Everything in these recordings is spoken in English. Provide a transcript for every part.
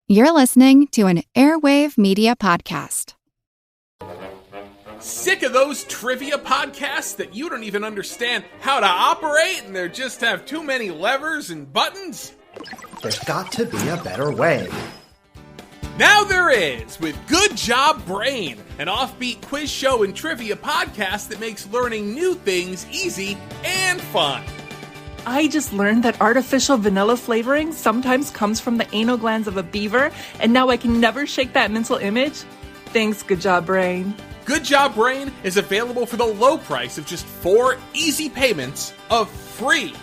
You're listening to an Airwave Media Podcast. Sick of those trivia podcasts that you don't even understand how to operate and they just have too many levers and buttons? There's got to be a better way. Now there is, with Good Job Brain, an offbeat quiz show and trivia podcast that makes learning new things easy and fun. I just learned that artificial vanilla flavoring sometimes comes from the anal glands of a beaver, and now I can never shake that mental image. Thanks, Good Job Brain. Good Job Brain is available for the low price of just 4 easy payments of free.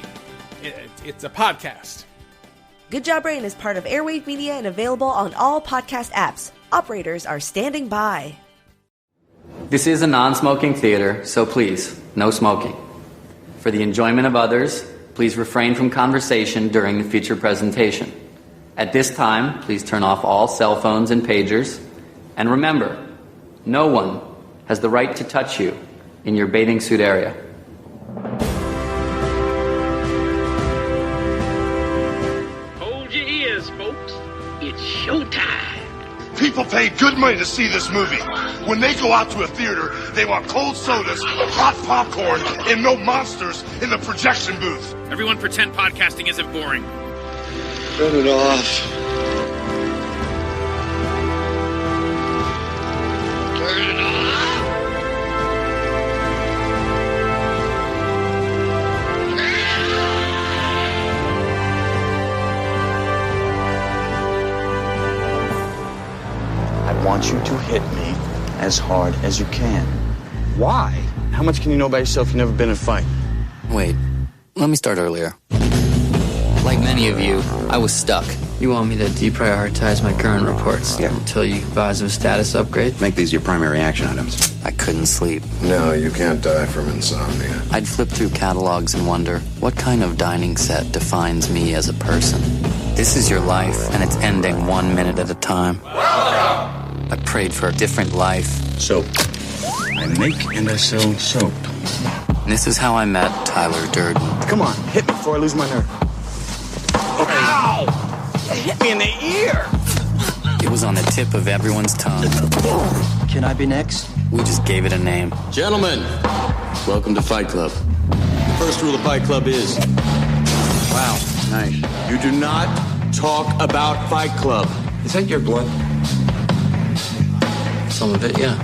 It's a podcast. Good Job Brain is part of Airwave Media and available on all podcast apps. Operators are standing by. This is a non-smoking theater, so please, no smoking. For the enjoyment of others, please refrain from conversation during the feature presentation. At this time, please turn off all cell phones and pagers. And remember, no one has the right to touch you in your bathing suit area. Hold your ears, folks. It's showtime. People pay good money to see this movie. When they go out to a theater, they want cold sodas, hot popcorn, and no monsters in the projection booth. Everyone pretend podcasting isn't boring. Turn it off. Turn it off. I want you to hit me as hard as you can. Why? How much can you know by yourself? You've never been in a fight. Wait, let me start earlier. Like many of you, I was stuck. You want me to deprioritize my current reports until you advise of a status upgrade? Make these your primary action items. I couldn't sleep. No, you can't die from insomnia. I'd flip through catalogs and wonder, what kind of dining set defines me as a person? This is your life, and it's ending 1 minute at a time. I prayed for a different life. Soap. I make and I sell soap. And this is how I met Tyler Durden. Come on, hit me before I lose my nerve. Ow! Hit me in the ear! It was on the tip of everyone's tongue. Can I be next? We just gave it a name. Gentlemen, welcome to Fight Club. The first rule of Fight Club is... Wow, nice. You do not talk about Fight Club. Is that your blood? Some of it, yeah.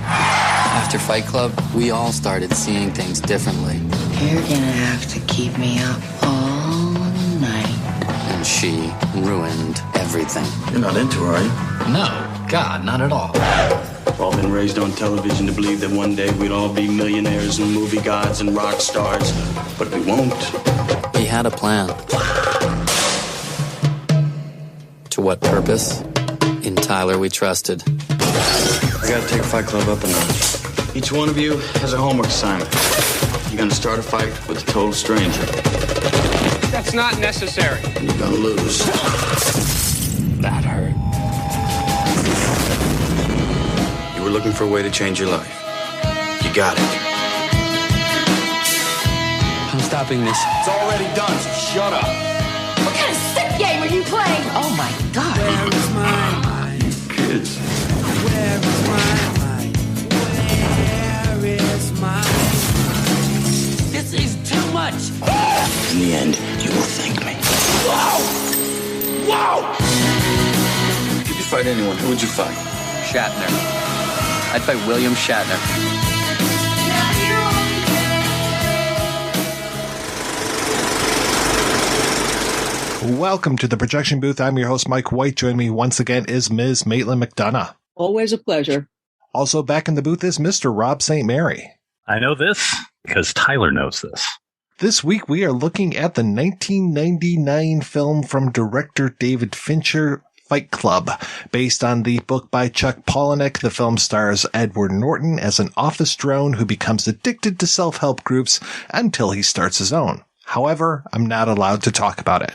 After Fight Club, we all started seeing things differently. You're gonna have to keep me up all night. And she ruined everything. You're not into her, are you? No, God, not at all. We've all been raised on television to believe that one day we'd all be millionaires and movie gods and rock stars. But we won't. We had a plan. To what purpose? In Tyler we trusted. I gotta take Fight Club up a notch. Each one of you has a homework assignment. You're gonna start a fight with a total stranger. That's not necessary. You're gonna lose. That hurt. You were looking for a way to change your life. You got it. I'm stopping this. It's already done, so shut up. What kind of sick game are you playing? Oh my God. Where is my mind? Kids. Where is my mind? Where is my mind? This is too much. In the end, you will thank me. Whoa! Whoa! If you could fight anyone, who would you fight? Shatner. I'd fight William Shatner. Welcome to the projection booth. I'm your host, Mike White. Joining me once again is Ms. Maitland McDonagh. Always a pleasure. Also back in the booth is Mr. Rob St. Mary. I know this because Tyler knows this. This week we are looking at the 1999 film from director David Fincher, Fight Club. Based on the book by Chuck Palahniuk, the film stars Edward Norton as an office drone who becomes addicted to self-help groups until he starts his own. However, I'm not allowed to talk about it.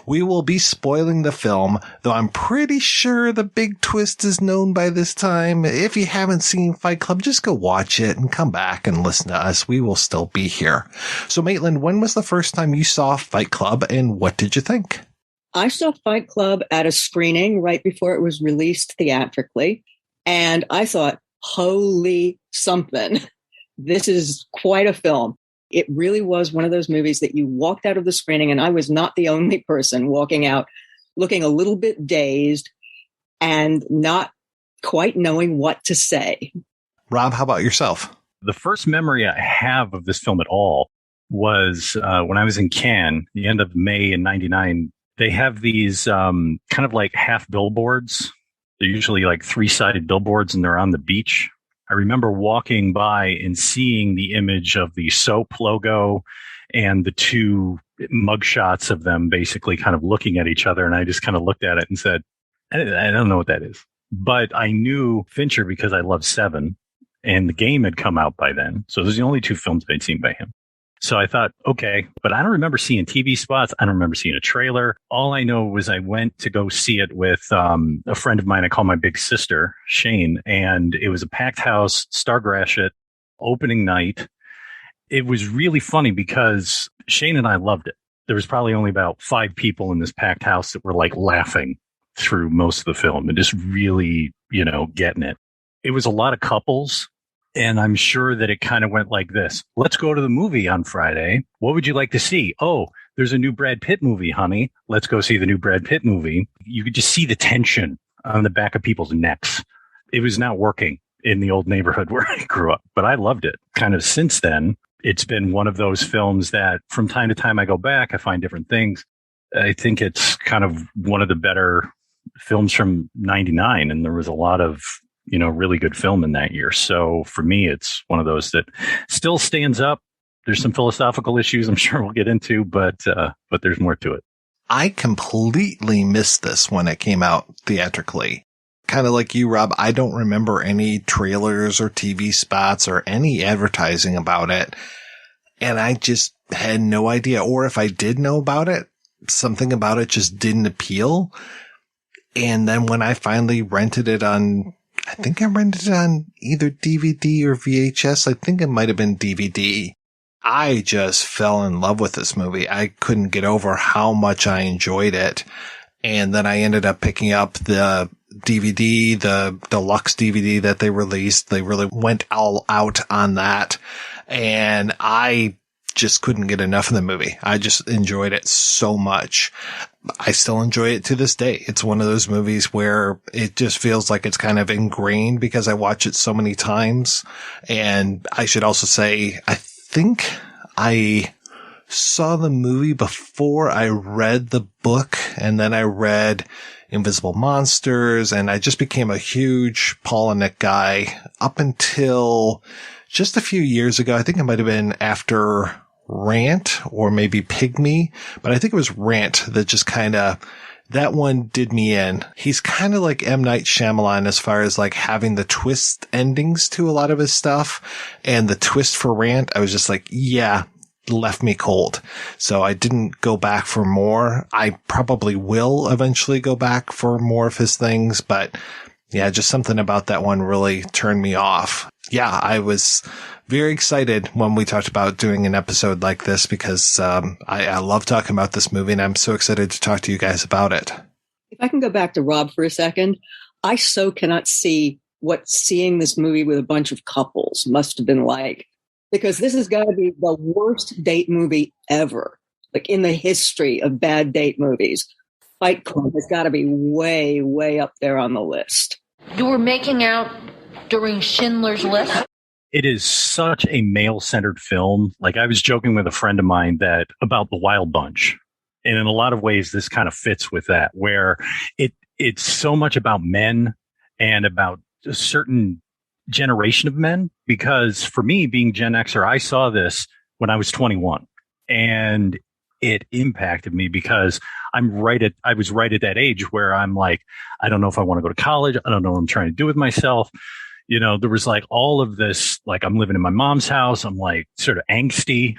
We will be spoiling the film, though I'm pretty sure the big twist is known by this time. If you haven't seen Fight Club, just go watch it and come back and listen to us. We will still be here. So, Maitland, when was the first time you saw Fight Club, and what did you think? I saw Fight Club at a screening right before it was released theatrically. And I thought, holy something, this is quite a film. It really was one of those movies that you walked out of the screening, and I was not the only person walking out looking a little bit dazed and not quite knowing what to say. Rob, how about yourself? The first memory I have of this film at all was when I was in Cannes, the end of May in 99. They have these kind of like half billboards. They're usually like 3-sided billboards, and they're on the beach. I remember walking by and seeing the image of the soap logo and the two mugshots of them basically kind of looking at each other. And I just kind of looked at it and said, I don't know what that is. But I knew Fincher because I loved Seven, and The Game had come out by then. So those are the only 2 films I'd seen by him. So I thought, okay, but I don't remember seeing TV spots. I don't remember seeing a trailer. All I know was I went to go see it with a friend of mine I call my big sister, Shane, and it was a packed house, Star Gratiot, opening night. It was really funny because Shane and I loved it. There was probably only about 5 people in this packed house that were like laughing through most of the film and just really, getting it. It was a lot of couples. And I'm sure that it kind of went like this. Let's go to the movie on Friday. What would you like to see? Oh, there's a new Brad Pitt movie, honey. Let's go see the new Brad Pitt movie. You could just see the tension on the back of people's necks. It was not working in the old neighborhood where I grew up, but I loved it. Kind of since then, it's been one of those films that from time to time I go back, I find different things. I think it's kind of one of the better films from 99. And there was a lot of really good film in that year. So for me, it's one of those that still stands up. There's some philosophical issues I'm sure we'll get into, but there's more to it. I completely missed this when it came out theatrically. Kind of like you, Rob, I don't remember any trailers or TV spots or any advertising about it. And I just had no idea. Or if I did know about it, something about it just didn't appeal. And then when I finally rented it on, I think I rented it on either DVD or VHS. I think it might have been DVD. I just fell in love with this movie. I couldn't get over how much I enjoyed it. And then I ended up picking up the DVD, the deluxe DVD that they released. They really went all out on that. And I just couldn't get enough of the movie. I just enjoyed it so much. I still enjoy it to this day. It's one of those movies where it just feels like it's kind of ingrained because I watch it so many times. And I should also say, I think I saw the movie before I read the book, and then I read Invisible Monsters, and I just became a huge Palahniuk guy up until just a few years ago. I think it might have been after Rant or maybe Pygmy, but I think it was Rant that just kind of, that one did me in. He's kind of like M. Night Shyamalan as far as like having the twist endings to a lot of his stuff, and the twist for Rant, I was just like, yeah, left me cold. So I didn't go back for more. I probably will eventually go back for more of his things, but yeah, just something about that one really turned me off. Yeah, I was very excited when we talked about doing an episode like this because I love talking about this movie, and I'm so excited to talk to you guys about it. If I can go back to Rob for a second, I so cannot see what seeing this movie with a bunch of couples must have been like, because this has got to be the worst date movie ever, like in the history of bad date movies. Fight Club has got to be way, way up there on the list. You were making out during Schindler's List? It is such a male-centered film. Like, I was joking with a friend of mine that about The Wild Bunch. And in a lot of ways, this kind of fits with that, where it's so much about men and about a certain generation of men. Because for me, being Gen Xer, I saw this when I was 21. And it impacted me because I was right at that age where I'm like, I don't know if I want to go to college. I don't know what I'm trying to do with myself. You know, there was like all of this, like I'm living in my mom's house. I'm like sort of angsty,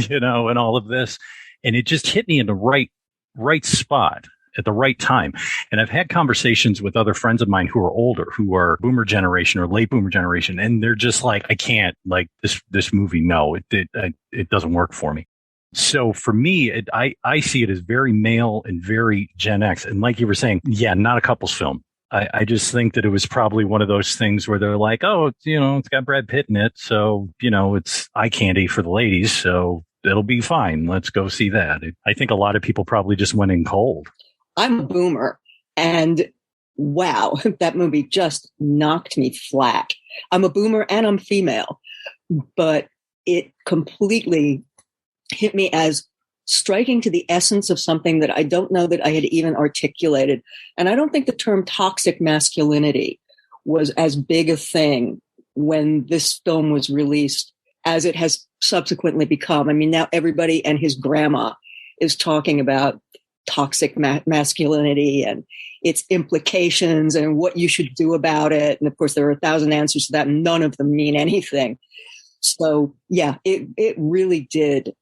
you know, and all of this. And it just hit me in the right spot at the right time. And I've had conversations with other friends of mine who are older, who are boomer generation or late boomer generation. And they're just like, I can't, like this movie. No, it doesn't work for me. So for me, I see it as very male and very Gen X. And like you were saying, yeah, not a couples film. I just think that it was probably one of those things where they're like, oh, it's got Brad Pitt in it. So, it's eye candy for the ladies. So it'll be fine. Let's go see that. I think a lot of people probably just went in cold. I'm a boomer, and wow, that movie just knocked me flat. I'm a boomer and I'm female, but it completely hit me as striking to the essence of something that I don't know that I had even articulated. And I don't think the term toxic masculinity was as big a thing when this film was released as it has subsequently become. I mean, now everybody and his grandma is talking about toxic masculinity and its implications and what you should do about it. And of course, there are 1,000 answers to that, and none of them mean anything. So yeah, it really did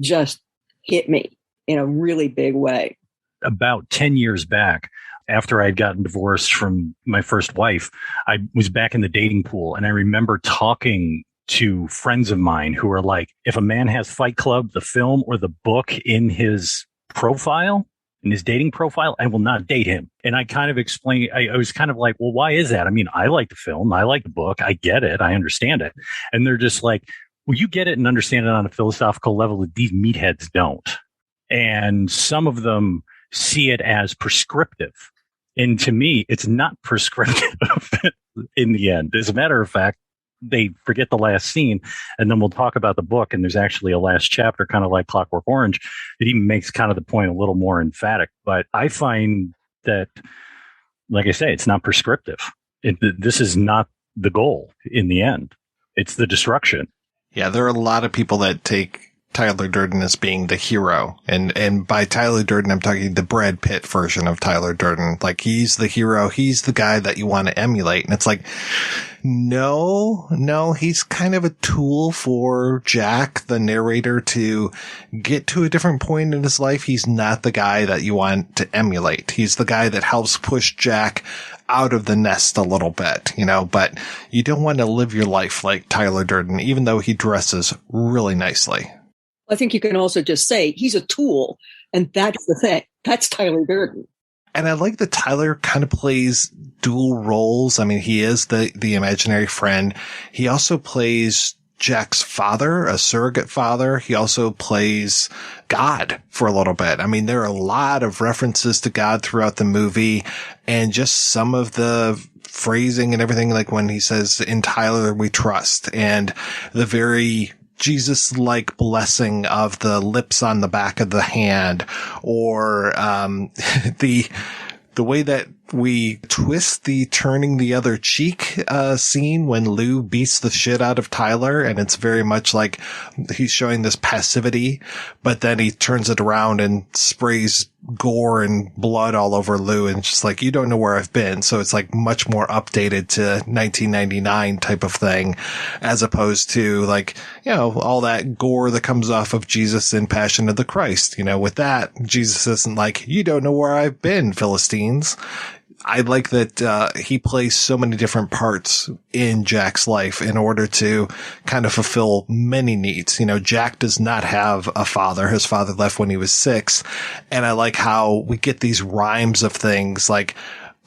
just hit me in a really big way. About 10 years back, after I had gotten divorced from my first wife, I was back in the dating pool. And I remember talking to friends of mine who were like, if a man has Fight Club, the film or the book in his profile, in his dating profile, I will not date him. And I kind of explained, I was kind of like, well, why is that? I mean, I like the film. I like the book. I get it. I understand it. And they're just like, well, you get it and understand it on a philosophical level that these meatheads don't. And some of them see it as prescriptive. And to me, it's not prescriptive in the end. As a matter of fact, they forget the last scene, and then we'll talk about the book. And there's actually a last chapter, kind of like Clockwork Orange, that even makes kind of the point a little more emphatic. But I find that, like I say, it's not prescriptive. This is not the goal in the end. It's the destruction. Yeah, there are a lot of people that take Tyler Durden as being the hero. And by Tyler Durden, I'm talking the Brad Pitt version of Tyler Durden. Like, he's the hero. He's the guy that you want to emulate. And it's like, no, he's kind of a tool for Jack, the narrator, to get to a different point in his life. He's not the guy that you want to emulate. He's the guy that helps push Jack out of the nest a little bit, but you don't want to live your life like Tyler Durden, even though he dresses really nicely. I think you can also just say he's a tool, and that's the thing. That's Tyler Durden. And I like that Tyler kind of plays dual roles. I mean, he is the imaginary friend. He also plays Jack's father, a surrogate father. He also plays God for a little bit. I mean, there are a lot of references to God throughout the movie, and just some of the phrasing and everything, like when he says, "In Tyler we trust," and the very Jesus-like blessing of the lips on the back of the hand, or the way that we twist the turning the other cheek scene when Lou beats the shit out of Tyler, and it's very much like he's showing this passivity, but then he turns it around and sprays gore and blood all over Lou, and just like, you don't know where I've been. So it's like much more updated to 1999 type of thing, as opposed to like, all that gore that comes off of Jesus in Passion of the Christ. With that, Jesus isn't like, you don't know where I've been, Philistines. I like that he plays so many different parts in Jack's life in order to kind of fulfill many needs. Jack does not have a father. His father left when he was 6. And I like how we get these rhymes of things like,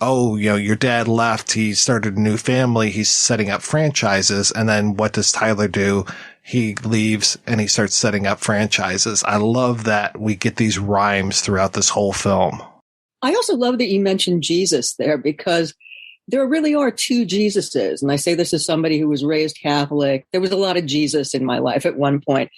oh, your dad left. He started a new family. He's setting up franchises. And then what does Tyler do? He leaves and he starts setting up franchises. I love that we get these rhymes throughout this whole film. I also love that you mentioned Jesus there, because there really are two Jesuses. And I say this as somebody who was raised Catholic. There was a lot of Jesus in my life at one point.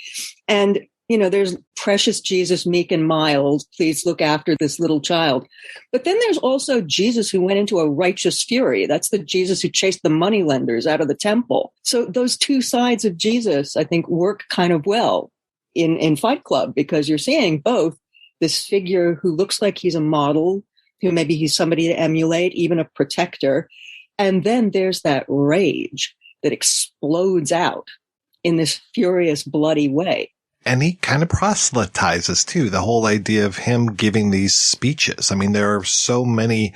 And, there's precious Jesus, meek and mild. Please look after this little child. But then there's also Jesus who went into a righteous fury. That's the Jesus who chased the moneylenders out of the temple. So those two sides of Jesus, I think, work kind of well in Fight Club, because you're seeing both this figure who looks like he's a model, who maybe he's somebody to emulate, even a protector. And then there's that rage that explodes out in this furious, bloody way. And he kind of proselytizes too. The whole idea of him giving these speeches. I mean, there are so many,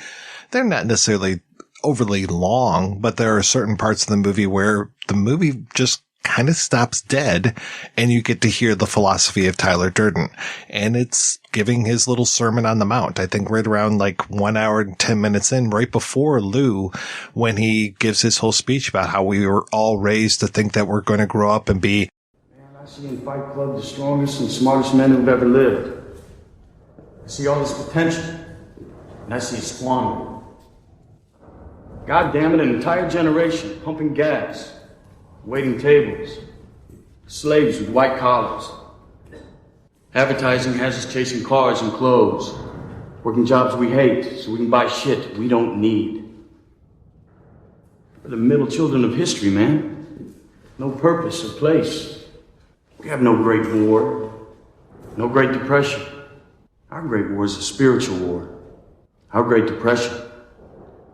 they're not necessarily overly long, but there are certain parts of the movie where the movie just kind of stops dead, and you get to hear the philosophy of Tyler Durden. And it's giving his little Sermon on the Mount, I think right around like 1 hour and 10 minutes in, right before Lou, when he gives his whole speech about how we were all raised to think that we're going to grow up and be. Man, I see in Fight Club the strongest and smartest men who've ever lived. I see all this potential, and I see it squandered. God damn it, an entire generation pumping gas, waiting tables, slaves with white collars. Advertising has us chasing cars and clothes, working jobs we hate so we can buy shit we don't need. We're the middle children of history, man. No purpose or place. We have no great war, no great depression. Our great war is a spiritual war. Our great depression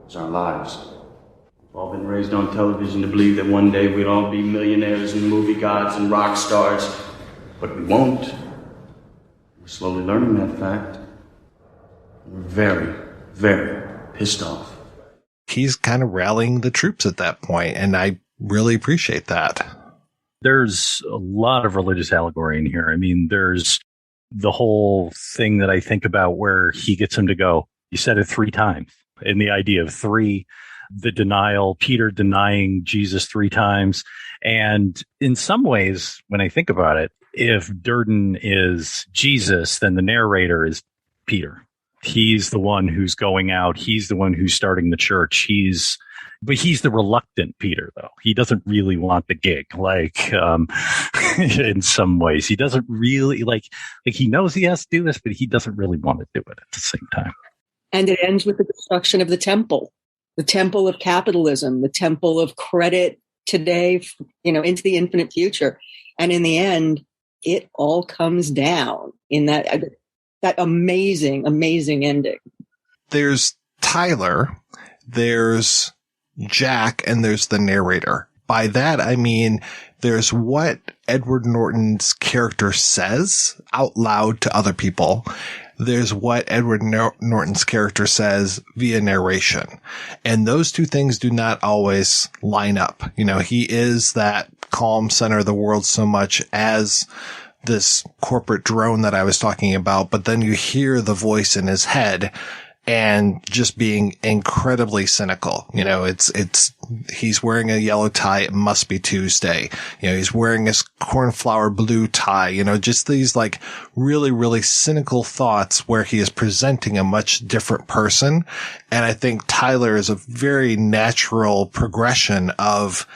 is our lives. We've all been raised on television to believe that one day we'd all be millionaires and movie gods and rock stars, but we won't. We're slowly learning that fact. We're very, very pissed off. He's kind of rallying the troops at that point, and I really appreciate that. There's a lot of religious allegory in here. I mean, there's the whole thing that I think about where he gets him to go, you said it 3 times. And the idea of 3, the denial, Peter denying Jesus 3 times. And in some ways, when I think about it, if Durden is Jesus, then the narrator is Peter. He's the one who's going out. He's the one who's starting the church. But he's the reluctant Peter, though. He doesn't really want the gig, in some ways. He doesn't really, he knows he has to do this, but he doesn't really want to do it at the same time. And it ends with the destruction of the temple of capitalism, the temple of credit today, into the infinite future. And in the end, it all comes down in that amazing, amazing ending. There's Tyler, there's Jack, and there's the narrator. By that, I mean, there's what Edward Norton's character says out loud to other people. There's what Edward Norton's character says via narration. And those two things do not always line up. He is that calm center of the world so much as this corporate drone that I was talking about, but then you hear the voice in his head and just being incredibly cynical. He's wearing a yellow tie. It must be Tuesday. He's wearing his cornflower blue tie, just these really, really cynical thoughts where he is presenting a much different person. And I think Tyler is a very natural progression of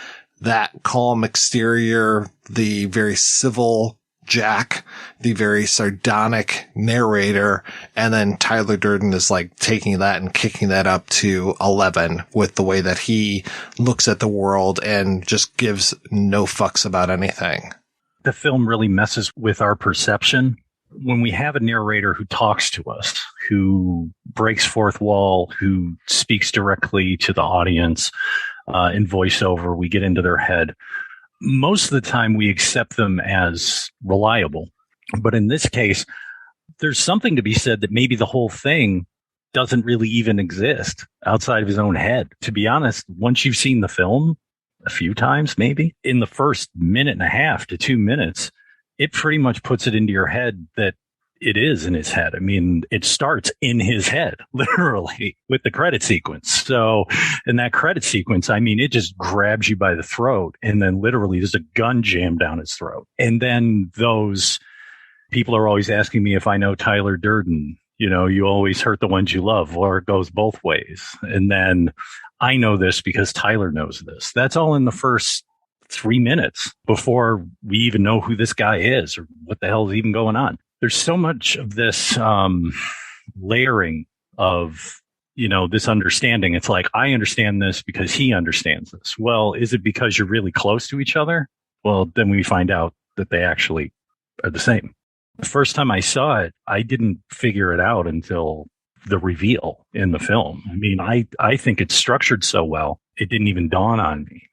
that calm exterior, the very civil Jack, the very sardonic narrator, and then Tyler Durden is taking that and kicking that up to 11 with the way that he looks at the world and just gives no fucks about anything. The film really messes with our perception. When we have a narrator who talks to us, who breaks fourth wall, who speaks directly to the audience in voiceover, we get into their head. Most of the time we accept them as reliable. But in this case, there's something to be said that maybe the whole thing doesn't really even exist outside of his own head. To be honest, once you've seen the film a few times, maybe in the first 1.5 to 2 minutes, it pretty much puts it into your head that it is in his head. I mean, it starts in his head, literally, with the credit sequence. So in that credit sequence, I mean, it just grabs you by the throat and then literally there's a gun jammed down his throat. And then those people are always asking me if I know Tyler Durden. You always hurt the ones you love, or it goes both ways. And then I know this because Tyler knows this. That's all in the first 3 minutes before we even know who this guy is or what the hell is even going on. There's so much of this layering of, this understanding. It's I understand this because he understands this. Well, is it because you're really close to each other? Well, then we find out that they actually are the same. The first time I saw it, I didn't figure it out until the reveal in the film. I mean, I think it's structured so well, it didn't even dawn on me.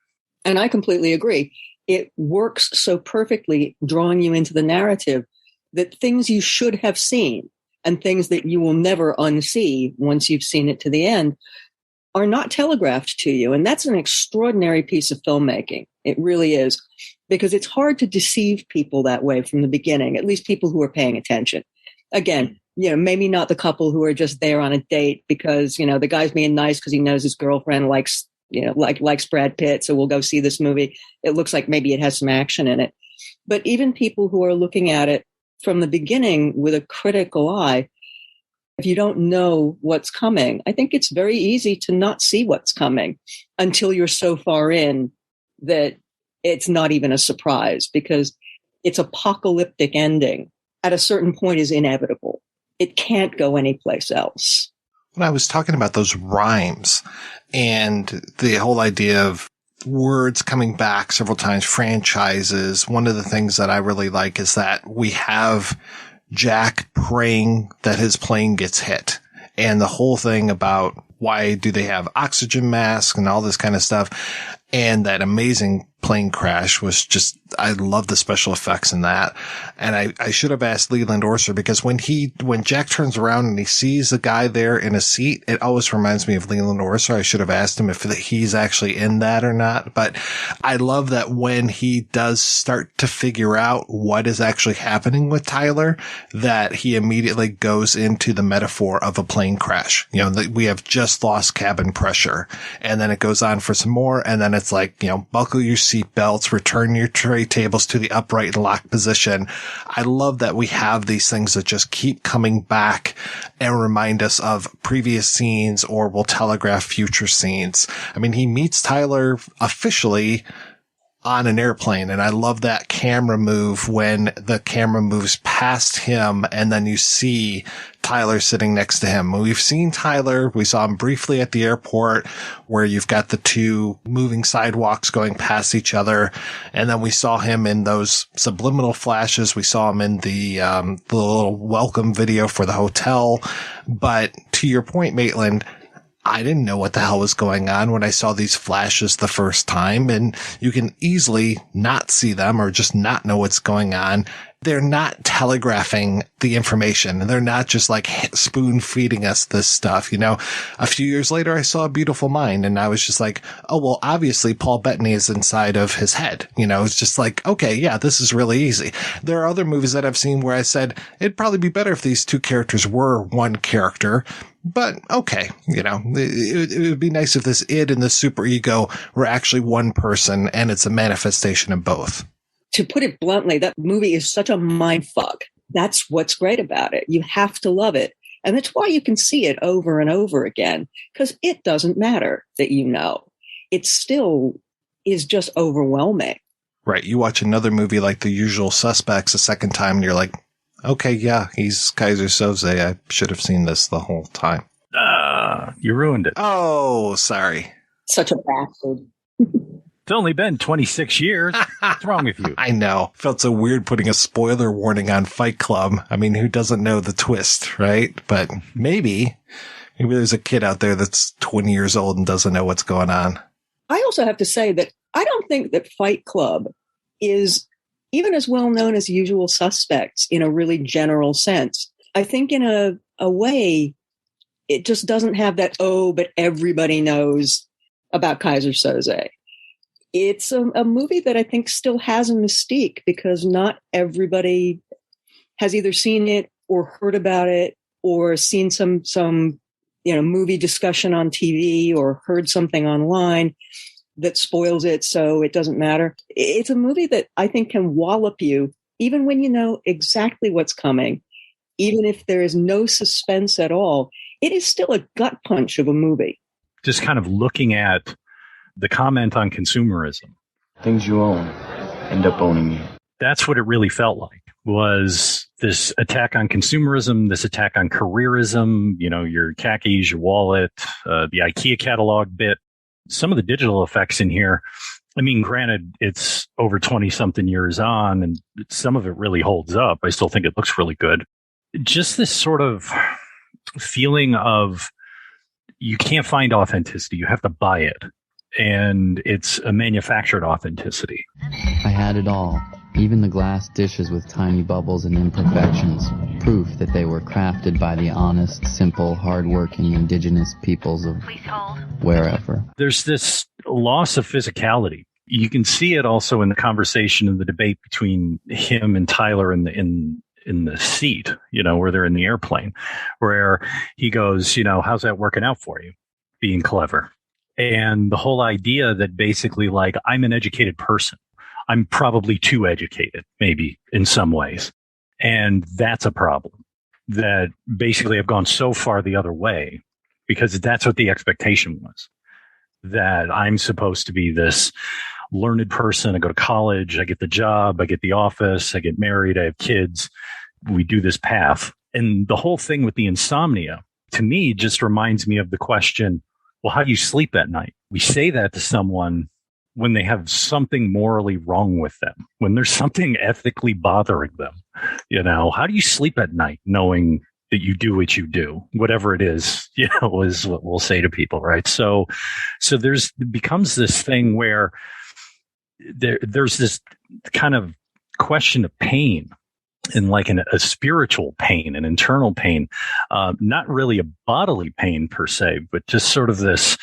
And I completely agree. It works so perfectly, drawing you into the narrative, that things you should have seen and things that you will never unsee once you've seen it to the end are not telegraphed to you. And that's an extraordinary piece of filmmaking. It really is, because it's hard to deceive people that way from the beginning, at least people who are paying attention. Again, maybe not the couple who are just there on a date because, the guy's being nice because he knows his girlfriend likes Brad Pitt. So we'll go see this movie. It looks like maybe it has some action in it. But even people who are looking at it from the beginning with a critical eye, if you don't know what's coming, I think it's very easy to not see what's coming until you're so far in that it's not even a surprise, because its apocalyptic ending at a certain point is inevitable. It can't go anyplace else. When I was talking about those rhymes and the whole idea of words coming back several times, franchises, one of the things that I really like is that we have Jack praying that his plane gets hit, and the whole thing about why do they have oxygen masks and all this kind of stuff. And that amazing plane crash was just, I love the special effects in that. And I should have asked Leland Orser, because when Jack turns around and he sees the guy there in a seat, it always reminds me of Leland Orser. I should have asked him if he's actually in that or not. But I love that when he does start to figure out what is actually happening with Tyler, that he immediately goes into the metaphor of a plane crash. We have just lost cabin pressure. And then it goes on for some more. And then it's like, buckle your seatbelts, return your tray tables to the upright and locked position. I love that we have these things that just keep coming back and remind us of previous scenes or will telegraph future scenes. I mean, he meets Tyler officially on an airplane, and I love that camera move when the camera moves past him and then you see Tyler sitting next to him. We've seen Tyler. We saw him briefly at the airport where you've got the two moving sidewalks going past each other. And then we saw him in those subliminal flashes. We saw him in the little welcome video for the hotel. But to your point, Maitland, I didn't know what the hell was going on when I saw these flashes the first time, and you can easily not see them or just not know what's going on. They're not telegraphing the information. They're not just like spoon feeding us this stuff. A few years later, I saw A Beautiful Mind, and I was just like, oh, well, obviously Paul Bettany is inside of his head. It's just like, okay, yeah, this is really easy. There are other movies that I've seen where I said it'd probably be better if these two characters were one character. But okay, it would be nice if this id and the superego were actually one person, and it's a manifestation of both. To put it bluntly, that movie is such a mindfuck. That's what's great about it. You have to love it. And that's why you can see it over and over again, because it doesn't matter that it still is just overwhelming. Right. You watch another movie like The Usual Suspects a second time and you're like, okay, yeah, he's Kaiser Soze. I should have seen this the whole time. You ruined it. Oh, sorry. Such a bastard. It's only been 26 years. What's wrong with you? I know. Felt so weird putting a spoiler warning on Fight Club. I mean, who doesn't know the twist, right? But maybe there's a kid out there that's 20 years old and doesn't know what's going on. I also have to say that I don't think that Fight Club is even as well known as Usual Suspects in a really general sense. I think in a way, it just doesn't have that, but everybody knows about Kaiser Soze. It's a movie that I think still has a mystique because not everybody has either seen it or heard about it or seen some movie discussion on TV or heard something online that spoils it, so it doesn't matter. It's a movie that I think can wallop you even when you know exactly what's coming, even if there is no suspense at all. It is still a gut punch of a movie. Just kind of looking at the comment on consumerism. Things you own end up owning you. That's what it really felt like, was this attack on consumerism, this attack on careerism, your khakis, your wallet, the IKEA catalog bit. Some of the digital effects in here, I mean, granted, it's over 20-something years on, and some of it really holds up. I still think it looks really good. Just this sort of feeling of you can't find authenticity. You have to buy it. And it's a manufactured authenticity. I had it all. Even the glass dishes with tiny bubbles and imperfections, proof that they were crafted by the honest, simple, hard-working indigenous peoples of wherever. There's this loss of physicality. You can see it also in the conversation and the debate between him and Tyler in the seat, where they're in the airplane, where he goes, how's that working out for you, being clever? And the whole idea that basically, like, I'm an educated person. I'm probably too educated, maybe in some ways. And that's a problem, that basically I've gone so far the other way because that's what the expectation was, that I'm supposed to be this learned person. I go to college, I get the job, I get the office, I get married, I have kids. We do this path. And the whole thing with the insomnia, to me, just reminds me of the question, well, how do you sleep at night? We say that to someone when they have something morally wrong with them, when there's something ethically bothering them. How do you sleep at night knowing that you do what you do, whatever it is, is what we'll say to people, right? So becomes this thing where there's this kind of question of pain, and like a spiritual pain, an internal pain, not really a bodily pain per se, but just sort of this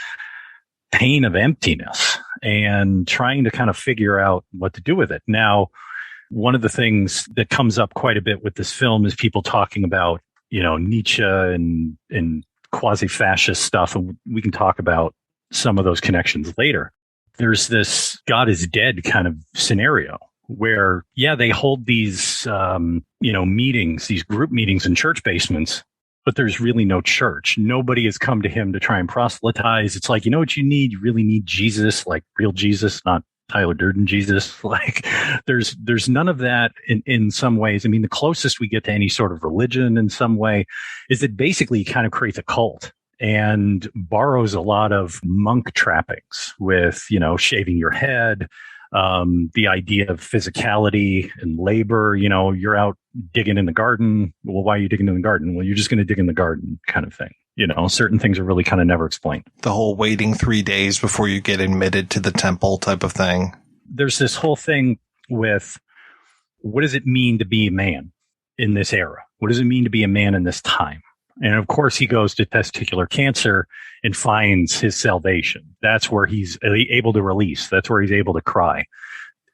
pain of emptiness and trying to kind of figure out what to do with it. Now, one of the things that comes up quite a bit with this film is people talking about, Nietzsche and quasi-fascist stuff. And we can talk about some of those connections later. There's this God is dead kind of scenario where, they hold these, meetings, these group meetings in church basements, but there's really no church. Nobody has come to him to try and proselytize. It's like, what you need? You really need Jesus, like real Jesus, not Tyler Durden Jesus. Like there's none of that in some ways. I mean, the closest we get to any sort of religion in some way is that basically it kind of creates a cult and borrows a lot of monk trappings with, shaving your head, the idea of physicality and labor. You're out digging in the garden. Well, why are you digging in the garden? Well, you're just going to dig in the garden kind of thing. Certain things are really kind of never explained. The whole waiting 3 days before you get admitted to the temple type of thing. There's this whole thing with what does it mean to be a man in this era? What does it mean to be a man in this time? And of course, he goes to testicular cancer and finds his salvation. That's where he's able to release. That's where he's able to cry.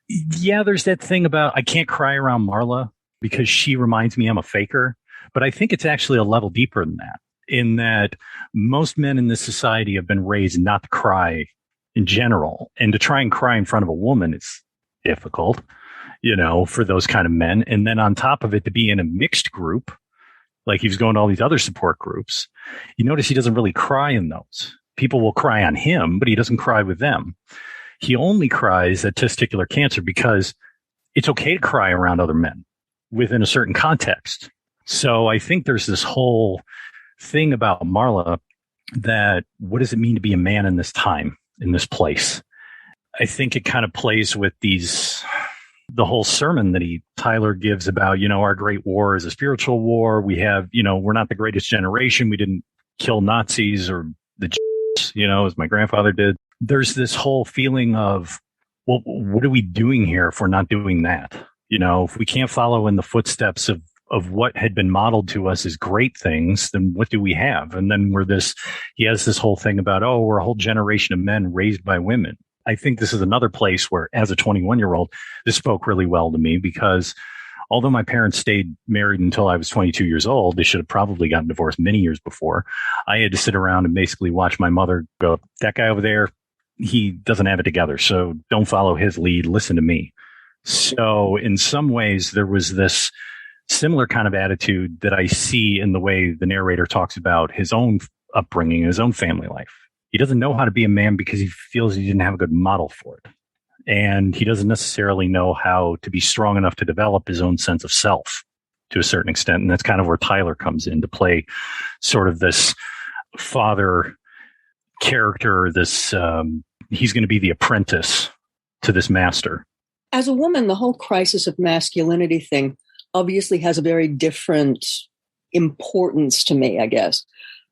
Yeah, there's that thing about I can't cry around Marla because she reminds me I'm a faker. But I think it's actually a level deeper than that, in that most men in this society have been raised not to cry in general. And to try and cry in front of a woman is difficult, for those kind of men. And then on top of it, to be in a mixed group, like he was going to all these other support groups, you notice he doesn't really cry in those. People will cry on him, but he doesn't cry with them. He only cries at testicular cancer because it's okay to cry around other men within a certain context. So I think there's this whole thing about Marla that what does it mean to be a man in this time, in this place? I think it kind of plays with the whole sermon that Tyler gives about, our great war is a spiritual war. We have, we're not the greatest generation. We didn't kill Nazis or the as my grandfather did. There's this whole feeling of, well, what are we doing here if we're not doing that? If we can't follow in the footsteps of what had been modeled to us as great things, then what do we have? And then he has this whole thing about, we're a whole generation of men raised by women. I think this is another place where, as a 21-year-old, this spoke really well to me because although my parents stayed married until I was 22 years old, they should have probably gotten divorced many years before. I had to sit around and basically watch my mother go, that guy over there, he doesn't have it together. So don't follow his lead. Listen to me. So in some ways, there was this similar kind of attitude that I see in the way the narrator talks about his own upbringing, his own family life. He doesn't know how to be a man because he feels he didn't have a good model for it. And he doesn't necessarily know how to be strong enough to develop his own sense of self to a certain extent. And that's kind of where Tyler comes in to play sort of this father character, he's going to be the apprentice to this master. As a woman, the whole crisis of masculinity thing obviously has a very different importance to me, I guess.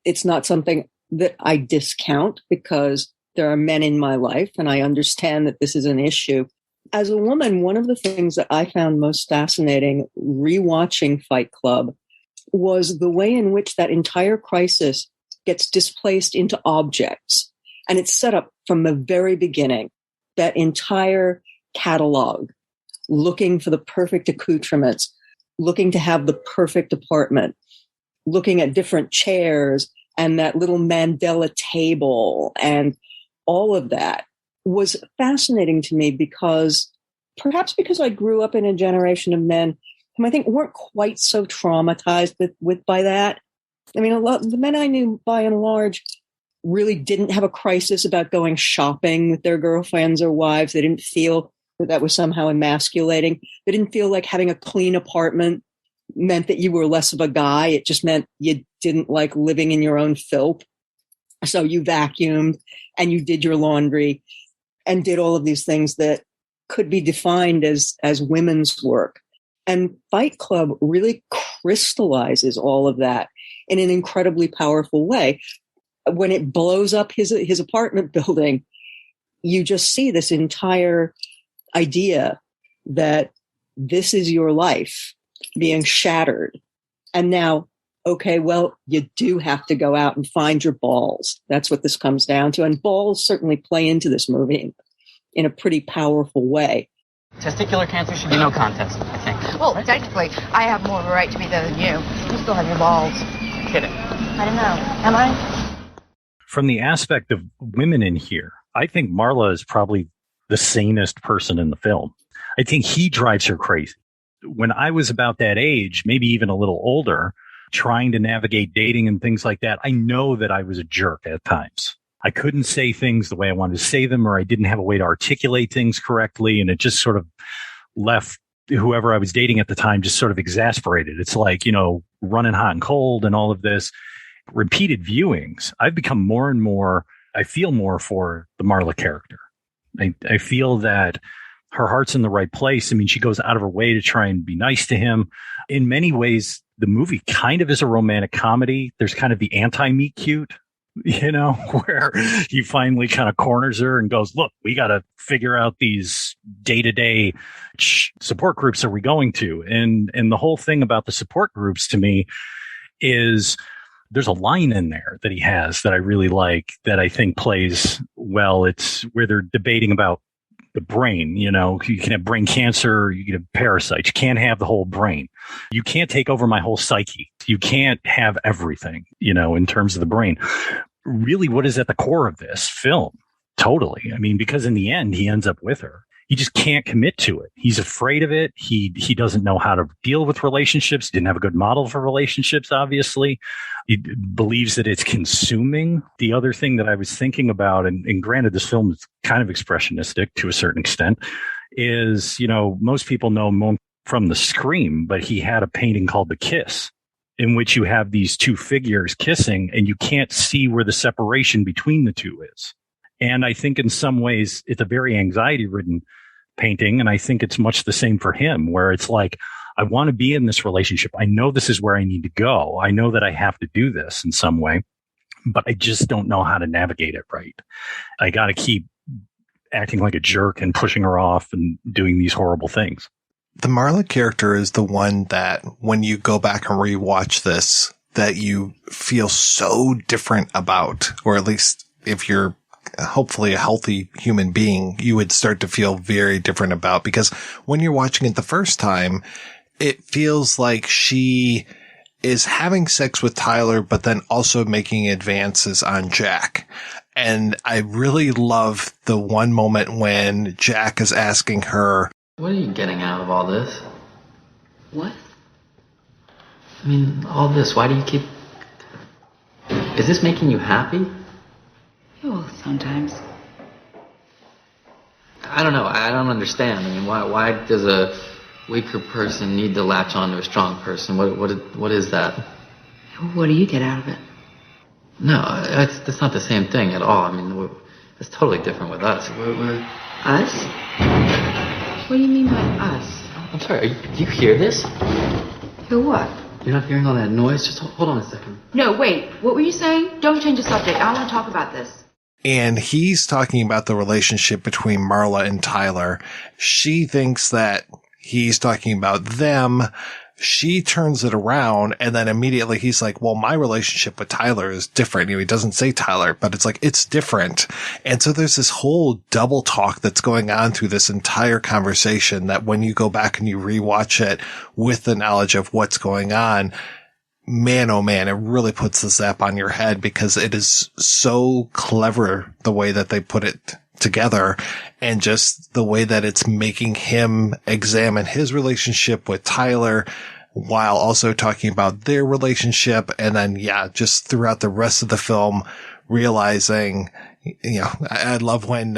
It's not something that I discount because there are men in my life and I understand that this is an issue. As a woman, one of the things that I found most fascinating rewatching Fight Club was the way in which that entire crisis gets displaced into objects. And it's set up from the very beginning, that entire catalog, looking for the perfect accoutrements, looking to have the perfect apartment, looking at different chairs and that little Mandela table, and all of that was fascinating to me perhaps because I grew up in a generation of men whom I think weren't quite so traumatized by that. I mean, the men I knew by and large really didn't have a crisis about going shopping with their girlfriends or wives. They didn't feel that was somehow emasculating. They didn't feel like having a clean apartment meant that you were less of a guy. It just meant you didn't like living in your own filth. So you vacuumed and you did your laundry and did all of these things that could be defined as women's work. And Fight Club really crystallizes all of that in an incredibly powerful way. When it blows up his apartment building, you just see this entire idea that this is your life being shattered. And now, okay, well, you do have to go out and find your balls. That's what this comes down to. And balls certainly play into this movie in a pretty powerful way. Testicular cancer should be no contest, I think. Well, technically, I have more of a right to be there than you. You still have your balls. Kidding. I don't know. Am I? From the aspect of women in here, I think Marla is probably the sanest person in the film. I think he drives her crazy. When I was about that age, maybe even a little older, trying to navigate dating and things like that, I know that I was a jerk at times. I couldn't say things the way I wanted to say them, or I didn't have a way to articulate things correctly. And it just sort of left whoever I was dating at the time just sort of exasperated. It's like, running hot and cold and all of this. Repeated viewings, I've become more and more, I feel more for the Marla character. I feel that her heart's in the right place. I mean, she goes out of her way to try and be nice to him. In many ways, the movie kind of is a romantic comedy. There's kind of the anti-meet cute, where he finally kind of corners her and goes, look, we got to figure out these day-to-day support groups are we going to? And the whole thing about the support groups to me is there's a line in there that he has that I really like that I think plays well. It's where they're debating about the brain. You can have brain cancer, you can have parasites. You can't have the whole brain. You can't take over my whole psyche. You can't have everything, in terms of the brain. Really, what is at the core of this film? Totally. I mean, because in the end, he ends up with her. He just can't commit to it. He's afraid of it. He doesn't know how to deal with relationships. He didn't have a good model for relationships, obviously. He believes that it's consuming. The other thing that I was thinking about, and granted, this film is kind of expressionistic to a certain extent, is, most people know him from The Scream, but he had a painting called The Kiss, in which you have these two figures kissing and you can't see where the separation between the two is. And I think in some ways it's a very anxiety-ridden painting. And I think it's much the same for him, where it's like, I want to be in this relationship. I know this is where I need to go. I know that I have to do this in some way, but I just don't know how to navigate it right. I got to keep acting like a jerk and pushing her off and doing these horrible things. The Marla character is the one that when you go back and rewatch this, that you feel so different about, or at least if you're hopefully a healthy human being, you would start to feel very different about, because when you're watching it the first time, it feels like she is having sex with Tyler, but then also making advances on Jack. And I really love the one moment when Jack is asking her, what are you getting out of all this? What? I mean, all this, why do you keep... Is this making you happy? Oh, sometimes. I don't know. I don't understand. I mean, why does a weaker person need to latch on to a strong person? What is that? What do you get out of it? No, that's not the same thing at all. I mean, it's totally different with us. We're Us? What do you mean by us? I'm sorry. Do you hear this? Hear what? You're not hearing all that noise? Just hold on a second. No, wait. What were you saying? Don't change the subject. I want to talk about this. And he's talking about the relationship between Marla and Tyler. She thinks that he's talking about them. She turns it around, and then immediately he's like, well, my relationship with Tyler is different. He doesn't say Tyler, but it's like, it's different. And so there's this whole double talk that's going on through this entire conversation that when you go back and you rewatch it with the knowledge of what's going on, man, oh man, it really puts the zap on your head because it is so clever the way that they put it together and just the way that it's making him examine his relationship with Tyler while also talking about their relationship. And then, yeah, just throughout the rest of the film, realizing, I love when,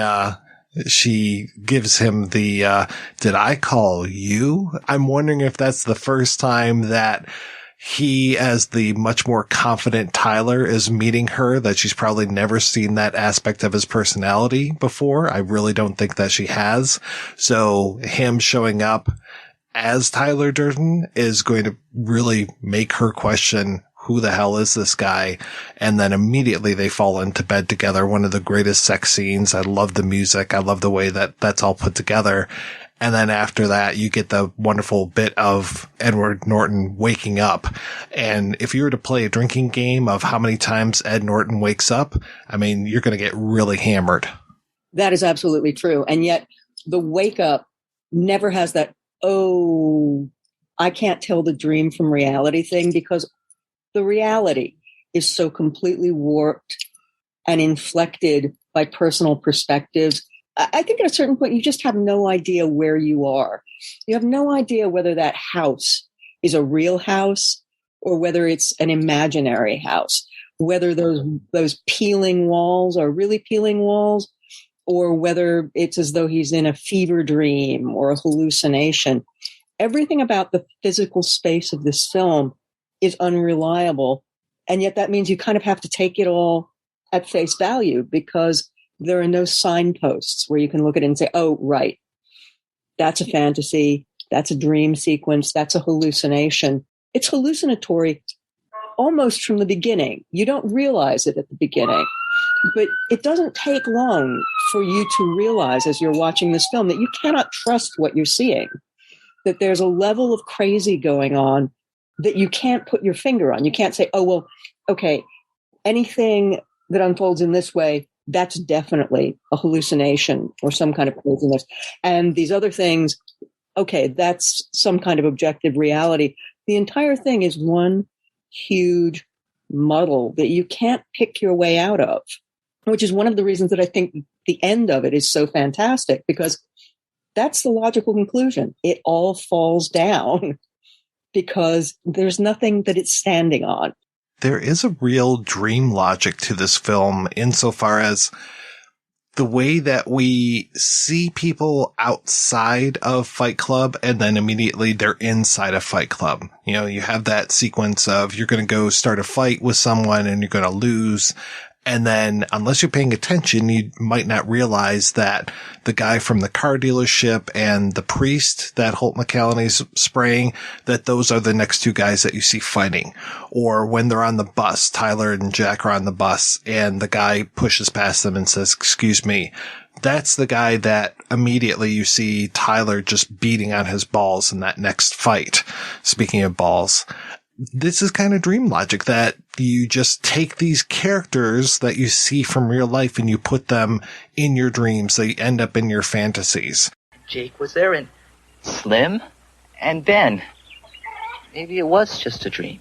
she gives him the, did I call you? I'm wondering if that's the first time that he, as the much more confident Tyler, is meeting her, that she's probably never seen that aspect of his personality before. I really don't think that she has. So him showing up as Tyler Durden is going to really make her question, who the hell is this guy? And then immediately they fall into bed together. One of the greatest sex scenes. I love the music. I love the way that that's all put together. And then after that, you get the wonderful bit of Edward Norton waking up. And if you were to play a drinking game of how many times Ed Norton wakes up, I mean, you're going to get really hammered. That is absolutely true. And yet the wake up never has that, oh, I can't tell the dream from reality thing, because the reality is so completely warped and inflected by personal perspectives. I think at a certain point, you just have no idea where you are. You have no idea whether that house is a real house or whether it's an imaginary house, whether those peeling walls are really peeling walls, or whether it's as though he's in a fever dream or a hallucination. Everything about the physical space of this film is unreliable. And yet that means you kind of have to take it all at face value, because there are no signposts where you can look at it and say, oh, right, that's a fantasy, that's a dream sequence, that's a hallucination. It's hallucinatory almost from the beginning. You don't realize it at the beginning, but it doesn't take long for you to realize as you're watching this film that you cannot trust what you're seeing, that there's a level of crazy going on that you can't put your finger on. You can't say, oh, well, okay, anything that unfolds in this way, that's definitely a hallucination or some kind of craziness. And these other things, okay, that's some kind of objective reality. The entire thing is one huge muddle that you can't pick your way out of, which is one of the reasons that I think the end of it is so fantastic, because that's the logical conclusion. It all falls down because there's nothing that it's standing on. There is a real dream logic to this film insofar as the way that we see people outside of Fight Club and then immediately they're inside of Fight Club. You know, you have that sequence of you're going to go start a fight with someone and you're going to lose. And then unless you're paying attention, you might not realize that the guy from the car dealership and the priest that Holt McCallany's spraying, that those are the next two guys that you see fighting. Or when they're on the bus, Tyler and Jack are on the bus and the guy pushes past them and says, excuse me. That's the guy that immediately you see Tyler just beating on his balls in that next fight. Speaking of balls. This is kind of dream logic that you just take these characters that you see from real life and you put them in your dreams. They end up in your fantasies. Jake was there and Slim and Ben. Maybe it was just a dream.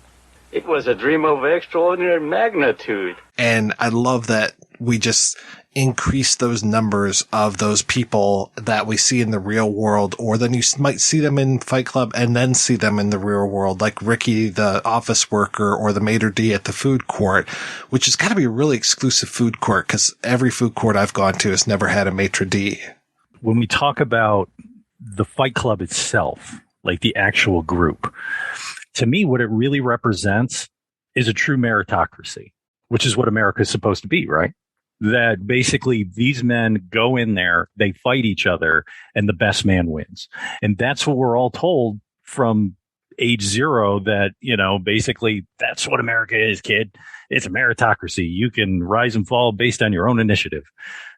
It was a dream of extraordinary magnitude. And I love that we just increase those numbers of those people that we see in the real world, or then you might see them in Fight Club and then see them in the real world, like Ricky, the office worker, or the maitre d' at the food court, which has got to be a really exclusive food court because every food court I've gone to has never had a maitre d'. When we talk about the Fight Club itself, like the actual group, to me, what it really represents is a true meritocracy, which is what America is supposed to be, right? That basically these men go in there, they fight each other, and the best man wins. And that's what we're all told from age zero that, basically that's what America is, kid. It's a meritocracy. You can rise and fall based on your own initiative.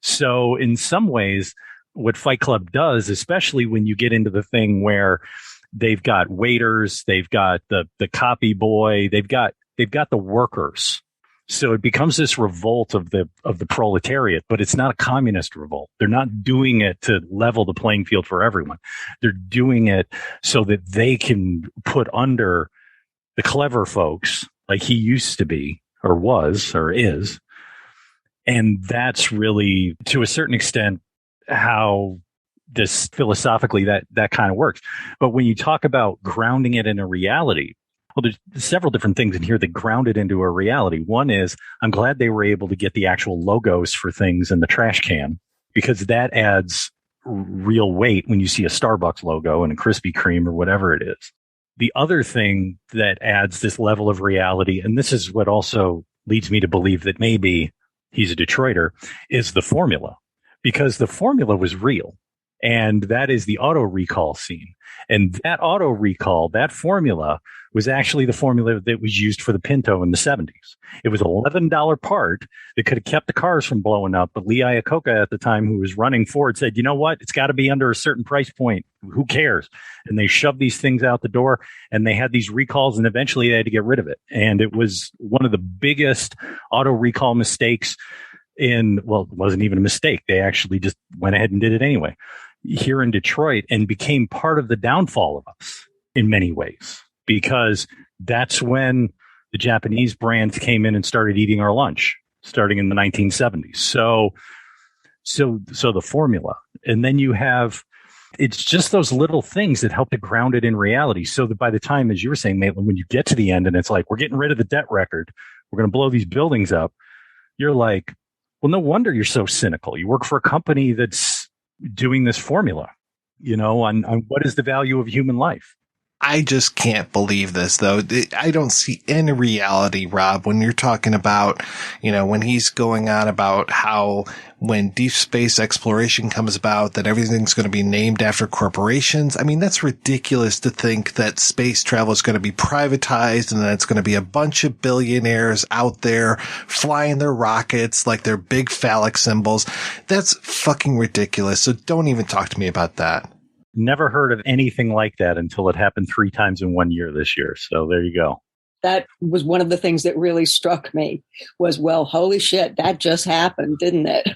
So in some ways, what Fight Club does, especially when you get into the thing where they've got waiters, they've got the copy boy, they've got the workers. So it becomes this revolt of the proletariat, but it's not a communist revolt. They're not doing it to level the playing field for everyone. They're doing it so that they can put under the clever folks like he used to be or was or is. And that's really, to a certain extent, how this philosophically that kind of works. But when you talk about grounding it in a reality, well, there's several different things in here that ground it into a reality. One is I'm glad they were able to get the actual logos for things in the trash can, because that adds real weight when you see a Starbucks logo and a Krispy Kreme or whatever it is. The other thing that adds this level of reality, and this is what also leads me to believe that maybe he's a Detroiter, is the formula, because the formula was real. And that is the auto recall scene. And that auto recall, that formula, was actually the formula that was used for the Pinto in the 70s. It was an $11 part that could have kept the cars from blowing up. But Lee Iacocca at the time, who was running Ford, said, you know what? It's got to be under a certain price point. Who cares? And they shoved these things out the door, and they had these recalls, and eventually they had to get rid of it. And it was one of the biggest auto recall mistakes it wasn't even a mistake. They actually just went ahead and did it anyway here in Detroit, and became part of the downfall of us in many ways, because that's when the Japanese brands came in and started eating our lunch starting in the 1970s. So the formula, and then you have, it's just those little things that help to ground it in reality. So that by the time, as you were saying, Maitland, when you get to the end and it's like, we're getting rid of the debt record, we're going to blow these buildings up. You're like, well, no wonder you're so cynical. You work for a company that's doing this formula, on what is the value of human life. I just can't believe this, though. I don't see any reality, Rob, when you're talking about, when he's going on about how when deep space exploration comes about, that everything's going to be named after corporations. I mean, that's ridiculous to think that space travel is going to be privatized and that it's going to be a bunch of billionaires out there flying their rockets like they're big phallic symbols. That's fucking ridiculous. So don't even talk to me about that. Never heard of anything like that until it happened 3 times in 1 year this year. So there you go. That was one of the things that really struck me was, well, holy shit, that just happened, didn't it?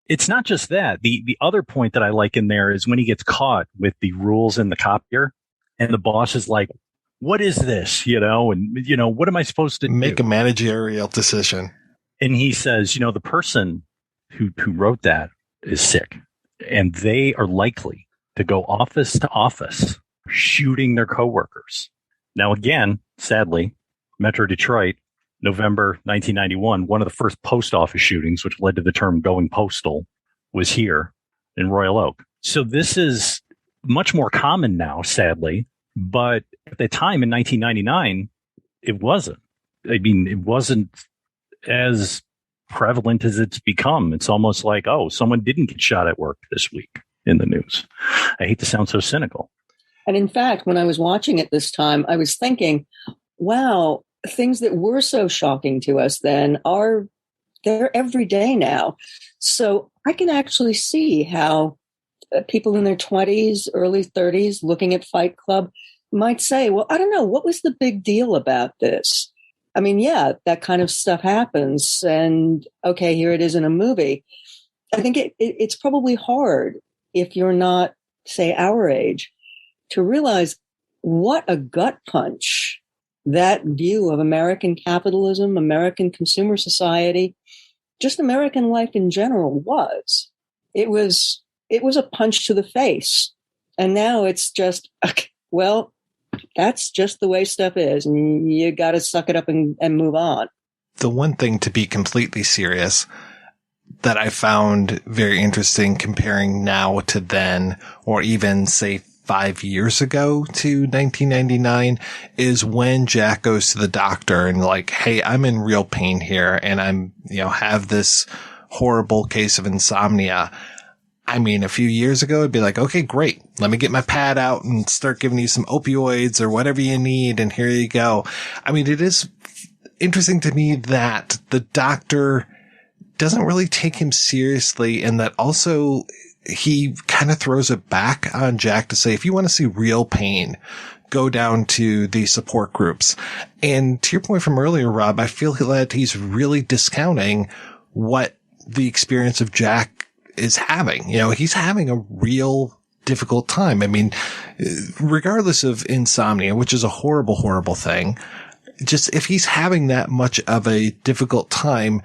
It's not just that. The other point that I like in there is when he gets caught with the rules in the copier and the boss is like, what is this? What am I supposed to make do? A managerial decision. And he says, the person who wrote that is sick, and they are likely to go office to office shooting their coworkers. Now, again, sadly, Metro Detroit, November 1991, one of the first post office shootings, which led to the term going postal, was here in Royal Oak. So this is much more common now, sadly. But at the time in 1999, it wasn't. I mean, it wasn't as prevalent as it's become. It's almost like, oh, someone didn't get shot at work this week in the news. I hate to sound so cynical. And in fact, when I was watching it this time, I was thinking, wow, things that were so shocking to us then they're every day now. So I can actually see how people in their 20s, early 30s looking at Fight Club might say, well, I don't know, what was the big deal about this? I mean, yeah, that kind of stuff happens. And okay, here it is in a movie. I think it's probably hard if you're not, say, our age, to realize what a gut punch that view of American capitalism, American consumer society, just American life in general was. It was a punch to the face. And now it's just, well, that's just the way stuff is. And you got to suck it up and move on. The one thing, to be completely serious, that I found very interesting comparing now to then, or even say 5 years ago to 1999, is when Jack goes to the doctor and like, hey, I'm in real pain here and I'm, have this horrible case of insomnia. I mean, a few years ago, it'd be like, okay, great. Let me get my pad out and start giving you some opioids or whatever you need. And here you go. I mean, it is interesting to me that the doctor doesn't really take him seriously, and that also he kind of throws it back on Jack to say, if you want to see real pain, go down to the support groups. And to your point from earlier, Rob, I feel that he's really discounting what the experience of Jack is having. You know, he's having a real difficult time. I mean, regardless of insomnia, which is a horrible, horrible thing, just if he's having that much of a difficult time,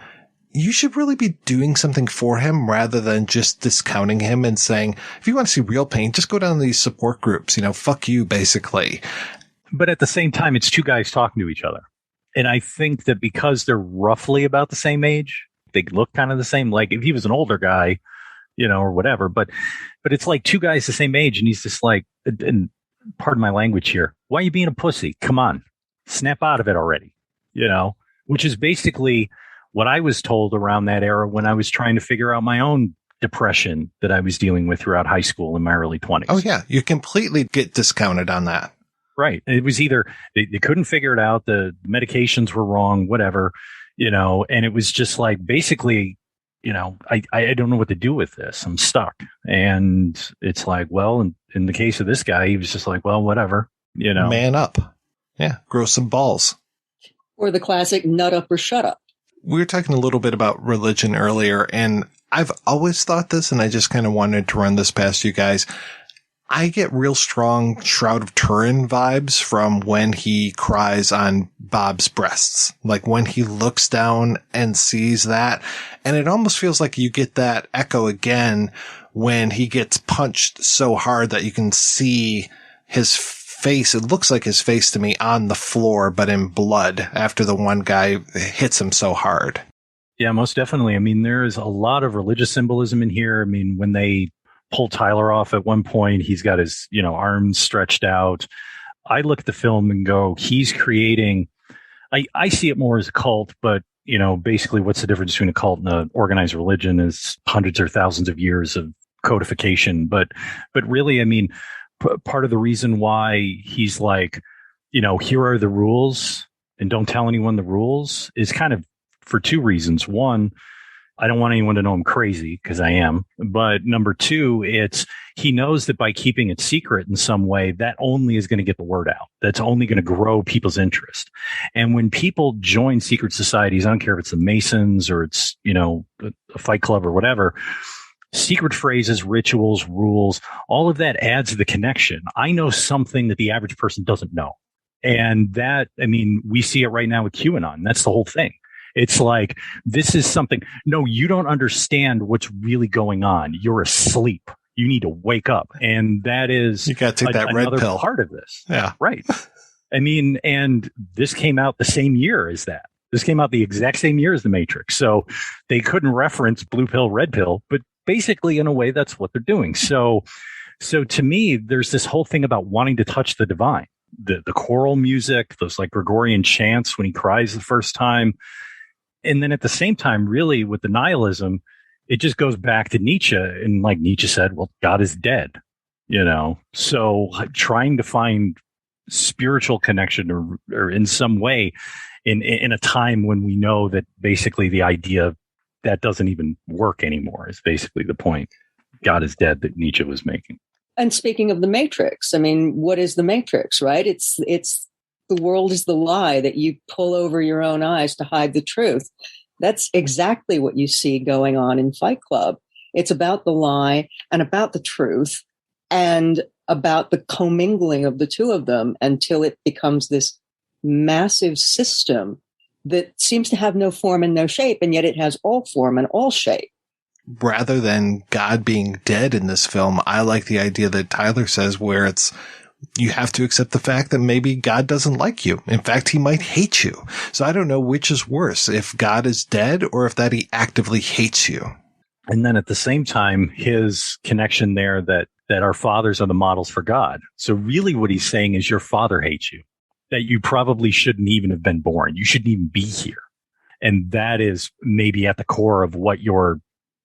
you should really be doing something for him rather than just discounting him and saying, if you want to see real pain, just go down to these support groups, you know, fuck you, basically. But at the same time, it's two guys talking to each other. And I think that because they're roughly about the same age, they look kind of the same. Like if he was an older guy, you know, or whatever, but it's like two guys the same age. And he's just like, and pardon my language here, why are you being a pussy? Come on, snap out of it already, you know, which is basically what I was told around that era when I was trying to figure out my own depression that I was dealing with throughout high school in my early 20s. Oh yeah. You completely get discounted on that. Right. It was either they couldn't figure it out. The medications were wrong, whatever, you know, and it was just like, basically, you know, I don't know what to do with this. I'm stuck. And it's like, well, in the case of this guy, he was just like, well, whatever, you know, man up. Yeah. Grow some balls. Or the classic nut up or shut up. We were talking a little bit about religion earlier, and I've always thought this, and I just kind of wanted to run this past you guys. I get real strong Shroud of Turin vibes from when he cries on Bob's breasts. Like when he looks down and sees that. And it almost feels like you get that echo again when he gets punched so hard that you can see his face. It looks like his face to me on the floor, but in blood after the one guy hits him so hard. Yeah, most definitely. I mean, there is a lot of religious symbolism in here. I mean, when they pull Tyler off at one point, he's got his, you know, arms stretched out. I look at the film and go, he's creating, I see it more as a cult, but, you know, basically what's the difference between a cult and an organized religion is hundreds or thousands of years of codification. But really, I mean, part of the reason why he's like, you know, here are the rules and don't tell anyone the rules is kind of for two reasons. One, I don't want anyone to know I'm crazy because I am. But number two, it's he knows that by keeping it secret in some way, that only is going to get the word out. That's only going to grow people's interest. And when people join secret societies, I don't care if it's the Masons or it's, you know, a Fight Club or whatever, secret phrases, rituals, rules, all of that adds to the connection. I know something that the average person doesn't know. And that, I mean, we see it right now with QAnon. That's the whole thing. It's like, this is something, no, you don't understand what's really going on. You're asleep. You need to wake up. And that is, you got to take that red pill part of this. Yeah. Right. I mean, and this came out the same year as that. This came out the exact same year as The Matrix. So they couldn't reference blue pill, red pill, but basically in a way, that's what they're doing. So to me, there's this whole thing about wanting to touch the divine, the choral music, those like Gregorian chants when he cries the first time. And then at the same time, really with the nihilism, it just goes back to Nietzsche. And like Nietzsche said, well, God is dead, you know? So trying to find spiritual connection or in some way in a time when we know that basically the idea that doesn't even work anymore is basically the point. God is dead that Nietzsche was making. And speaking of the Matrix, I mean, what is the Matrix, right? It's the world is the lie that you pull over your own eyes to hide the truth. That's exactly what you see going on in Fight Club. It's about the lie and about the truth and about the commingling of the two of them until it becomes this massive system that seems to have no form and no shape, and yet it has all form and all shape. Rather than God being dead in this film, I like the idea that Tyler says where it's, you have to accept the fact that maybe God doesn't like you. In fact, he might hate you. So I don't know which is worse, if God is dead or if that he actively hates you. And then at the same time, his connection there that our fathers are the models for God. So really what he's saying is your father hates you, that you probably shouldn't even have been born. You shouldn't even be here. And that is maybe at the core of what you're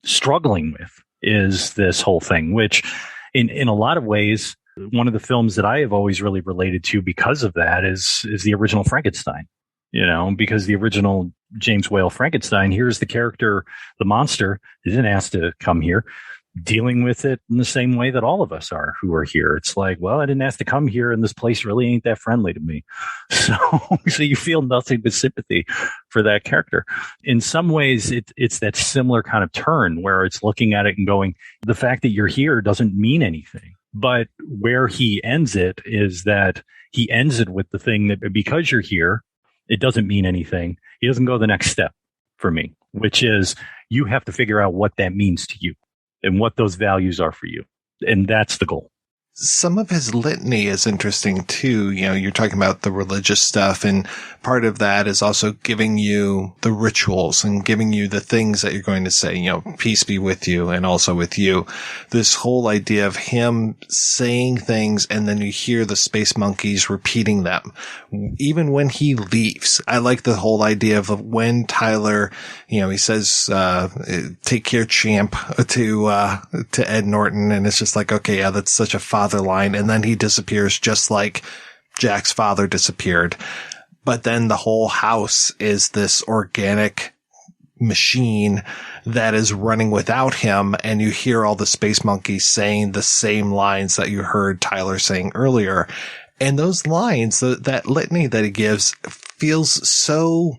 struggling with is this whole thing, which in a lot of ways, one of the films that I have always really related to because of that is the original Frankenstein, because the original James Whale Frankenstein, here's the character, the monster, he didn't ask to come here, dealing with it in the same way that all of us are who are here. It's like, well, I didn't ask to come here, and this place really ain't that friendly to me. So you feel nothing but sympathy for that character. In some ways, it's that similar kind of turn where it's looking at it and going, the fact that you're here doesn't mean anything. But where he ends it is that he ends it with the thing that because you're here, it doesn't mean anything. He doesn't go the next step for me, which is you have to figure out what that means to you and what those values are for you. And that's the goal. Some of his litany is interesting too. You're talking about the religious stuff, and part of that is also giving you the rituals and giving you the things that you're going to say, peace be with you and also with you. This whole idea of him saying things and then you hear the space monkeys repeating them. Even when he leaves, I like the whole idea of when Tyler, he says, take care, champ, to Ed Norton. And it's just like, okay, yeah, that's such a father line, and then he disappears just like Jack's father disappeared. But then the whole house is this organic machine that is running without him, and you hear all the space monkeys saying the same lines that you heard Tyler saying earlier. And those lines, that litany that he gives feels so...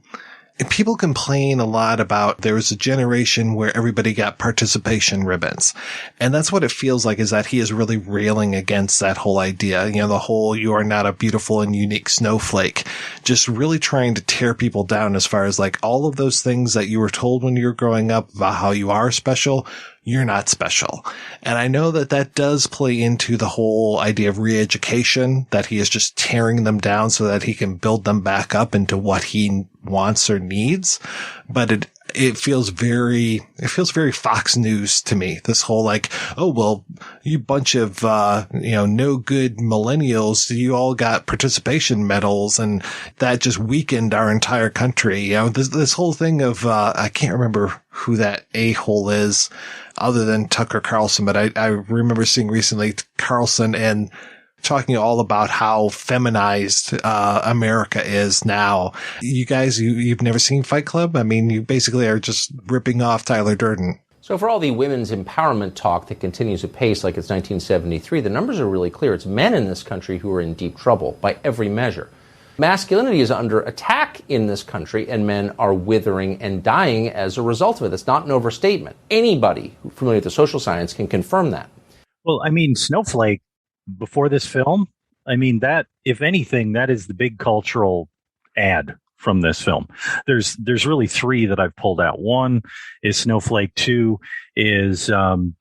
People complain a lot about there was a generation where everybody got participation ribbons. And that's what it feels like, is that he is really railing against that whole idea. The whole, you are not a beautiful and unique snowflake, just really trying to tear people down as far as like all of those things that you were told when you were growing up about how you are special. You're not special. And I know that does play into the whole idea of re-education, that he is just tearing them down so that he can build them back up into what he wants or needs. But it feels very Fox News to me. This whole like, oh, well, you bunch of, no good millennials, you all got participation medals, and that just weakened our entire country. This whole thing of, I can't remember who that a-hole is other than Tucker Carlson, but I remember seeing recently Carlson and talking all about how feminized America is now. You guys, you've never seen Fight Club? I mean, you basically are just ripping off Tyler Durden. So for all the women's empowerment talk that continues apace like it's 1973, the numbers are really clear. It's men in this country who are in deep trouble by every measure. Masculinity is under attack in this country, and men are withering and dying as a result of it. That's not an overstatement. Anybody familiar with the social science can confirm that. Well, I mean, Snowflake, before this film, I mean, that, if anything, that is the big cultural ad from this film. There's really three that I've pulled out. One is Snowflake. Two is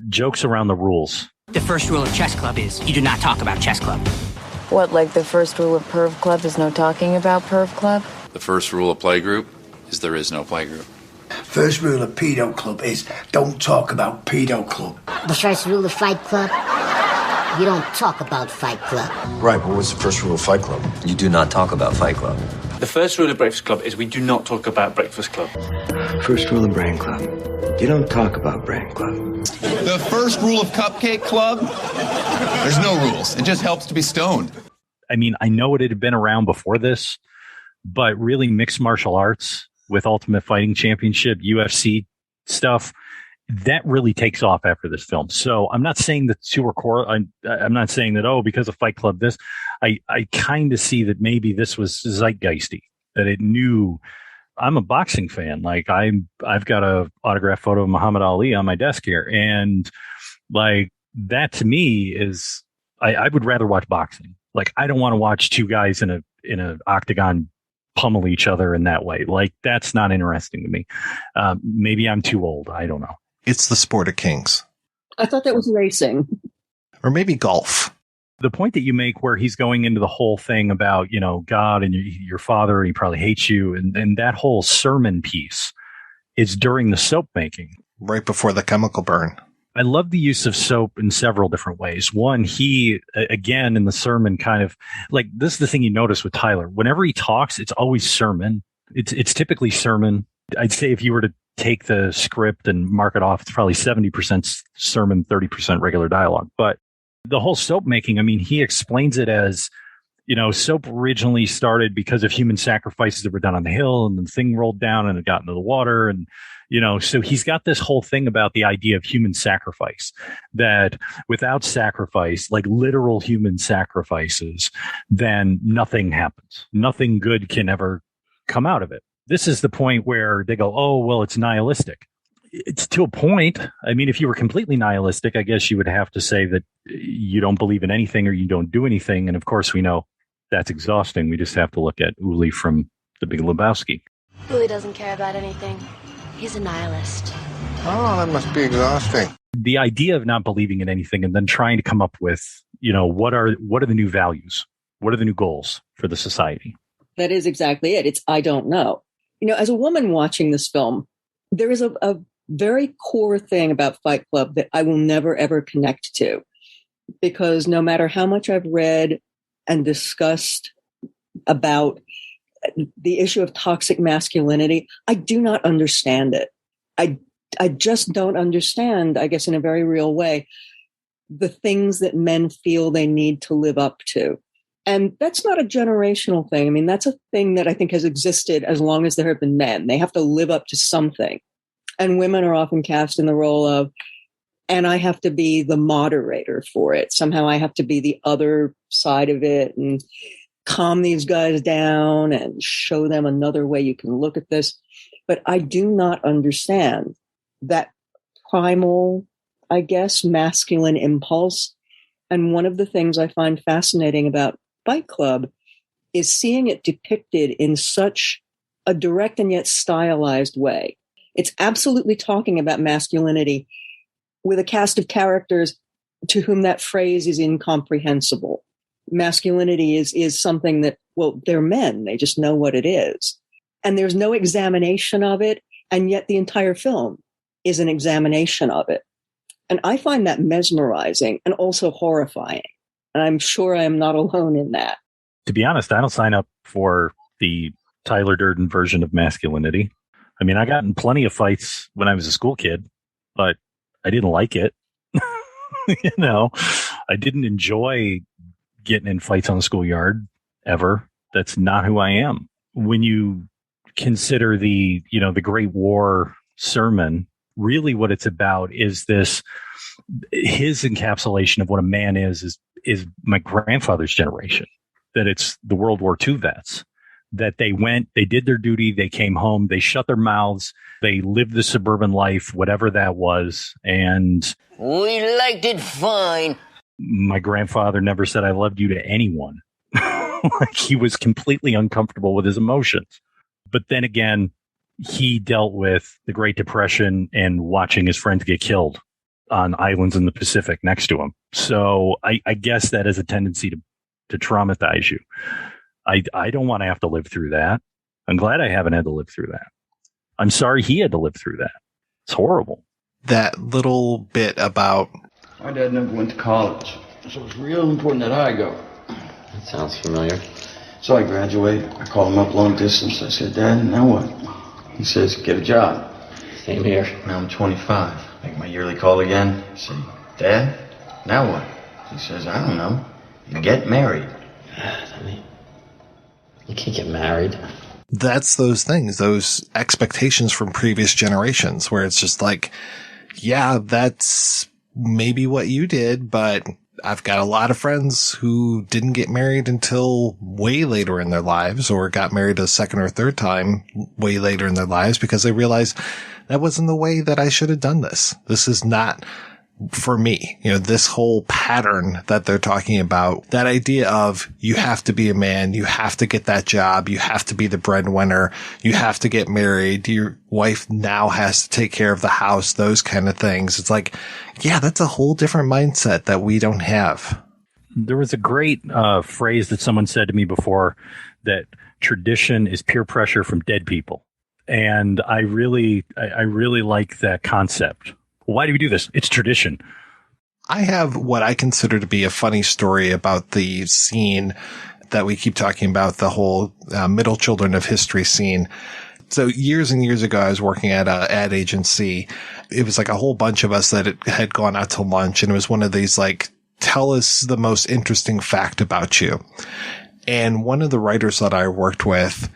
jokes around the rules. The first rule of chess club is you do not talk about chess club. What, like the first rule of Perv Club is no talking about Perv Club? The first rule of Playgroup is there is no playgroup. First rule of Pedo Club is don't talk about Pedo Club. The first rule of Fight Club? You don't talk about Fight Club. Right, but what's the first rule of Fight Club? You do not talk about Fight Club. The first rule of Breakfast Club is we do not talk about Breakfast Club. First rule of Brain Club. You don't talk about Brain Club. The first rule of Cupcake Club? There's no rules. It just helps to be stoned. I mean, I know it had been around before this, but really mixed martial arts with Ultimate Fighting Championship, UFC stuff, that really takes off after this film. So I'm not saying that two are I'm not saying that, oh, because of Fight Club, this, I kind of see that maybe this was zeitgeisty, that it knew. I'm a boxing fan. Like I've got a autographed photo of Muhammad Ali on my desk here. And like that to me is, I would rather watch boxing. Like I don't want to watch two guys in a octagon pummel each other in that way. Like that's not interesting to me. Maybe I'm too old. I don't know. It's the sport of kings. I thought that was racing. Or maybe golf. The point that you make where he's going into the whole thing about, God and your father, and he probably hates you. And that whole sermon piece is during the soap making. Right before the chemical burn. I love the use of soap in several different ways. One, he, again, in the sermon kind of like, this is the thing you notice with Tyler. Whenever he talks, it's always sermon. It's typically sermon. I'd say if you were to take the script and mark it off. It's probably 70% sermon, 30% regular dialogue. But the whole soap making, I mean, he explains it as, soap originally started because of human sacrifices that were done on the hill, and the thing rolled down and it got into the water. And, so he's got this whole thing about the idea of human sacrifice, that without sacrifice, like literal human sacrifices, then nothing happens. Nothing good can ever come out of it. This is the point where they go, oh, well, it's nihilistic. It's to a point. I mean, if you were completely nihilistic, I guess you would have to say that you don't believe in anything or you don't do anything. And of course, we know that's exhausting. We just have to look at Uli from The Big Lebowski. Uli doesn't care about anything. He's a nihilist. Oh, that must be exhausting. The idea of not believing in anything and then trying to come up with, what are the new values? What are the new goals for the society? That is exactly it. It's, I don't know. As a woman watching this film, there is a very core thing about Fight Club that I will never, ever connect to, because no matter how much I've read and discussed about the issue of toxic masculinity, I do not understand it. I just don't understand, I guess in a very real way, the things that men feel they need to live up to. And that's not a generational thing. I mean, that's a thing that I think has existed as long as there have been men. They have to live up to something. And women are often cast in the role of, and I have to be the moderator for it. Somehow I have to be the other side of it and calm these guys down and show them another way you can look at this. But I do not understand that primal, I guess, masculine impulse. And one of the things I find fascinating about Fight Club is seeing it depicted in such a direct and yet stylized way. It's absolutely talking about masculinity with a cast of characters to whom that phrase is incomprehensible. Masculinity is something that, well, they're men. They just know what it is. And there's no examination of it. And yet the entire film is an examination of it. And I find that mesmerizing and also horrifying. And I'm sure I am not alone in that. To be honest, I don't sign up for the Tyler Durden version of masculinity. I mean, I got in plenty of fights when I was a school kid, but I didn't like it. I didn't enjoy getting in fights on the schoolyard ever. That's not who I am. When you consider the Great War sermon, really what it's about is his encapsulation of what a man is my grandfather's generation, that it's the World War II vets, that they went, they did their duty, they came home, they shut their mouths, they lived the suburban life, whatever that was. And we liked it fine. My grandfather never said I loved you to anyone. Like, he was completely uncomfortable with his emotions. But then again, he dealt with the Great Depression and watching his friends get killed on islands in the Pacific next to him. So I guess that has a tendency to traumatize you. I don't want to have to live through that. I'm glad I haven't had to live through that. I'm sorry he had to live through that. It's horrible. That little bit about... My dad never went to college, so it's real important that I go. That sounds familiar. So I graduate. I call him up long distance. I said, Dad, now what? He says, get a job. Same here. Now I'm 25. Make my yearly call again. I say, Dad, now what? He says, I don't know. You get married. I mean, you can't get married. That's those things, those expectations from previous generations where it's just like, yeah, that's maybe what you did, but I've got a lot of friends who didn't get married until way later in their lives, or got married a second or third time way later in their lives because they realized that wasn't the way that I should have done this. This is not for me. This whole pattern that they're talking about, that idea of you have to be a man, you have to get that job, you have to be the breadwinner, you have to get married, your wife now has to take care of the house, those kind of things. It's like, yeah, that's a whole different mindset that we don't have. There was a great phrase that someone said to me before, that tradition is peer pressure from dead people. And I really like that concept. Why do we do this? It's tradition. I have what I consider to be a funny story about the scene that we keep talking about, the whole middle children of history scene. So years and years ago, I was working at an ad agency. It was like a whole bunch of us that had gone out to lunch, and it was one of these like, tell us the most interesting fact about you. And one of the writers that I worked with,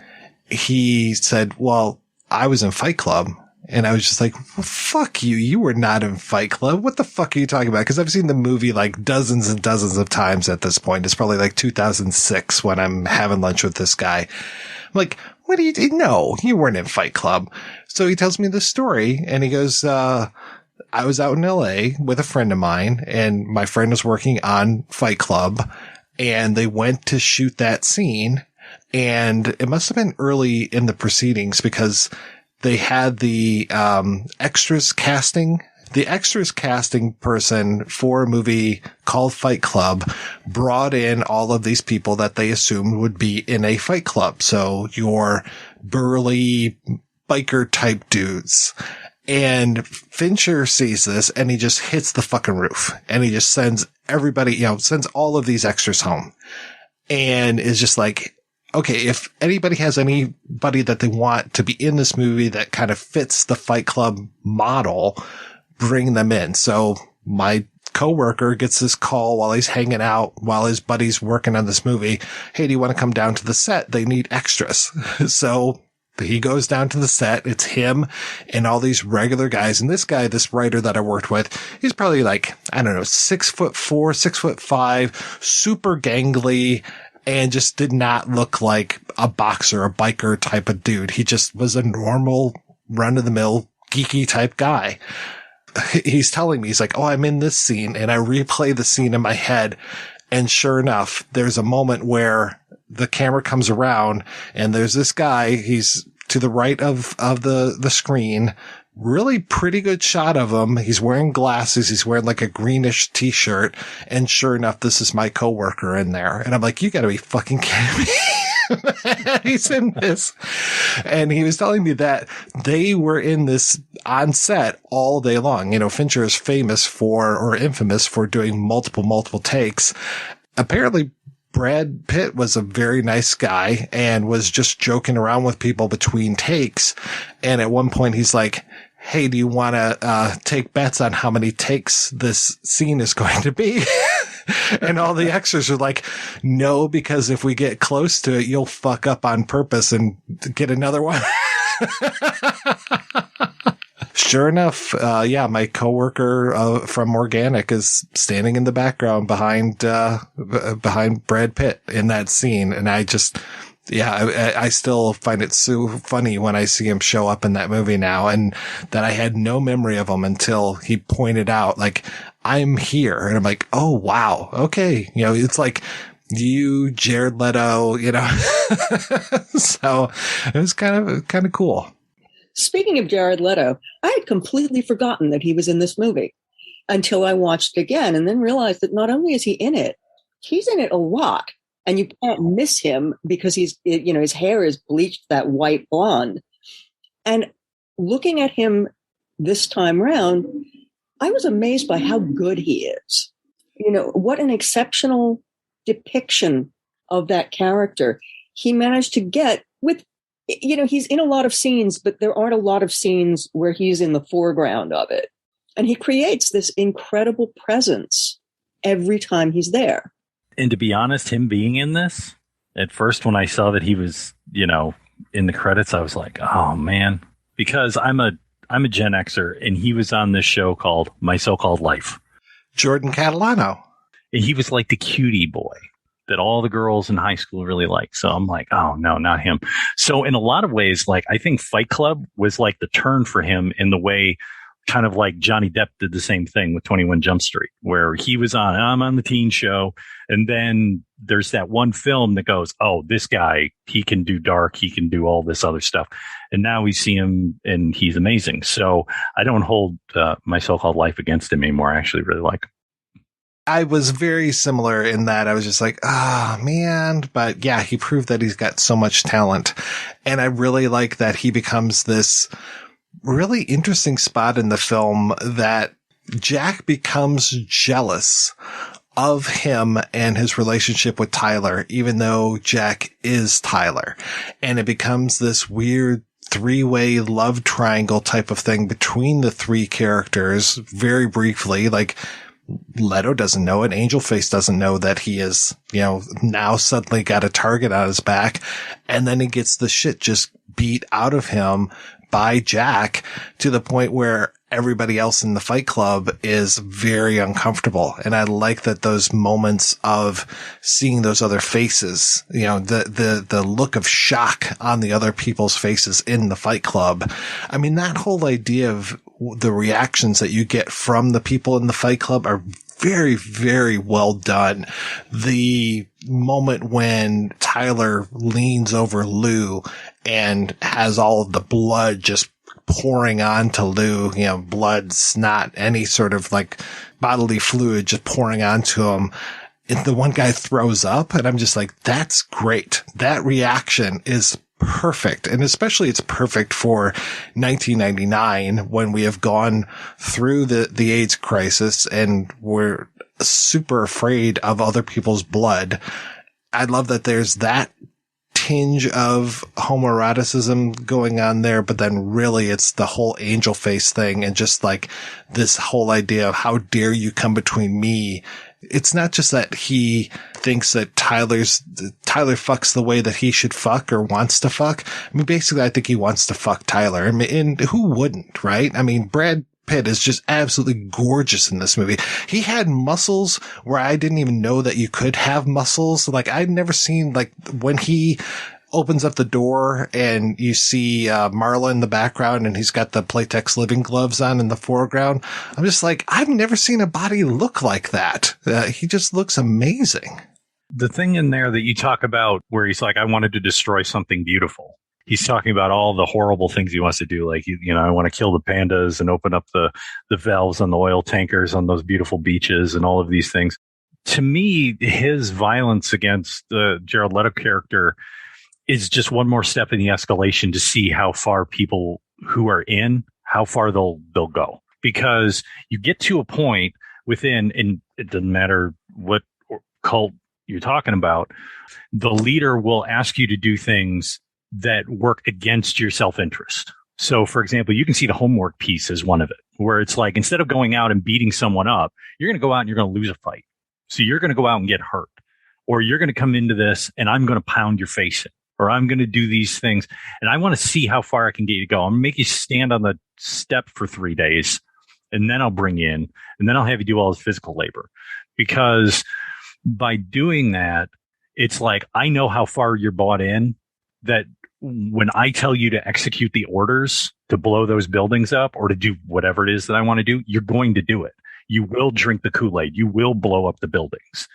he said, well, I was in Fight Club. And I was just like, well, fuck you. You were not in Fight Club. What the fuck are you talking about? Because I've seen the movie like dozens and dozens of times at this point. It's probably like 2006 when I'm having lunch with this guy. I'm like, what do you do? No, you weren't in Fight Club. So he tells me the story and he goes, I was out in LA with a friend of mine and my friend was working on Fight Club and they went to shoot that scene. And it must have been early in the proceedings because they had the extras casting. The extras casting person for a movie called Fight Club brought in all of these people that they assumed would be in a fight club. So your burly biker type dudes. And Fincher sees this and he just hits the fucking roof and he just sends everybody, sends all of these extras home and is just like, okay, if anybody has anybody that they want to be in this movie that kind of fits the Fight Club model, bring them in. So my coworker gets this call while he's hanging out, while his buddy's working on this movie. Hey, do you want to come down to the set? They need extras. So he goes down to the set. It's him and all these regular guys. And this guy, this writer that I worked with, he's probably like, I don't know, 6'4", 6'5", super gangly, and just did not look like a boxer, a biker type of dude. He just was a normal run-of-the-mill geeky type guy. He's telling me, he's like, oh, I'm in this scene. And I replay the scene in my head. And sure enough, there's a moment where the camera comes around and there's this guy. He's to the right of the screen. Really pretty good shot of him. He's wearing glasses. He's wearing like a greenish t-shirt. And sure enough, this is my coworker in there. And I'm like, you gotta be fucking kidding me. He's in this. And he was telling me that they were in this on set all day long. Fincher is famous for, or infamous for doing multiple takes. Apparently, Brad Pitt was a very nice guy and was just joking around with people between takes. And at one point he's like, hey, do you want to take bets on how many takes this scene is going to be? And all the extras are like, no, because if we get close to it, you'll fuck up on purpose and get another one. Sure enough, my coworker from Organic is standing in the background behind Brad Pitt in that scene, and I still find it so funny when I see him show up in that movie now, and that I had no memory of him until he pointed out, like, I'm here, and I'm like, oh wow, okay, it's like you, Jared Leto, so it was kind of cool. Speaking of Jared Leto, I had completely forgotten that he was in this movie until I watched it again and then realized that not only is he in it, he's in it a lot. And you can't miss him because his hair is bleached that white blonde. And looking at him this time round, I was amazed by how good he is. What an exceptional depiction of that character he managed to get with. He's in a lot of scenes, but there aren't a lot of scenes where he's in the foreground of it. And he creates this incredible presence every time he's there. And to be honest, him being in this, at first when I saw that he was, in the credits, I was like, oh man, because I'm a Gen Xer and he was on this show called My So-Called Life. Jordan Catalano. And he was like the cutie boy that all the girls in high school really liked. So I'm like, oh no, not him. So in a lot of ways, like, I think Fight Club was like the turn for him in the way, kind of like Johnny Depp did the same thing with 21 Jump Street, where he was I'm on the teen show. And then there's that one film that goes, oh, this guy, he can do dark. He can do all this other stuff. And now we see him and he's amazing. So I don't hold My So-Called Life against him anymore. I actually really like him. I was very similar in that I was just like, oh man, but yeah, he proved that he's got so much talent. And I really like that he becomes this really interesting spot in the film that Jack becomes jealous of him and his relationship with Tyler, even though Jack is Tyler. And it becomes this weird three-way love triangle type of thing between the three characters very briefly. Like, Leto doesn't know it. Angel Face doesn't know that he is, now suddenly got a target on his back. And then he gets the shit just beat out of him by Jack to the point where everybody else in the Fight Club is very uncomfortable. And I like that those moments of seeing those other faces, the look of shock on the other people's faces in the Fight Club. I mean, that whole idea of the reactions that you get from the people in the Fight Club are very, very well done. The moment when Tyler leans over Lou and has all of the blood just pouring onto Lou, blood, snot, any sort of like bodily fluid just pouring onto him. And the one guy throws up, and I'm just like, that's great. That reaction is perfect. And especially it's perfect for 1999 when we have gone through the AIDS crisis and we're super afraid of other people's blood. I love that there's that tinge of homoeroticism going on there, but then really it's the whole Angel Face thing and just like this whole idea of how dare you come between me. It's not just that he thinks that Tyler fucks the way that he should fuck or wants to fuck. I mean, basically, I think he wants to fuck Tyler. I mean, and who wouldn't, right? I mean, Brad Pitt is just absolutely gorgeous in this movie. He had muscles where I didn't even know that you could have muscles. Like, I'd never seen, like, when he opens up the door and you see Marla in the background and he's got the Playtex living gloves on in the foreground. I'm just like, I've never seen a body look like that. He just looks amazing. The thing in there that you talk about where he's like, I wanted to destroy something beautiful. He's talking about all the horrible things he wants to do. Like, I want to kill the pandas and open up the valves on the oil tankers on those beautiful beaches and all of these things. To me, his violence against the Jared Leto character is just one more step in the escalation to see how far people who are in, how far they'll go. Because you get to a point within, and it doesn't matter what cult you're talking about, the leader will ask you to do things that work against your self-interest. So, for example, you can see the homework piece as one of it, where it's like, instead of going out and beating someone up, you're going to go out and you're going to lose a fight. So you're going to go out and get hurt, or you're going to come into this and I'm going to pound your face in, or I'm going to do these things. And I want to see how far I can get you to go. I'm going to make you stand on the step for 3 days, and then I'll bring you in, and then I'll have you do all this physical labor. Because by doing that, it's like, I know how far you're bought in, that when I tell you to execute the orders to blow those buildings up or to do whatever it is that I want to do, you're going to do it. You will drink the Kool-Aid. You will blow up the buildings.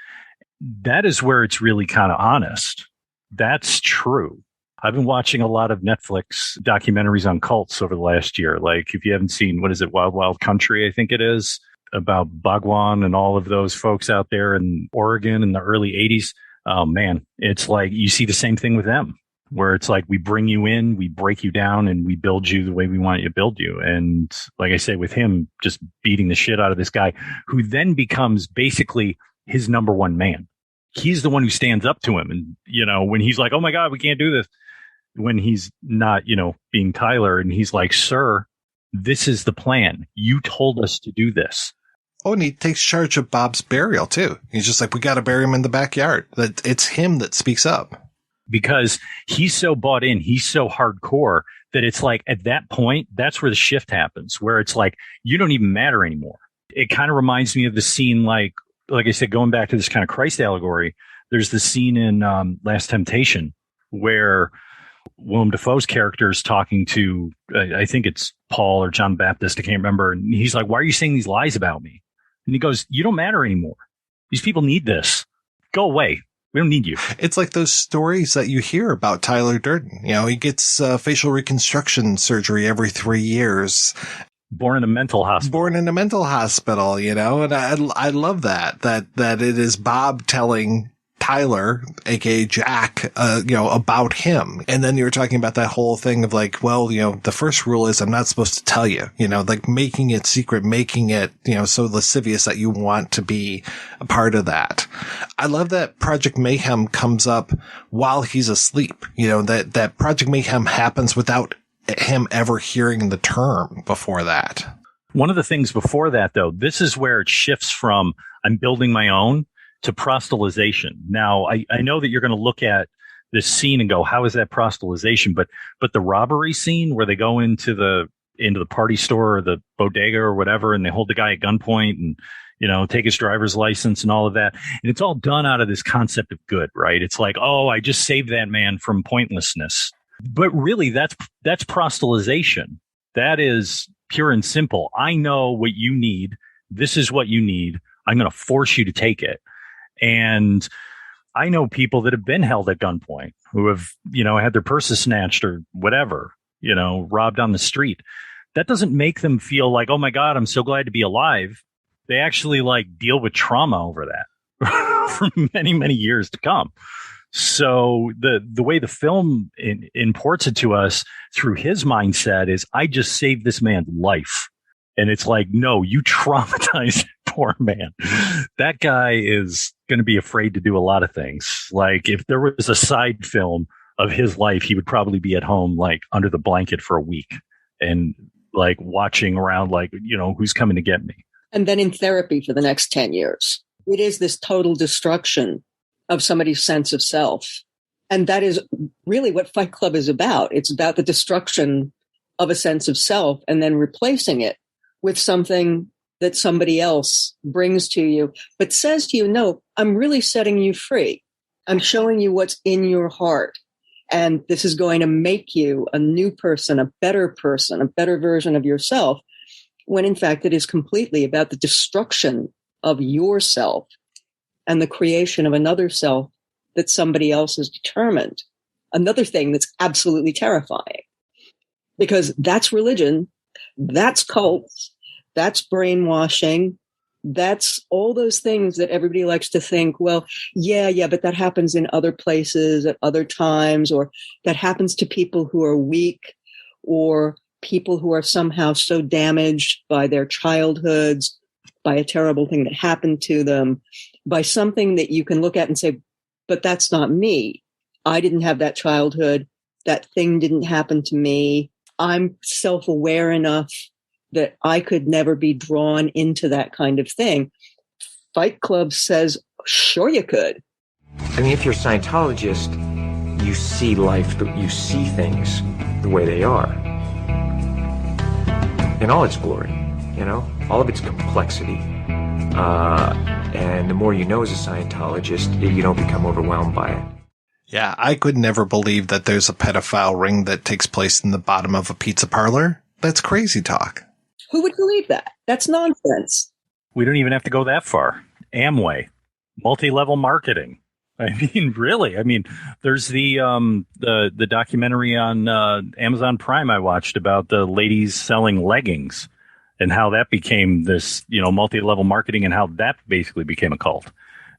That is where it's really kind of honest. That's true. I've been watching a lot of Netflix documentaries on cults over the last year. Like, if you haven't seen, what is it, Wild Wild Country, I think it is, about Bhagwan and all of those folks out there in Oregon in the early 80s. Oh, man, it's like you see the same thing with them, where it's like, we bring you in, we break you down, and we build you the way we want you to build you. And like I say, with him just beating the shit out of this guy, who then becomes basically his number one man. He's the one who stands up to him. And, when he's like, oh my God, we can't do this. When he's not, being Tyler, and he's like, sir, this is the plan. You told us to do this. Oh, and he takes charge of Bob's burial too. He's just like, we got to bury him in the backyard. That it's him that speaks up. Because he's so bought in, he's so hardcore that it's like, at that point, that's where the shift happens, where it's like, you don't even matter anymore. It kind of reminds me of the scene, like I said, going back to this kind of Christ allegory, there's the scene in Last Temptation where Willem Dafoe's character is talking to, I think it's Paul or John Baptist, I can't remember. And he's like, why are you saying these lies about me? And he goes, you don't matter anymore. These people need this. Go away. We don't need you. It's like those stories that you hear about Tyler Durden. He gets facial reconstruction surgery every 3 years. Born in a mental hospital. And I love that it is Bob telling Tyler, aka Jack, about him. And then you were talking about that whole thing of like, well, the first rule is I'm not supposed to tell you, like making it secret, making it, so lascivious that you want to be a part of that. I love that Project Mayhem comes up while he's asleep, that Project Mayhem happens without him ever hearing the term before that. One of the things before that, though, this is where it shifts from I'm building my own to proselytization. Now, I know that you're going to look at this scene and go, how is that proselytization? But the robbery scene where they go into the party store or the bodega or whatever, and they hold the guy at gunpoint and, you know, take his driver's license and all of that. And it's all done out of this concept of good, right? It's like, oh, I just saved that man from pointlessness. But really, that's proselytization. That is pure and simple. I know what you need. This is what you need. I'm going to force you to take it. And I know people that have been held at gunpoint who have, you know, had their purses snatched or whatever, you know, robbed on the street. That doesn't make them feel like, oh my God, I'm so glad to be alive. They actually like deal with trauma over that for many, many years to come. So the way the film imports it to us through his mindset is, I just saved this man's life. And it's like, no, you traumatized that poor man. That guy is going to be afraid to do a lot of things. Like if there was a side film of his life, he would probably be at home, like under the blanket for a week and like watching around, like, you know, who's coming to get me. And then in therapy for the next 10 years. It is this total destruction of somebody's sense of self. And that is really what Fight Club is about. It's about the destruction of a sense of self and then replacing it with something that somebody else brings to you, but says to you, no, I'm really setting you free. I'm showing you what's in your heart. And this is going to make you a new person, a better version of yourself, when in fact it is completely about the destruction of yourself and the creation of another self that somebody else has determined. Another thing that's absolutely terrifying, because that's religion, that's cults, that's brainwashing, that's all those things that everybody likes to think, well, yeah, but that happens in other places at other times, or that happens to people who are weak, or people who are somehow so damaged by their childhoods, by a terrible thing that happened to them, by something that you can look at and say, but that's not me. I didn't have that childhood. That thing didn't happen to me. I'm self-aware enough that I could never be drawn into that kind of thing. Fight Club says, sure you could. I mean, if you're a Scientologist, you see life, you see things the way they are. In all its glory, you know, all of its complexity. And the more you know as a Scientologist, you don't become overwhelmed by it. Yeah, I could never believe that there's a pedophile ring that takes place in the bottom of a pizza parlor. That's crazy talk. Who would believe that? That's nonsense. We don't even have to go that far. Amway, multi-level marketing. I mean, really. I mean, there's the documentary on Amazon Prime I watched about the ladies selling leggings and how that became this, you know, multi-level marketing, and how that basically became a cult,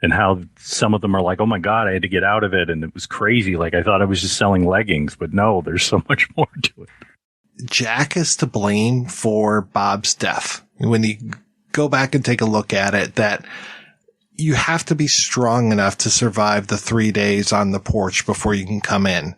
and how some of them are like, oh my God, I had to get out of it. And it was crazy. Like, I thought I was just selling leggings, but no, there's so much more to it. Jack is to blame for Bob's death. When you go back and take a look at it, that you have to be strong enough to survive the 3 days on the porch before you can come in.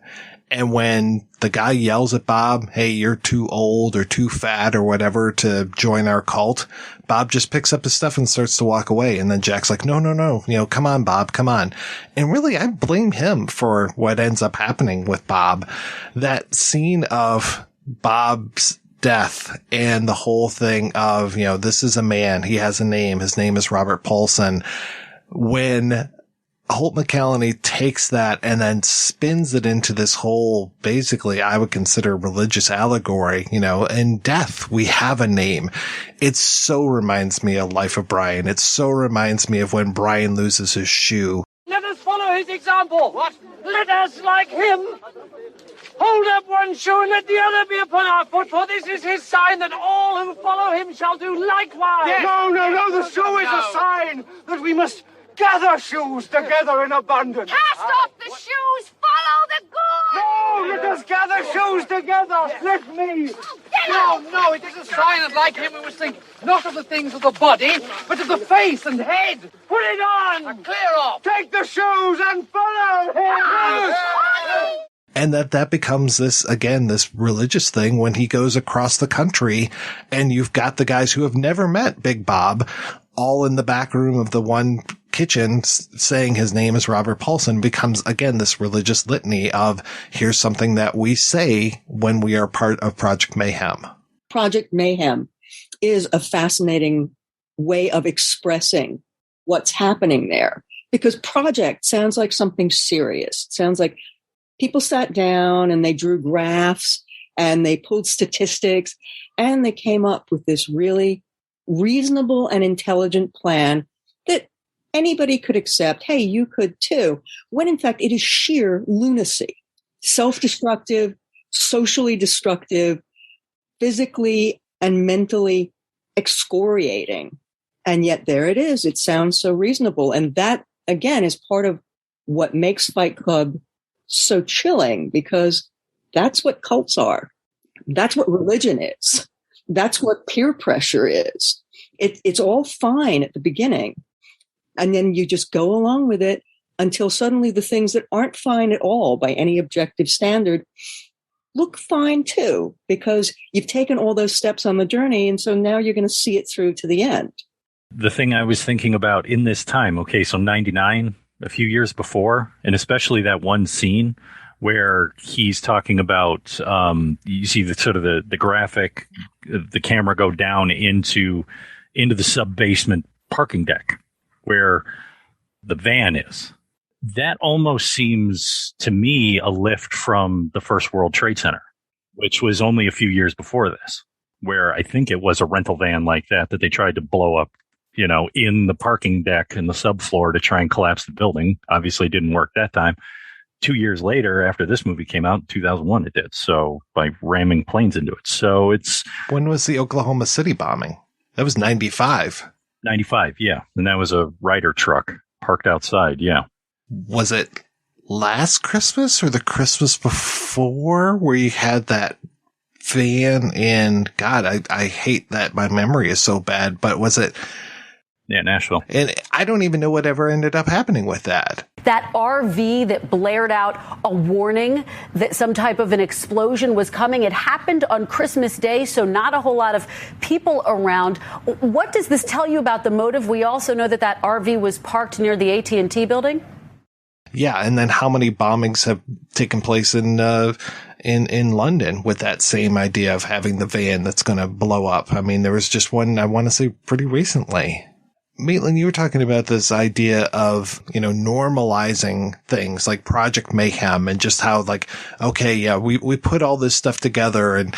And when the guy yells at Bob, hey, you're too old or too fat or whatever to join our cult, Bob just picks up his stuff and starts to walk away. And then Jack's like, no, you know, come on, Bob, come on. And really, I blame him for what ends up happening with Bob. That scene of Bob's death and the whole thing of, you know, this is a man. He has a name. His name is Robert Paulson. When Holt McCallany takes that and then spins it into this whole, basically, I would consider religious allegory, you know, in death, we have a name. It so reminds me of Life of Brian. It so reminds me of when Brian loses his shoe. Let us follow his example. What? Let us, like him, hold up one shoe and let the other be upon our foot, for this is his sign that all who follow him shall do likewise. Yes. No, the shoe is a sign that we must gather shoes together in abundance. Cast off the shoes, follow the good. No, let us gather shoes together. Let me. No, it is a sign that, like him, we must think not of the things of the body, but of the face and head. Put it on. Clear off. Take the shoes and follow him. Yes. And that becomes this religious thing when he goes across the country, and you've got the guys who have never met Big Bob all in the back room of the one kitchen saying his name is Robert Paulson. Becomes, again, this religious litany of here's something that we say when we are part of Project Mayhem. Project Mayhem is a fascinating way of expressing what's happening there, because project sounds like something serious. It sounds like people sat down and they drew graphs and they pulled statistics and they came up with this really reasonable and intelligent plan that anybody could accept. Hey, you could too. When in fact, it is sheer lunacy, self-destructive, socially destructive, physically and mentally excoriating. And yet there it is. It sounds so reasonable. And that, again, is part of what makes Fight Club so chilling, because that's what cults are. That's what religion is. That's what peer pressure is. It's all fine at the beginning. And then you just go along with it until suddenly the things that aren't fine at all by any objective standard look fine too, because you've taken all those steps on the journey. And so now you're going to see it through to the end. The thing I was thinking about in this time, okay, so 99, a few years before, and especially that one scene where he's talking about, you see the sort of the graphic, the camera go down into the sub-basement parking deck where the van is. That almost seems to me a lift from the first World Trade Center, which was only a few years before this, where I think it was a rental van like that they tried to blow up, in the parking deck in the subfloor to try and collapse the building. Obviously didn't work that time. 2 years later, after this movie came out, 2001, it did. So by ramming planes into it. So it's... When was the Oklahoma City bombing? That was 95. 95, yeah. And that was a Ryder truck parked outside, yeah. Was it last Christmas or the Christmas before where you had that van in... God, I hate that my memory is so bad, but was it... Yeah, Nashville. And I don't even know whatever ended up happening with that. That RV that blared out a warning that some type of an explosion was coming. It happened on Christmas Day, so not a whole lot of people around. What does this tell you about the motive? We also know that RV was parked near the AT&T building. Yeah, and then how many bombings have taken place in London with that same idea of having the van that's going to blow up? I mean, there was just one, I want to say, pretty recently. Maitland, you were talking about this idea of, normalizing things like Project Mayhem and just how okay, yeah, we put all this stuff together and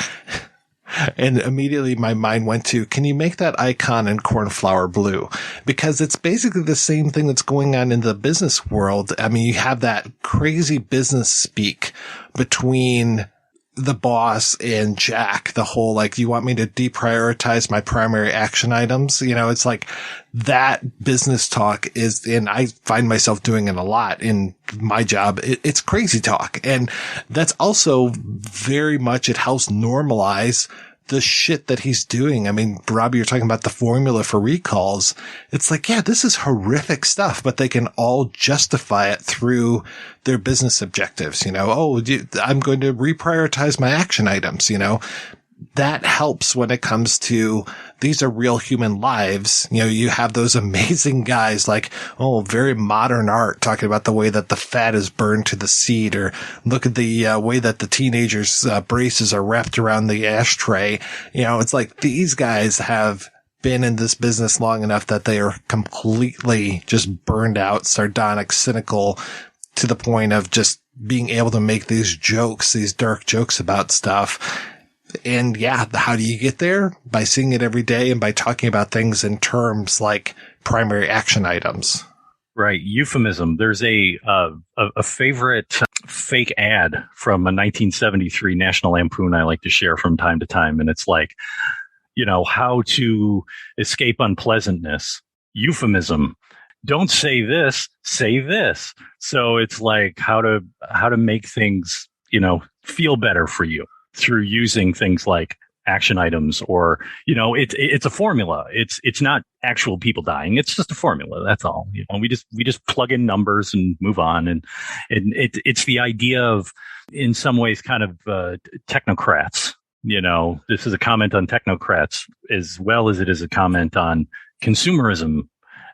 immediately my mind went to, can you make that icon in cornflower blue? Because it's basically the same thing that's going on in the business world. I mean, you have that crazy business speak between the boss and Jack, the whole, you want me to deprioritize my primary action items? It's like that business talk is, and I find myself doing it a lot in my job. It's crazy talk. And that's also very much, it helps normalize the shit that he's doing. I mean, Robbie, you're talking about the formula for recalls. It's like, yeah, this is horrific stuff, but they can all justify it through their business objectives. I'm going to reprioritize my action items. That helps when it comes to these are real human lives. You have those amazing guys very modern art talking about the way that the fat is burned to the seed, or look at the way that the teenagers' braces are wrapped around the ashtray. It's like these guys have been in this business long enough that they are completely just burned out, sardonic, cynical, to the point of just being able to make these jokes, these dark jokes about stuff. And yeah, how do you get there? By seeing it every day and by talking about things in terms like primary action items. Right. Euphemism. There's a favorite fake ad from a 1973 National Lampoon I like to share from time to time. And it's how to escape unpleasantness. Euphemism. Don't say this, say this. So it's like how to make things, feel better for you through using things like action items, or, it's a formula. It's not actual people dying. It's just a formula. That's all. We just plug in numbers and move on. And it's the idea of, in some ways, kind of technocrats. This is a comment on technocrats as well as it is a comment on consumerism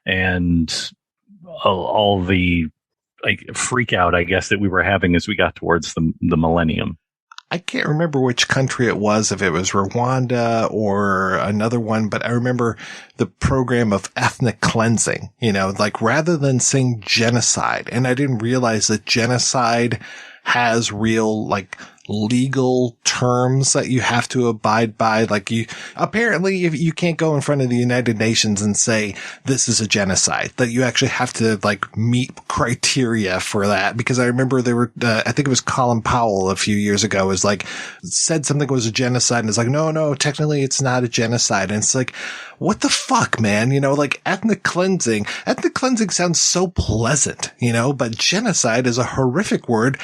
and all the freak out, I guess, that we were having as we got towards the millennium. I can't remember which country it was, if it was Rwanda or another one, but I remember the program of ethnic cleansing, rather than saying genocide. And I didn't realize that genocide has real, legal terms that you have to abide by. Apparently if you can't go in front of the United Nations and say this is a genocide, that you actually have to meet criteria for that. Because I remember there were, I think it was Colin Powell a few years ago said something was a genocide, and it's no, technically it's not a genocide. And it's what the fuck, man? Ethnic cleansing sounds so pleasant, but genocide is a horrific word.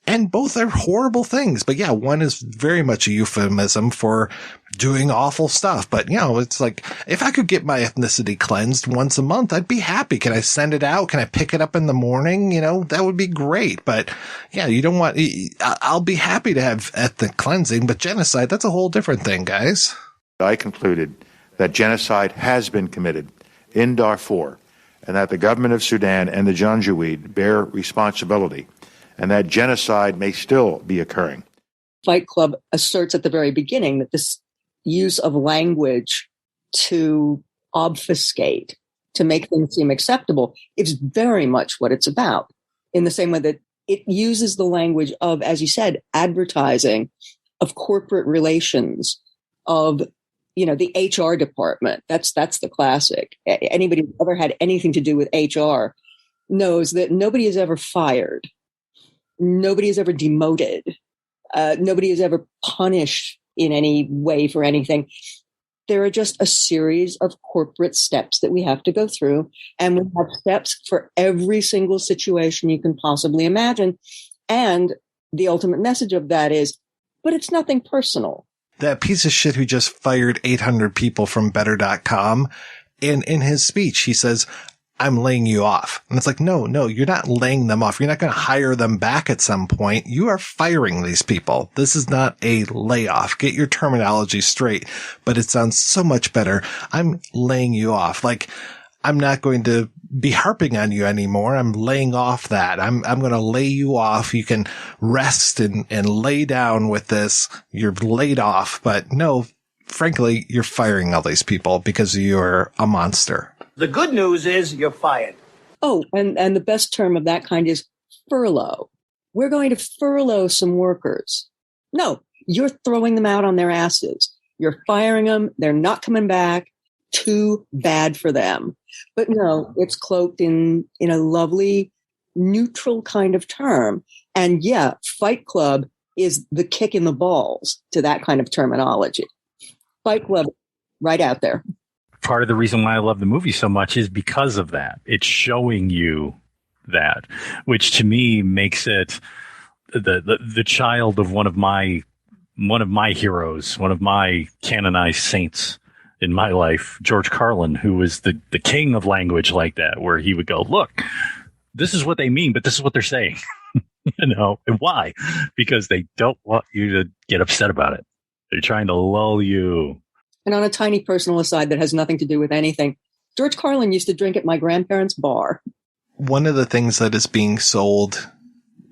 And both are horrible things. But yeah, one is very much a euphemism for doing awful stuff. But, it's if I could get my ethnicity cleansed once a month, I'd be happy. Can I send it out? Can I pick it up in the morning? That would be great. But yeah, you don't want, I'll be happy to have ethnic cleansing, but genocide, that's a whole different thing, guys. I concluded that genocide has been committed in Darfur, and that the government of Sudan and the Janjaweed bear responsibility, and that genocide may still be occurring. Fight Club asserts at the very beginning that this use of language to obfuscate, to make things seem acceptable, is very much what it's about. In the same way that it uses the language of, as you said, advertising, of corporate relations, of, the HR department. That's the classic. Anybody who's ever had anything to do with HR knows that nobody is ever fired. Nobody is ever demoted. Nobody is ever punished in any way for anything. There are just a series of corporate steps that we have to go through. And we have steps for every single situation you can possibly imagine. And the ultimate message of that is, but it's nothing personal. That piece of shit who just fired 800 people from Better.com, in his speech, he says, I'm laying you off. And it's no, you're not laying them off. You're not going to hire them back at some point. You are firing these people. This is not a layoff. Get your terminology straight. But it sounds so much better. I'm laying you off. I'm not going to be harping on you anymore. I'm laying off that. I'm going to lay you off. You can rest and lay down with this. You're laid off. But no, frankly, you're firing all these people because you're a monster. The good news is you're fired. Oh, and the best term of that kind is furlough. We're going to furlough some workers. No, you're throwing them out on their asses. You're firing them. They're not coming back. Too bad for them. But no, it's cloaked in a lovely, neutral kind of term. And yeah, Fight Club is the kick in the balls to that kind of terminology. Fight Club, right out there. Part of the reason why I love the movie so much is because of that. It's showing you that, which to me makes it the child of one of my heroes, one of my canonized saints in my life, George Carlin, who was the king of language like that, where he would go, look, this is what they mean, but this is what they're saying. And why? Because they don't want you to get upset about it. They're trying to lull you. And on a tiny personal aside that has nothing to do with anything, George Carlin used to drink at my grandparents' bar. One of the things that is being sold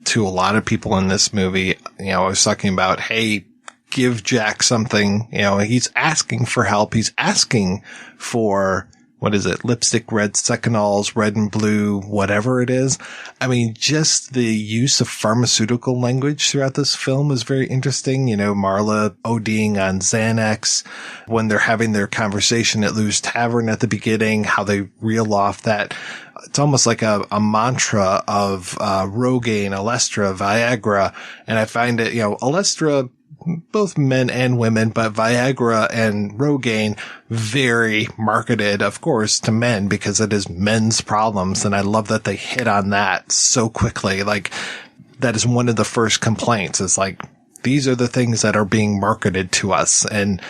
to a lot of people in this movie, I was talking about, hey, give Jack something. He's asking for help. He's asking for, what is it? Lipstick, red secanols, red and blue, whatever it is. I mean, just the use of pharmaceutical language throughout this film is very interesting. Marla ODing on Xanax when they're having their conversation at Lou's Tavern at the beginning, how they reel off that. It's almost like a mantra of Rogaine, Olestra, Viagra. And I find it, Olestra, both men and women, but Viagra and Rogaine very marketed, of course, to men because it is men's problems. And I love that they hit on that so quickly. That is one of the first complaints. It's these are the things that are being marketed to us, and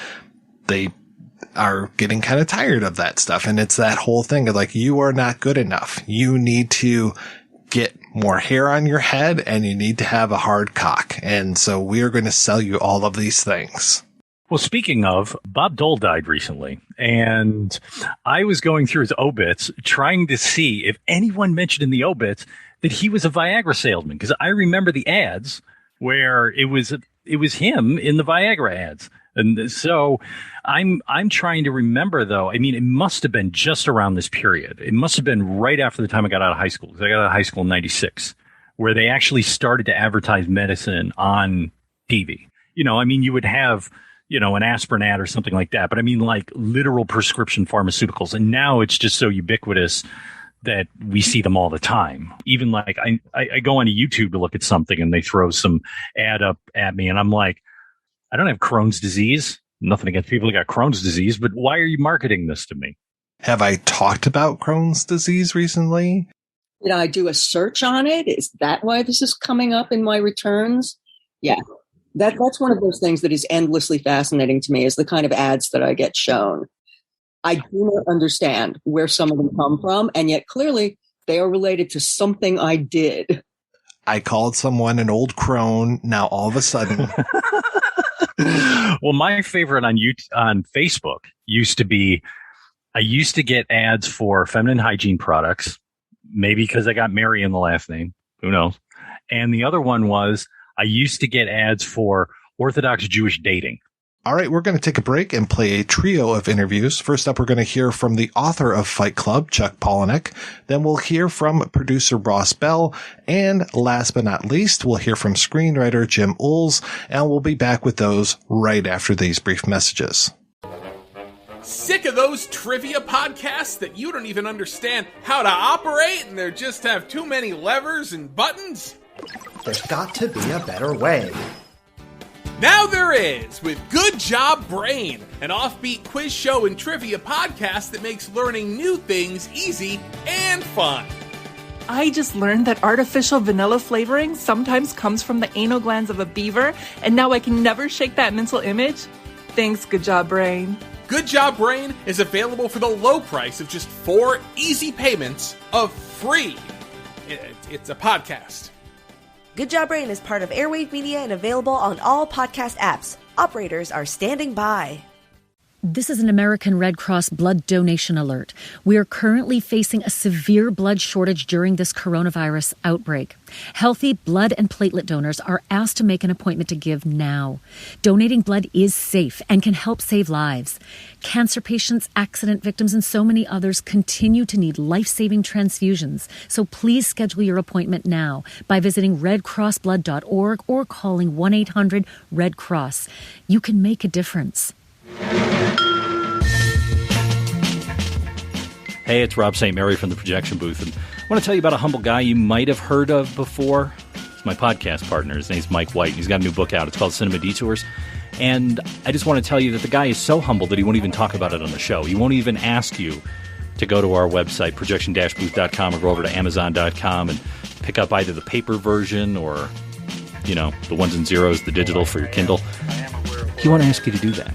they are getting kind of tired of that stuff. And it's that whole thing of like, you are not good enough. You need to get more hair on your head, and you need to have a hard cock. And so we are going to sell you all of these things. Well, speaking of, Bob Dole died recently, and I was going through his obits trying to see if anyone mentioned in the obits that he was a Viagra salesman, because I remember the ads where it was him in the Viagra ads. And so I'm trying to remember, though. I mean, it must have been just around this period. It must have been right after the time I got out of high school, because I got out of high school in 96, where they actually started to advertise medicine on TV. You know, I mean, you would have, you know, an aspirin ad or something like that. But I mean, like literal prescription pharmaceuticals. And now it's just so ubiquitous that we see them all the time. Even like I go onto YouTube to look at something and they throw some ad up at me and I'm like, I don't have Crohn's disease. Nothing against people who got Crohn's disease, but why are you marketing this to me? Have I talked about Crohn's disease recently? Did I do a search on it? Is that why this is coming up in my returns? Yeah. That's one of those things that is endlessly fascinating to me, is the kind of ads that I get shown. I do not understand where some of them come from, and yet clearly they are related to something I did. I called someone an old crone. Now all of a sudden. Well, my favorite on Facebook used to be, I used to get ads for feminine hygiene products, maybe because I got Mary in the last name. Who knows? And the other one was, I used to get ads for Orthodox Jewish dating. All right, we're going to take a break and play a trio of interviews. First up, we're going to hear from the author of Fight Club, Chuck Palahniuk. Then we'll hear from producer Ross Bell. And last but not least, we'll hear from screenwriter Jim Uhls. And we'll be back with those right after these brief messages. Sick of those trivia podcasts that you don't even understand how to operate and they just have too many levers and buttons? There's got to be a better way. Now there is, with Good Job Brain, an offbeat quiz show and trivia podcast that makes learning new things easy and fun. I just learned that artificial vanilla flavoring sometimes comes from the anal glands of a beaver, and now I can never shake that mental image. Thanks, Good Job Brain. Good Job Brain is available for the low price of just 4 easy payments of free. It's a podcast. Good Job Brain is part of Airwave Media and available on all podcast apps. Operators are standing by. This is an American Red Cross blood donation alert. We are currently facing a severe blood shortage during this coronavirus outbreak. Healthy blood and platelet donors are asked to make an appointment to give now. Donating blood is safe and can help save lives. Cancer patients, accident victims, and so many others continue to need life-saving transfusions. So please schedule your appointment now by visiting redcrossblood.org or calling 1-800-RED-CROSS. You can make a difference. Hey, it's Rob St. Mary from the Projection Booth, and I want to tell you about a humble guy you might have heard of before. It's my podcast partner. His name's Mike White. He's got a new book out. It's called Cinema Detours, and I just want to tell you that the guy is so humble that he won't even talk about it on the show. He won't even ask you to go to our website, projection-booth.com, or go over to amazon.com and pick up either the paper version or, you know, the ones and zeros, the digital for your Kindle. He won't ask you to do that.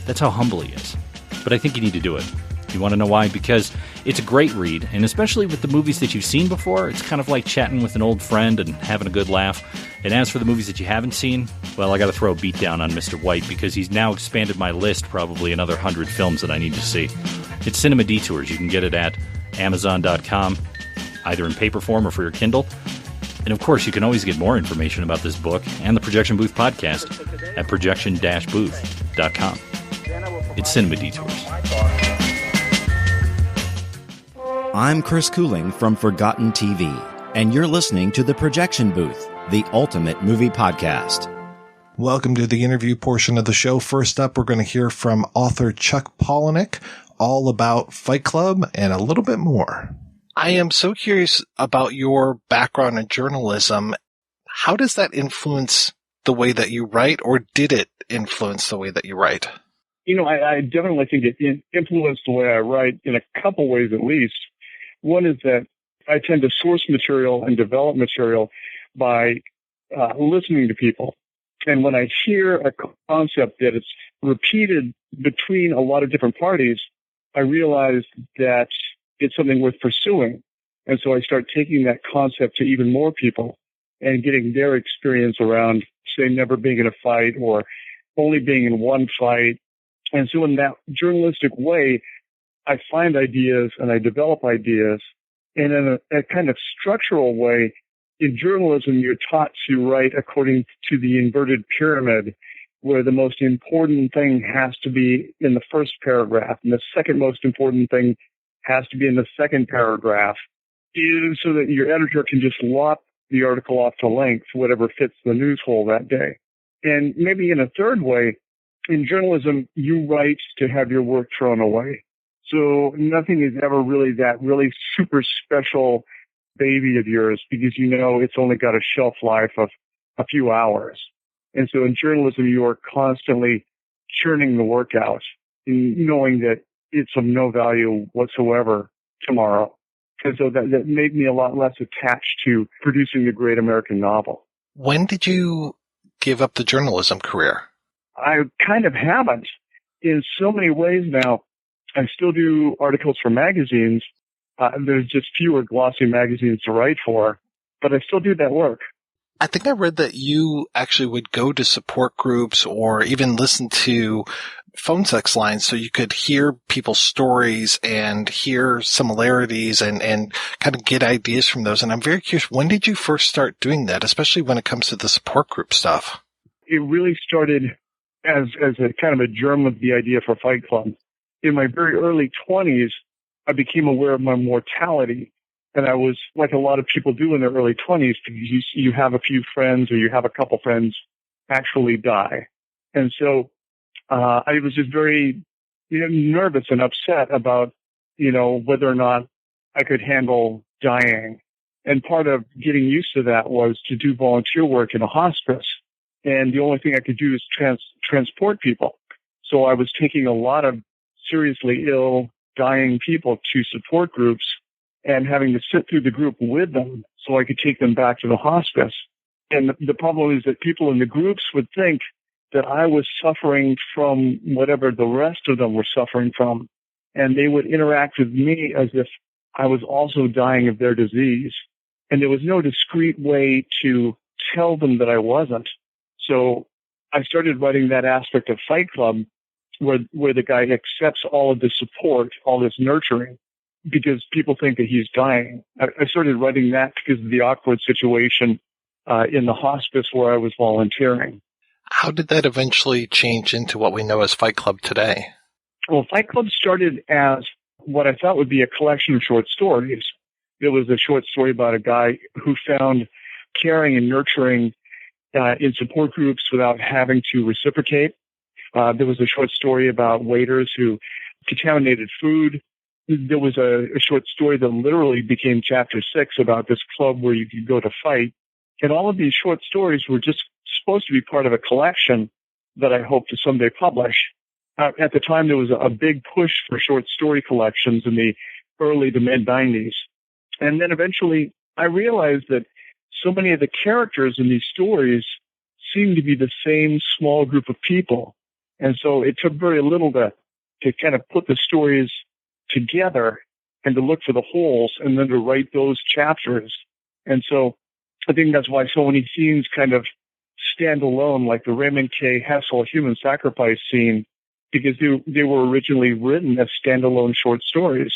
That's how humble he is. But I think you need to do it. You want to know why? Because it's a great read, and especially with the movies that you've seen before, it's kind of like chatting with an old friend and having a good laugh. And as for the movies that you haven't seen, well, I got to throw a beat down on Mr. White because he's now expanded my list probably another 100 films that I need to see. It's Cinema Detours. You can get it at Amazon.com, either in paper form or for your Kindle. And of course, you can always get more information about this book and the Projection Booth podcast at projection-booth.com. It's Cinema Detours. I'm Chris Cooling from Forgotten TV, and you're listening to The Projection Booth, the ultimate movie podcast. Welcome to the interview portion of the show. First up, we're going to hear from author Chuck Palahniuk, all about Fight Club and a little bit more. I am so curious about your background in journalism. How does that influence the way that you write, or did it influence the way that you write? You know, I definitely think it influenced the way I write in a couple ways at least. One is that I tend to source material and develop material by listening to people And when I hear a concept that is repeated between a lot of different parties, I realize that it's something worth pursuing. And so I start taking that concept to even more people and getting their experience around, say, never being in a fight or only being in one fight. And so in that journalistic way, I find ideas and I develop ideas. And in a kind of structural way, in journalism, you're taught to write according to the inverted pyramid, where the most important thing has to be in the first paragraph, and the second most important thing has to be in the second paragraph, so that your editor can just lop the article off to length, whatever fits the news hole that day. And maybe in a third way, in journalism, you write to have your work thrown away. So nothing is ever really that really super special baby of yours, because you know it's only got a shelf life of a few hours. And so in journalism, you are constantly churning the work out, knowing that it's of no value whatsoever tomorrow. And so that made me a lot less attached to producing the great American novel. When did you give up the journalism career? I kind of haven't. In so many ways now, I still do articles for magazines. There's just fewer glossy magazines to write for, but I still do that work. I think I read that you actually would go to support groups or even listen to phone sex lines so you could hear people's stories and hear similarities and kind of get ideas from those. And I'm very curious, when did you first start doing that, especially when it comes to the support group stuff? It really started as a kind of a germ of the idea for Fight Club. In my very early 20s, I became aware of my mortality. And I was, like a lot of people do in their early 20s, because you have a few friends or you have a couple friends actually die. And so I was just very nervous and upset about, whether or not I could handle dying. And part of getting used to that was to do volunteer work in a hospice. And the only thing I could do is transport people. So I was taking a lot of seriously ill, dying people to support groups and having to sit through the group with them so I could take them back to the hospice. And the problem is that people in the groups would think that I was suffering from whatever the rest of them were suffering from. And they would interact with me as if I was also dying of their disease. And there was no discreet way to tell them that I wasn't. So I started writing that aspect of Fight Club where the guy accepts all of the support, all this nurturing, because people think that he's dying. I started writing that because of the awkward situation in the hospice where I was volunteering. How did that eventually change into what we know as Fight Club today? Well, Fight Club started as what I thought would be a collection of short stories. It was a short story about a guy who found caring and nurturing in support groups without having to reciprocate. There was a short story about waiters who contaminated food. There was a short story that literally became chapter 6 about this club where you could go to fight. And all of these short stories were just supposed to be part of a collection that I hope to someday publish. At the time, there was a big push for short story collections in the early to mid-90s. And then eventually I realized that so many of the characters in these stories seemed to be the same small group of people. And so it took very little to kind of put the stories together and to look for the holes and then to write those chapters. And so I think that's why so many scenes kind of stand alone, like the Raymond K. Hessel human sacrifice scene, because they were originally written as standalone short stories.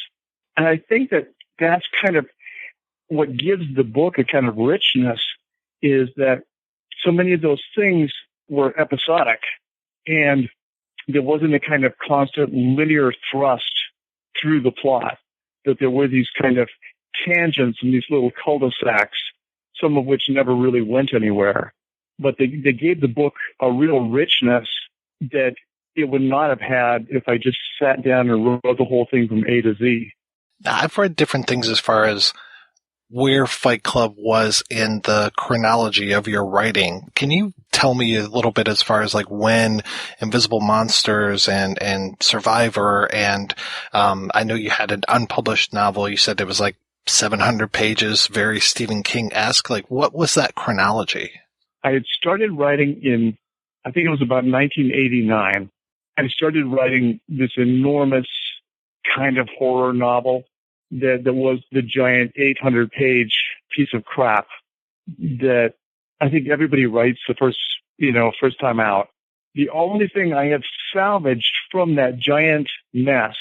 And I think that that's kind of what gives the book a kind of richness, is that so many of those things were episodic, and there wasn't a kind of constant linear thrust through the plot, that there were these kind of tangents and these little cul-de-sacs, some of which never really went anywhere. But they gave the book a real richness that it would not have had if I just sat down and wrote the whole thing from A to Z. Now, I've read different things as far as where Fight Club was in the chronology of your writing. Can you tell me a little bit as far as like when Invisible Monsters and Survivor and I know you had an unpublished novel. You said it was like 700 pages, very Stephen King-esque. Like, what was that chronology? I had started writing in, I think it was about 1989. I started writing this enormous kind of horror novel that was the giant 800-page piece of crap that I think everybody writes the first time out. The only thing I have salvaged from that giant mess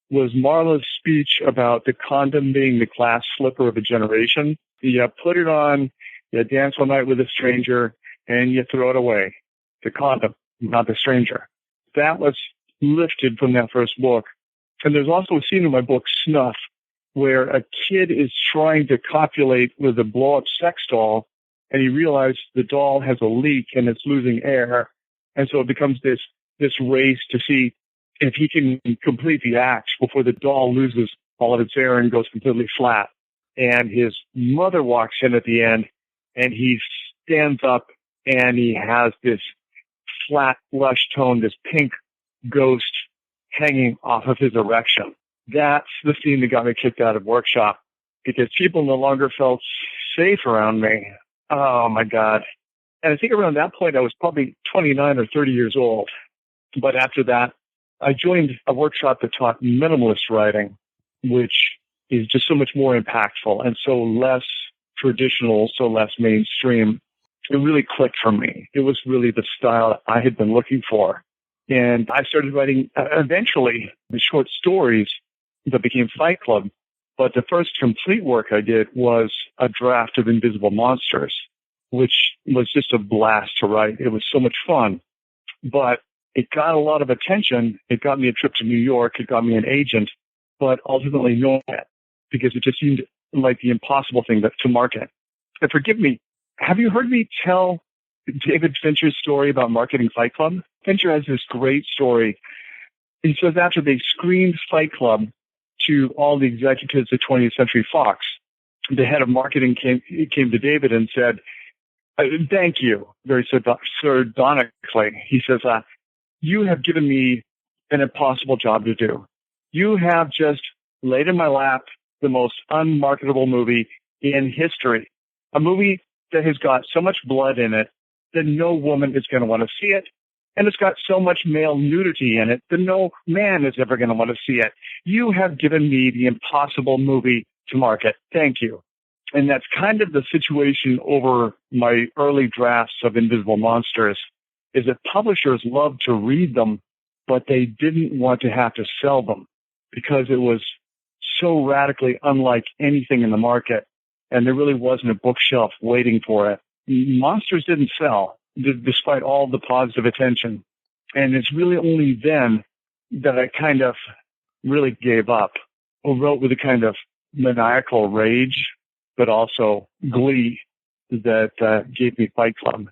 was Marla's speech about the condom being the class slipper of a generation. You put it on, you dance all night with a stranger, and you throw it away. The condom, not the stranger. That was lifted from that first book. And there's also a scene in my book, Snuff, where a kid is trying to copulate with a blow-up sex doll, and he realizes the doll has a leak and it's losing air. And so it becomes this race to see if he can complete the act before the doll loses all of its air and goes completely flat. And his mother walks in at the end, and he stands up, and he has this flat, lush tone, this pink ghost hanging off of his erection. That's the scene that got me kicked out of workshop, because people no longer felt safe around me. Oh, my God. And I think around that point, I was probably 29 or 30 years old. But after that, I joined a workshop that taught minimalist writing, which is just so much more impactful and so less traditional, so less mainstream. It really clicked for me. It was really the style I had been looking for. And I started writing, eventually, the short stories that became Fight Club. But the first complete work I did was a draft of Invisible Monsters, which was just a blast to write. It was so much fun. But it got a lot of attention. It got me a trip to New York. It got me an agent, but ultimately no one, because it just seemed like the impossible thing to market. And forgive me, have you heard me tell David Fincher's story about marketing Fight Club? Fincher has this great story. He says after they screened Fight Club to all the executives at 20th Century Fox, the head of marketing came to David and said, thank you, very sardonically. He says, you have given me an impossible job to do. You have just laid in my lap the most unmarketable movie in history, a movie that has got so much blood in it that no woman is going to want to see it, and it's got so much male nudity in it that no man is ever going to want to see it. You have given me the impossible movie to market. Thank you. And that's kind of the situation over my early drafts of Invisible Monsters, is that publishers loved to read them, but they didn't want to have to sell them because it was so radically unlike anything in the market, and there really wasn't a bookshelf waiting for it. Monsters didn't sell, despite all the positive attention. And it's really only then that I kind of really gave up, or wrote with a kind of maniacal rage, but also glee that gave me Fight Club.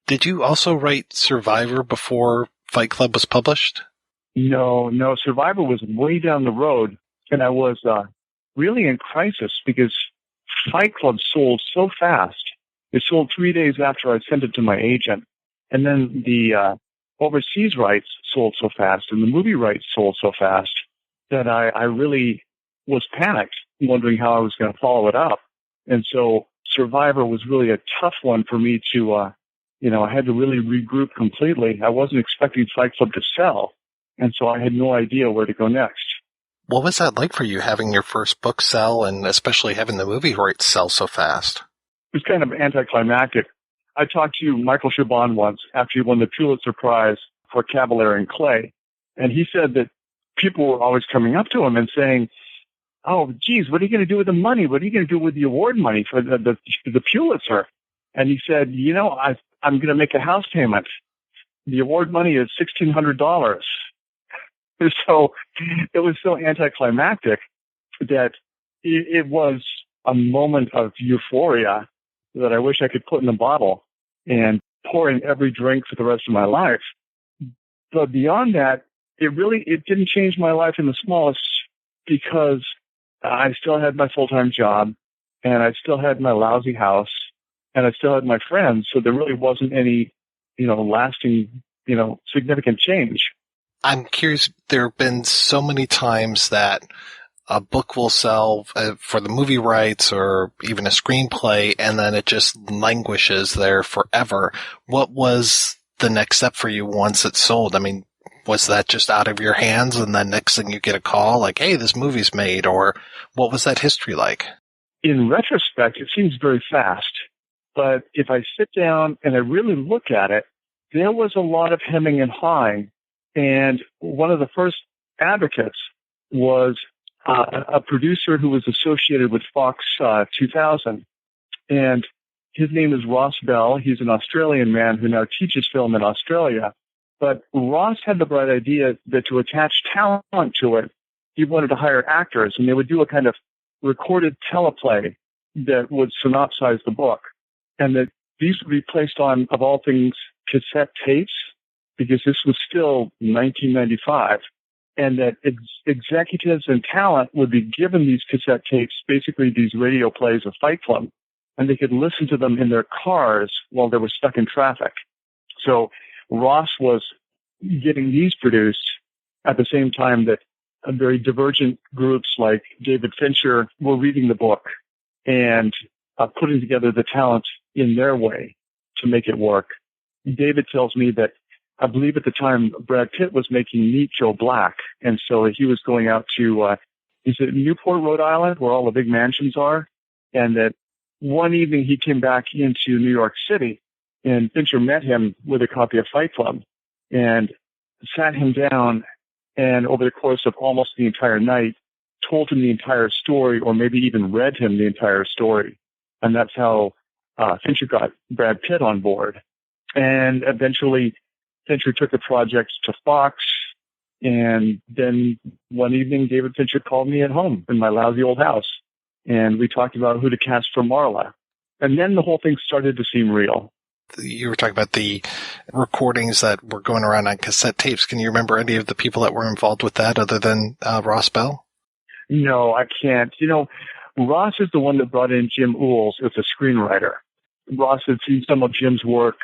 Did you also write Survivor before Fight Club was published? No. Survivor was way down the road, and I was really in crisis because Fight Club sold so fast. It sold 3 days after I sent it to my agent. And then the overseas rights sold so fast, and the movie rights sold so fast that I really was panicked, wondering how I was going to follow it up. And so Survivor was really a tough one for me to, I had to really regroup completely. I wasn't expecting Fight Club to sell, and so I had no idea where to go next. What was that like for you, having your first book sell, and especially having the movie rights sell so fast? It was kind of anticlimactic. I talked to Michael Chabon once after he won the Pulitzer Prize for Cavalier and Clay, and he said that people were always coming up to him and saying, oh, geez, what are you going to do with the money? What are you going to do with the award money for the Pulitzer? And he said, I'm going to make a house payment. The award money is $1,600. So it was so anticlimactic that it was a moment of euphoria that I wish I could put in a bottle and pour in every drink for the rest of my life. But beyond that, it didn't change my life in the smallest, because I still had my full-time job, and I still had my lousy house, and I still had my friends. So there really wasn't any, lasting, significant change. I'm curious, there have been so many times that a book will sell for the movie rights or even a screenplay, and then it just languishes there forever. What was the next step for you once it's sold? I mean, was that just out of your hands, and then next thing you get a call like, hey, this movie's made, or what was that history like? In retrospect, it seems very fast. But if I sit down and I really look at it, there was a lot of hemming and hawing. And one of the first advocates was a producer who was associated with Fox 2000. And his name is Ross Bell. He's an Australian man who now teaches film in Australia. But Ross had the bright idea that to attach talent to it, he wanted to hire actors, and they would do a kind of recorded teleplay that would synopsize the book. And that these would be placed on, of all things, cassette tapes, because this was still 1995, and that executives and talent would be given these cassette tapes, basically these radio plays of Fight Club, and they could listen to them in their cars while they were stuck in traffic. So Ross was getting these produced at the same time that very divergent groups like David Fincher were reading the book and putting together the talent in their way to make it work. David tells me that I believe at the time Brad Pitt was making Meet Joe Black, and so he was going out to he's at Newport, Rhode Island, where all the big mansions are, and that one evening he came back into New York City, and Fincher met him with a copy of Fight Club and sat him down, and over the course of almost the entire night told him the entire story, or maybe even read him the entire story. And that's how Fincher got Brad Pitt on board. And eventually Fincher took the project to Fox. And then one evening, David Fincher called me at home in my lousy old house. And we talked about who to cast for Marla. And then the whole thing started to seem real. You were talking about the recordings that were going around on cassette tapes. Can you remember any of the people that were involved with that other than Ross Bell? No, I can't. You know, Ross is the one that brought in Jim Uhls as a screenwriter. Ross had seen some of Jim's work.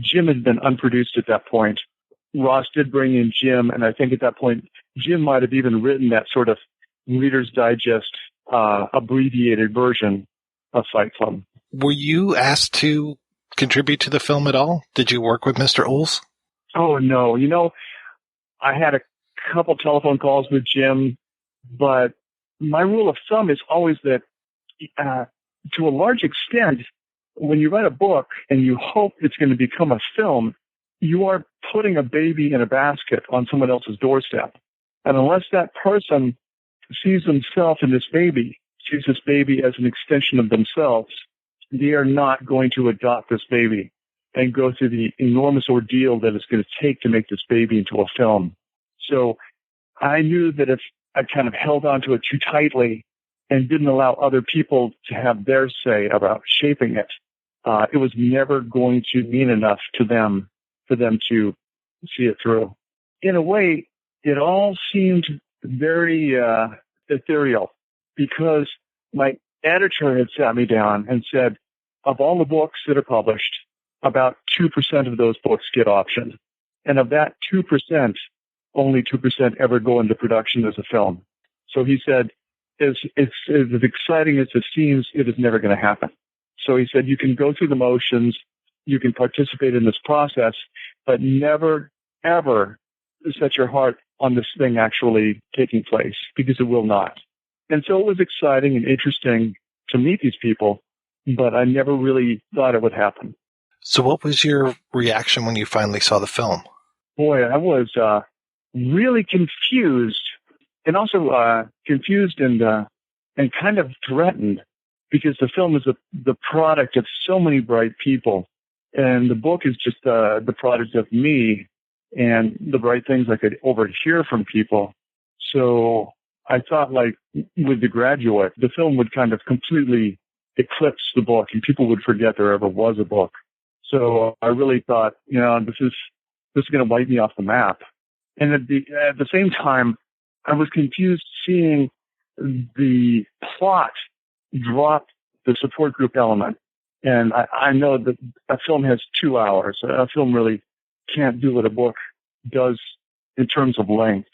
Jim had been unproduced at that point. Ross did bring in Jim, and I think at that point, Jim might have even written that sort of Reader's Digest abbreviated version of Fight Club. Were you asked to contribute to the film at all? Did you work with Mr. Uhls? Oh, no. You know, I had a couple telephone calls with Jim, but my rule of thumb is always that to a large extent, when you write a book and you hope it's going to become a film, you are putting a baby in a basket on someone else's doorstep. And unless that person sees themselves in this baby, sees this baby as an extension of themselves, they are not going to adopt this baby and go through the enormous ordeal that it's going to take to make this baby into a film. So I knew that if I kind of held on to it too tightly and didn't allow other people to have their say about shaping it, it was never going to mean enough to them for them to see it through. In a way, it all seemed very ethereal, because my editor had sat me down and said, of all the books that are published, about 2% of those books get optioned. And of that 2%, only 2% ever go into production as a film. So he said, as exciting as it seems, it is never going to happen. So he said, you can go through the motions, you can participate in this process, but never, ever set your heart on this thing actually taking place, because it will not. And so it was exciting and interesting to meet these people, but I never really thought it would happen. So what was your reaction when you finally saw the film? Boy, I was really confused, and also confused and kind of threatened, because the film is the product of so many bright people, and the book is just the product of me and the bright things I could overhear from people. So I thought, like with The Graduate, the film would kind of completely eclipse the book, and people would forget there ever was a book. So I really thought, you know, this is going to wipe me off the map. And at the same time, I was confused seeing the plot drop the support group element. And I know that a film has 2 hours. A film really can't do what a book does in terms of length.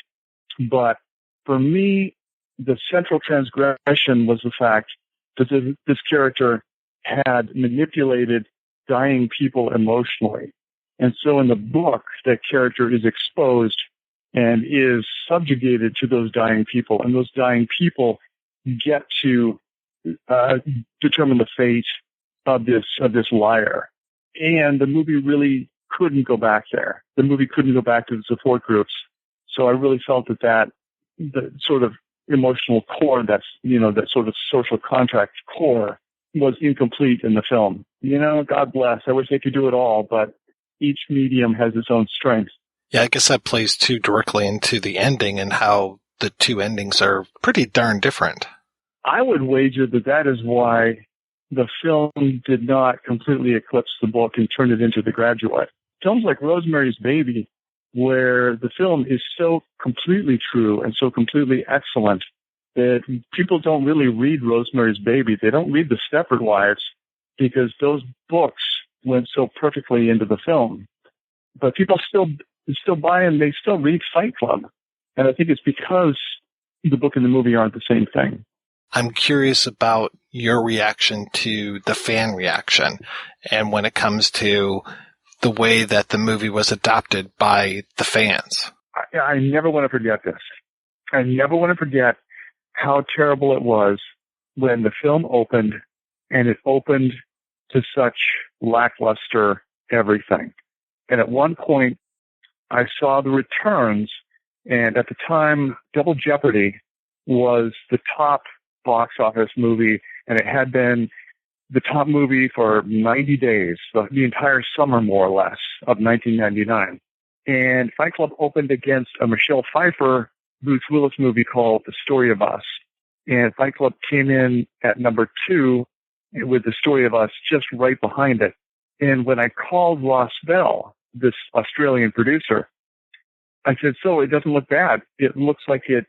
But for me, the central transgression was the fact that this character had manipulated dying people emotionally. And so in the book, that character is exposed and is subjugated to those dying people. And those dying people get to determine the fate of this liar. And the movie really couldn't go back there. The movie couldn't go back to the support groups. So I really felt that the sort of emotional core, that sort of social contract core, was incomplete in the film. God bless. I wish they could do it all, but each medium has its own strengths. Yeah, I guess that plays too directly into the ending and how the two endings are pretty darn different. I would wager that is why the film did not completely eclipse the book and turn it into The Graduate. Films like Rosemary's Baby, where the film is so completely true and so completely excellent that people don't really read Rosemary's Baby. They don't read The Stepford Wives because those books went so perfectly into the film. But people still buy and they still read Fight Club. And I think it's because the book and the movie aren't the same thing. I'm curious about your reaction to the fan reaction and when it comes to the way that the movie was adopted by the fans. I never want to forget this. I never want to forget how terrible it was when the film opened, and it opened to such lackluster everything. And at one point, I saw the returns, and at the time, Double Jeopardy was the top box office movie, and it had been the top movie for 90 days, the entire summer, more or less, of 1999. And Fight Club opened against a Michelle Pfeiffer, Bruce Willis movie called The Story of Us. And Fight Club came in at number 2 with The Story of Us just right behind it. And when I called Ross Bell, this Australian producer, I said, so it doesn't look bad. It looks like it,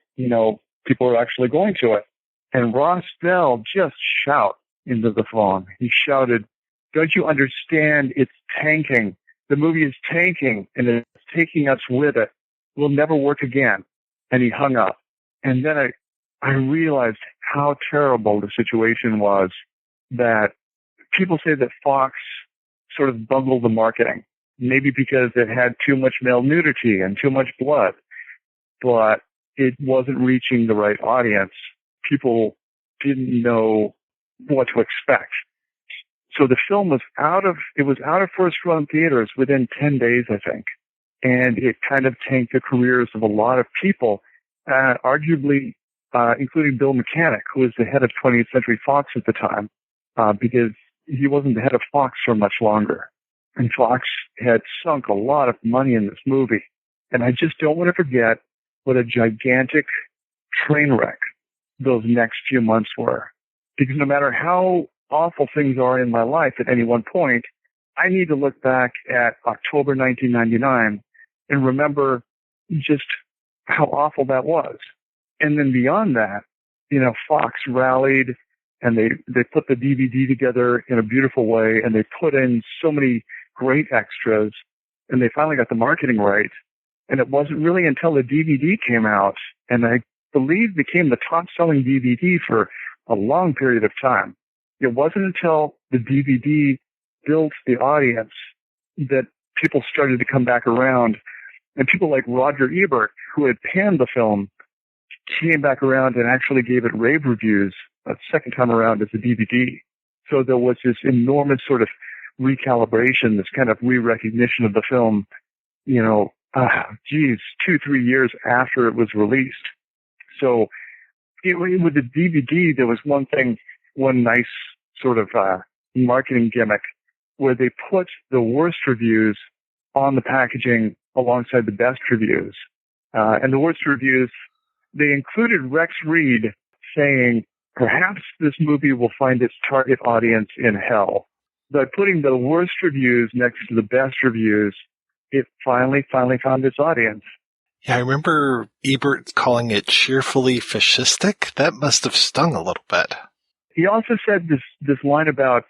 people are actually going to it. And Ross Bell just shouted into the phone. He shouted, don't you understand? It's tanking. The movie is tanking, and it's taking us with it. We'll never work again. And he hung up. And then I realized how terrible the situation was, that people say that Fox sort of bungled the marketing, maybe because it had too much male nudity and too much blood, but it wasn't reaching the right audience. People didn't know what to expect. So the film was out of first run theaters within 10 days, I think. And it kind of tanked the careers of a lot of people, arguably, including Bill Mechanic, who was the head of 20th Century Fox at the time, because he wasn't the head of Fox for much longer. And Fox had sunk a lot of money in this movie. And I just don't want to forget what a gigantic train wreck those next few months were. Because no matter how awful things are in my life at any one point, I need to look back at October 1999 and remember just how awful that was. And then beyond that, Fox rallied, and they put the DVD together in a beautiful way, and they put in so many great extras, and they finally got the marketing right. And it wasn't really until the DVD came out, and I believe became the top-selling DVD for a long period of time. It wasn't until the DVD built the audience that people started to come back around. And people like Roger Ebert, who had panned the film, came back around and actually gave it rave reviews a second time around as a DVD. So there was this enormous sort of recalibration, this kind of re-recognition of the film, 2-3 years after it was released. So with the DVD, there was one nice sort of marketing gimmick where they put the worst reviews on the packaging alongside the best reviews. And the worst reviews, they included Rex Reed saying, perhaps this movie will find its target audience in hell. By putting the worst reviews next to the best reviews, it finally found its audience. Yeah, I remember Ebert calling it cheerfully fascistic. That must have stung a little bit. He also said this line about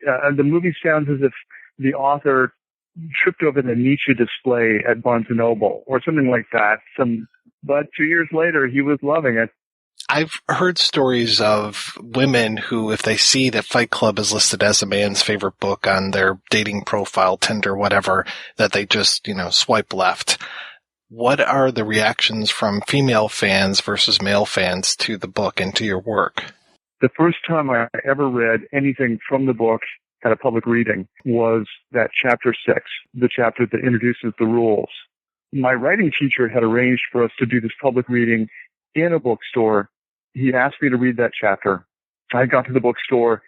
the movie sounds as if the author tripped over the Nietzsche display at Barnes & Noble or something like that. But 2 years later, he was loving it. I've heard stories of women who, if they see that Fight Club is listed as a man's favorite book on their dating profile, Tinder, whatever, that they just, swipe left. What are the reactions from female fans versus male fans to the book and to your work? The first time I ever read anything from the book at a public reading was that chapter 6, the chapter that introduces the rules. My writing teacher had arranged for us to do this public reading in a bookstore. He asked me to read that chapter. I got to the bookstore,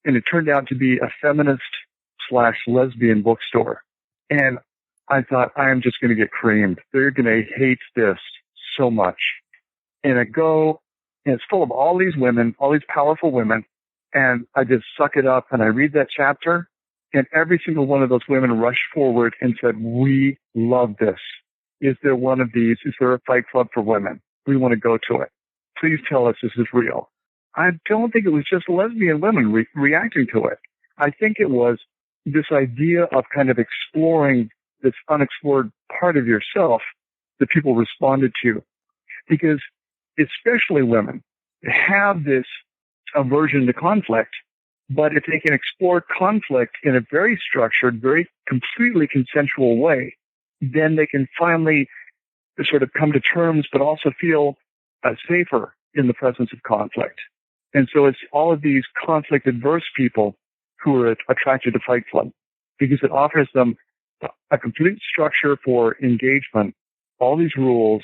and it turned out to be a feminist/lesbian bookstore. And I thought, I am just going to get creamed. They're going to hate this so much. And I go, and it's full of all these women, all these powerful women, and I just suck it up, and I read that chapter, and every single one of those women rushed forward and said, we love this. Is there one of these? Is there a Fight Club for women? We want to go to it. Please tell us this is real. I don't think it was just lesbian women reacting to it. I think it was this idea of kind of exploring this unexplored part of yourself that people responded to. Because especially women have this aversion to conflict, but if they can explore conflict in a very structured, very completely consensual way, then they can finally sort of come to terms, but also feel safer in the presence of conflict. And so it's all of these conflict-adverse people who are attracted to Fight Club because it offers them a complete structure for engagement, all these rules,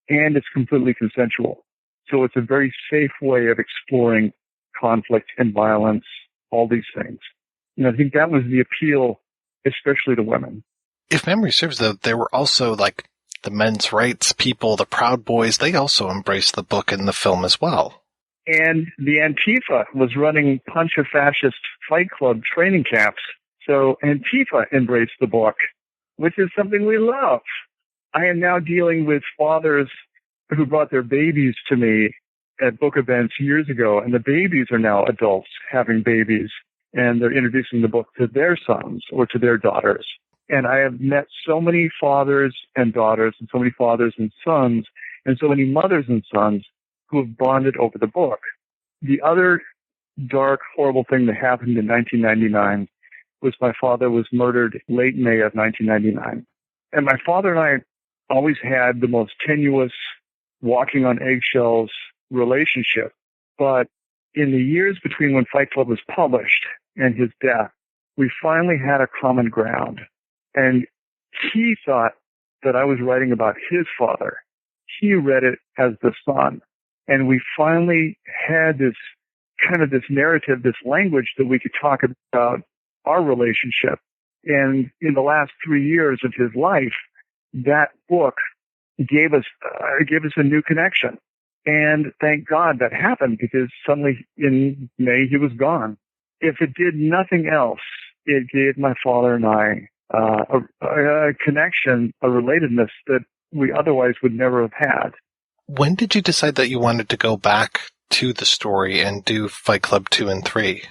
and it's completely consensual. So it's a very safe way of exploring conflict and violence, all these things. And I think that was the appeal, especially to women. If memory serves, though, there were also like the men's rights people, the Proud Boys. They also embraced the book and the film as well. And the Antifa was running Punch a Fascist Fight Club training camps. So Antifa embraced the book, which is something we love. I am now dealing with fathers who brought their babies to me at book events years ago, and the babies are now adults having babies, and they're introducing the book to their sons or to their daughters. And I have met so many fathers and daughters and so many fathers and sons and so many mothers and sons who have bonded over the book. The other dark, horrible thing that happened in 1999 was my father was murdered late May of 1999. And my father and I always had the most tenuous, walking on eggshells relationship. But in the years between when Fight Club was published and his death, we finally had a common ground. And he thought that I was writing about his father. He read it as the son. And we finally had this kind of this narrative, this language that we could talk about our relationship. And in the last 3 years of his life, that book gave us a new connection. And thank God that happened, because suddenly in May he was gone. If it did nothing else, it gave my father and I a connection, a relatedness that we otherwise would never have had. When did you decide that you wanted to go back to the story and do Fight Club 2 and 3?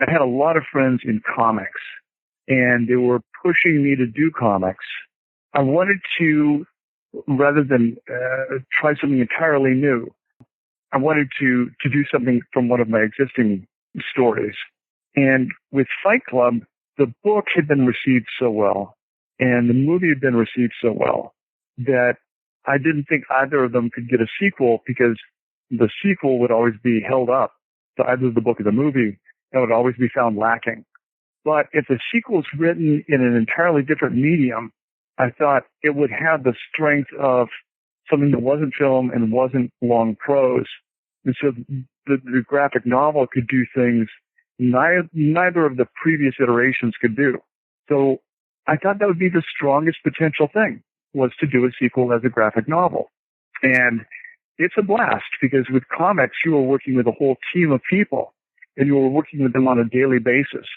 I had a lot of friends in comics, and they were pushing me to do comics. I wanted to, rather than try something entirely new, I wanted to do something from one of my existing stories. And with Fight Club, the book had been received so well, and the movie had been received so well, that I didn't think either of them could get a sequel, because the sequel would always be held up to either the book or the movie, and would always be found lacking. But if the sequel's written in an entirely different medium, I thought it would have the strength of something that wasn't film and wasn't long prose. And so the graphic novel could do things neither of the previous iterations could do. So I thought that would be the strongest potential thing, was to do a sequel as a graphic novel. And it's a blast, because with comics, you are working with a whole team of people, and you are working with them on a daily basis.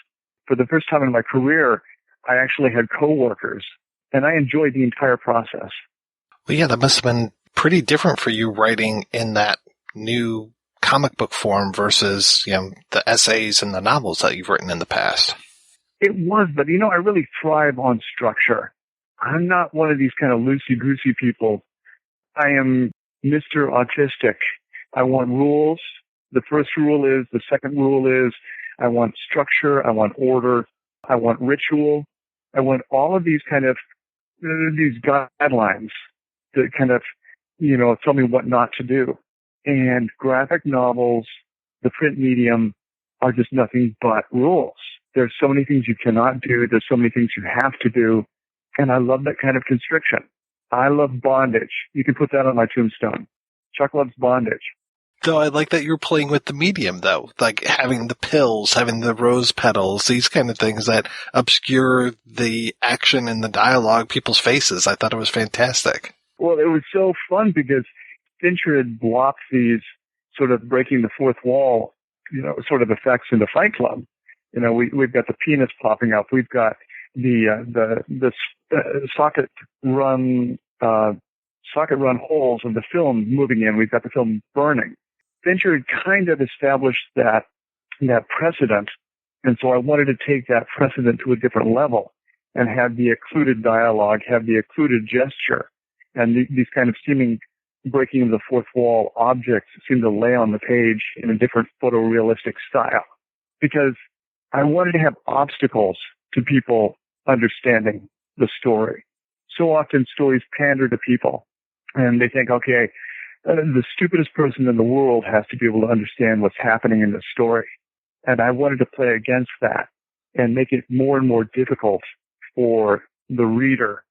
For the first time in my career, I actually had coworkers, and I enjoyed the entire process. Well, yeah, that must have been pretty different for you writing in that new comic book form versus, the essays and the novels that you've written in the past. It was, but I really thrive on structure. I'm not one of these kind of loosey-goosey people. I am Mr. Autistic. I want rules. The first rule is, the second rule is, I want structure, I want order, I want ritual. I want all of these kind of, these guidelines that kind of, tell me what not to do. And graphic novels, the print medium, are just nothing but rules. There's so many things you cannot do. There's so many things you have to do. And I love that kind of constriction. I love bondage. You can put that on my tombstone. Chuck loves bondage. Though I like that you're playing with the medium, though, like having the pills, having the rose petals, these kind of things that obscure the action and the dialogue, people's faces. I thought it was fantastic. Well, it was so fun because Fincher had blocked these sort of breaking the fourth wall, sort of effects in the Fight Club. We've got the penis popping up. We've got the socket run holes of the film moving in. We've got the film burning. Fincher had kind of established that precedent, and so I wanted to take that precedent to a different level and have the occluded dialogue, have the occluded gesture, and these kind of seeming breaking of the fourth wall objects seem to lay on the page in a different photorealistic style. Because I wanted to have obstacles to people understanding the story. So often stories pander to people, and they think, okay, the stupidest person in the world has to be able to understand what's happening in the story. And I wanted to play against that and make it more and more difficult for the reader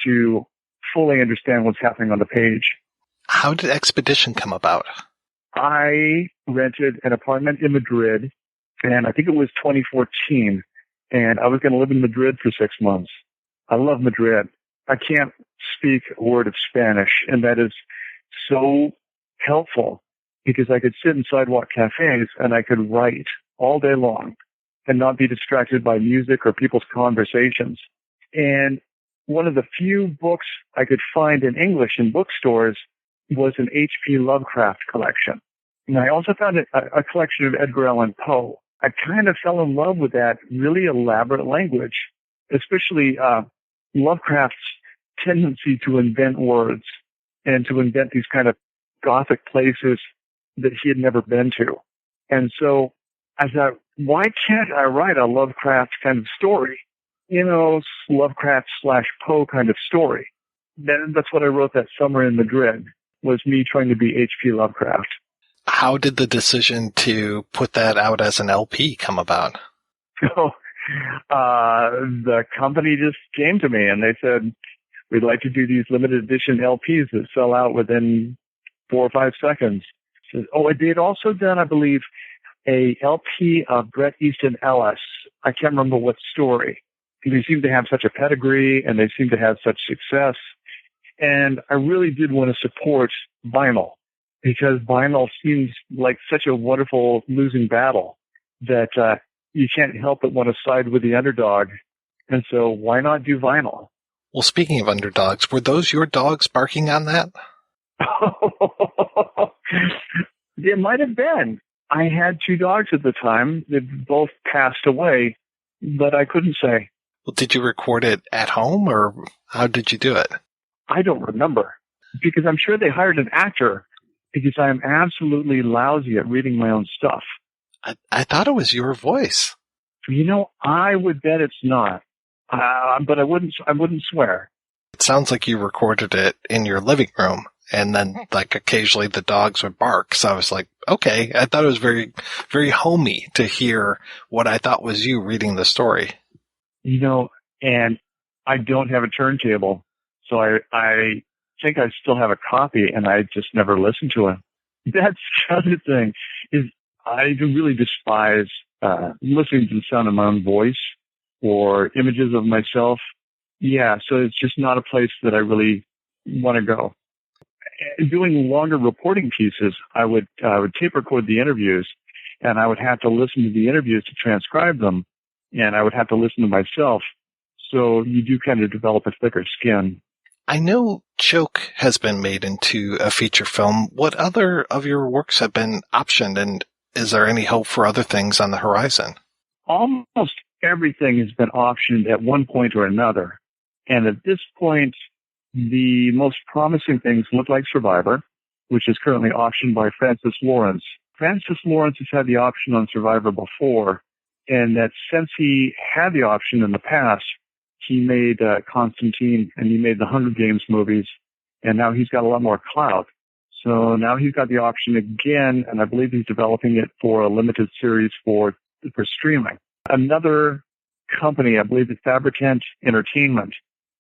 to fully understand what's happening on the page. How did Expedition come about? I rented an apartment in Madrid, and I think it was 2014, and I was going to live in Madrid for 6 months. I love Madrid. I can't speak a word of Spanish, and that is so helpful because I could sit in sidewalk cafes and I could write all day long and not be distracted by music or people's conversations. And one of the few books I could find in English in bookstores was an H.P. Lovecraft collection. And I also found a collection of Edgar Allan Poe. I kind of fell in love with that really elaborate language, especially Lovecraft's tendency to invent words and to invent these kind of gothic places that he had never been to. And so I thought, why can't I write a Lovecraft kind of story? Lovecraft / Poe kind of story. Then that's what I wrote that summer in Madrid, was me trying to be H.P. Lovecraft. How did the decision to put that out as an LP come about? The company just came to me and they said, we'd like to do these limited edition LPs that sell out within 4 or 5 seconds. They had also done, I believe, a LP of Bret Easton Ellis. I can't remember what story. They seem to have such a pedigree and they seem to have such success. And I really did want to support vinyl because vinyl seems like such a wonderful losing battle that you can't help but want to side with the underdog. And so why not do vinyl? Well, speaking of underdogs, were those your dogs barking on that? It might have been. I had 2 dogs at the time. They both passed away, but I couldn't say. Well, did you record it at home, or how did you do it? I don't remember, because I'm sure they hired an actor, because I'm absolutely lousy at reading my own stuff. I thought it was your voice. I would bet it's not. But I wouldn't swear. It sounds like you recorded it in your living room, and then occasionally the dogs would bark. So I was like, okay. I thought it was very, very homey to hear what I thought was you reading the story. And I don't have a turntable, so I think I still have a copy, and I just never listened to it. That's the other thing is I really despise listening to the sound of my own voice or images of myself. Yeah, so it's just not a place that I really want to go. Doing longer reporting pieces, I would tape record the interviews, and I would have to listen to the interviews to transcribe them, and I would have to listen to myself. So you do kind of develop a thicker skin. I know Choke has been made into a feature film. What other of your works have been optioned, and is there any hope for other things on the horizon? Almost everything has been optioned at one point or another. And at this point, the most promising things look like Survivor. which is currently optioned by Francis Lawrence. Francis Lawrence has had the option on Survivor before, and that since he had the option in the past, he made Constantine and he made the Hunger Games movies, and now he's got a lot more clout. So now he's got the option again, and I believe he's developing it for a limited series for streaming. Another company, I believe it's Fabricant Entertainment,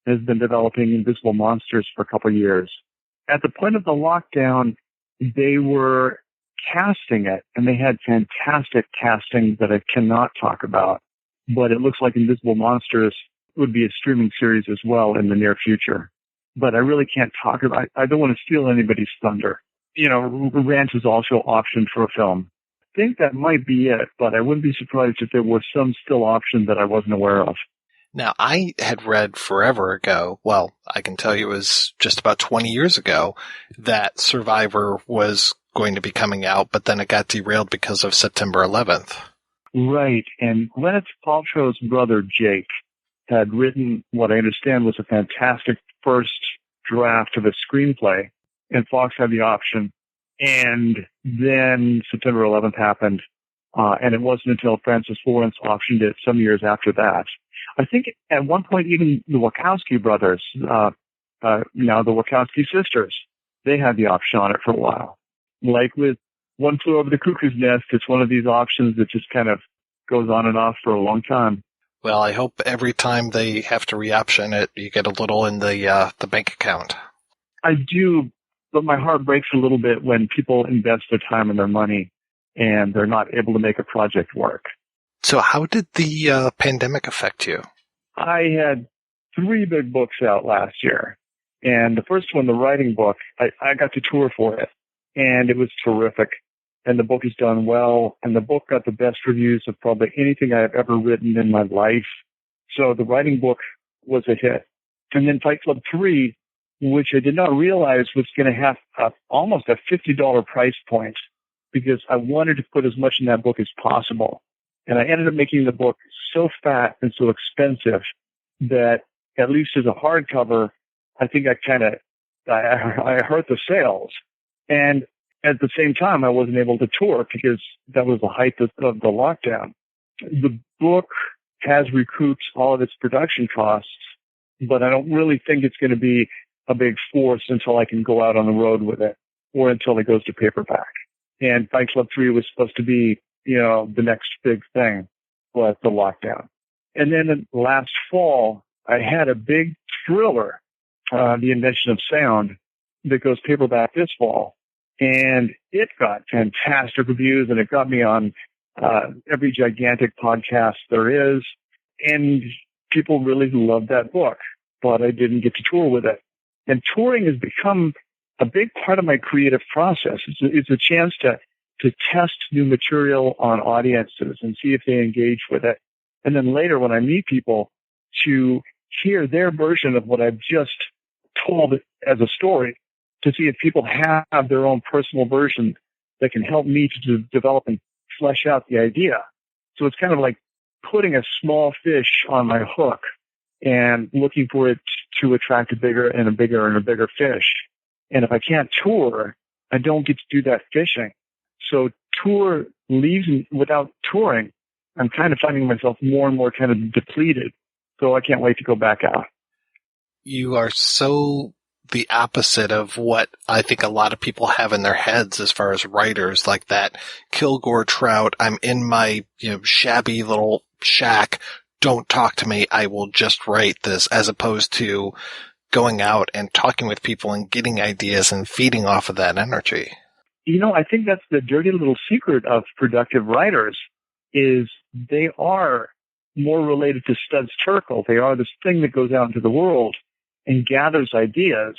has been developing Invisible Monsters for a couple of years. At the point of the lockdown, they were casting it, and they had fantastic casting that I cannot talk about. But it looks like Invisible Monsters would be a streaming series as well in the near future. But I really can't talk about it. I don't want to steal anybody's thunder. You know, Ranch is also optioned for a film. I think that might be it, but I wouldn't be surprised if there were some still optioned that I wasn't aware of. Now, I had read forever ago, well, I can tell you it was just about 20 years ago, that Survivor was going to be coming out, but then it got derailed because of September 11th. Right, and Gwyneth Paltrow's brother, Jake, had written what I understand was a fantastic first draft of a screenplay, and Fox had the option. And then September 11th happened, and it wasn't until Francis Lawrence optioned it some years after that. I think at one point even the Wachowski brothers, now the Wachowski sisters, they had the option on it for a while. Like with One Flew Over the Cuckoo's Nest, it's one of these options that just kind of goes on and off for a long time. Well, I hope every time they have to re-option it, you get a little in the bank account. I do, but my heart breaks a little bit when people invest their time and their money and they're not able to make a project work. So how did the pandemic affect you? I had 3 big books out last year. And the first one, the writing book, I got to tour for it. And it was terrific. And the book has done well. And the book got the best reviews of probably anything I've ever written in my life. So the writing book was a hit. And then Fight Club 3, which I did not realize was going to have almost a $50 price point, because I wanted to put as much in that book as possible. And I ended up making the book so fat and so expensive that, at least as a hardcover, I think I hurt the sales. And at the same time, I wasn't able to tour because that was the height of the lockdown. The book has recouped all of its production costs, but I don't really think it's going to be a big force until I can go out on the road with it, or until it goes to paperback. And Fight Club 3 was supposed to be, the next big thing, was the lockdown. And then last fall, I had a big thriller, The Invention of Sound, that goes paperback this fall. And it got fantastic reviews, and it got me on every gigantic podcast there is. And people really loved that book, but I didn't get to tour with it. And touring has become a big part of my creative process. It's a chance to test new material on audiences and see if they engage with it. And then later, when I meet people, to hear their version of what I've just told as a story, to see if people have their own personal version that can help me to develop and flesh out the idea. So it's kind of like putting a small fish on my hook and looking for it to attract a bigger and a bigger and a bigger fish. And if I can't tour, I don't get to do that fishing. So tour leaves me without touring. I'm kind of finding myself more and more kind of depleted. So I can't wait to go back out. You are so the opposite of what I think a lot of people have in their heads as far as writers, like that Kilgore Trout. I'm in my shabby little shack. Don't talk to me. I will just write this, as opposed to going out and talking with people and getting ideas and feeding off of that energy. I think that's the dirty little secret of productive writers, is they are more related to Studs Terkel. They are this thing that goes out into the world and gathers ideas.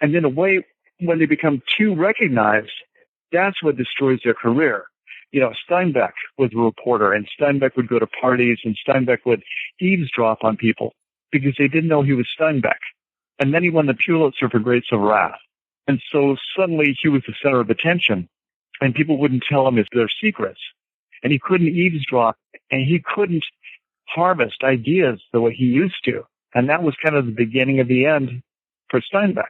And in a way, when they become too recognized, that's what destroys their career. Steinbeck was a reporter, and Steinbeck would go to parties, and Steinbeck would eavesdrop on people because they didn't know he was Steinbeck. And then he won the Pulitzer for Grapes of Wrath. And so suddenly he was the center of attention, and people wouldn't tell him their secrets. And he couldn't eavesdrop, and he couldn't harvest ideas the way he used to. And that was kind of the beginning of the end for Steinbeck.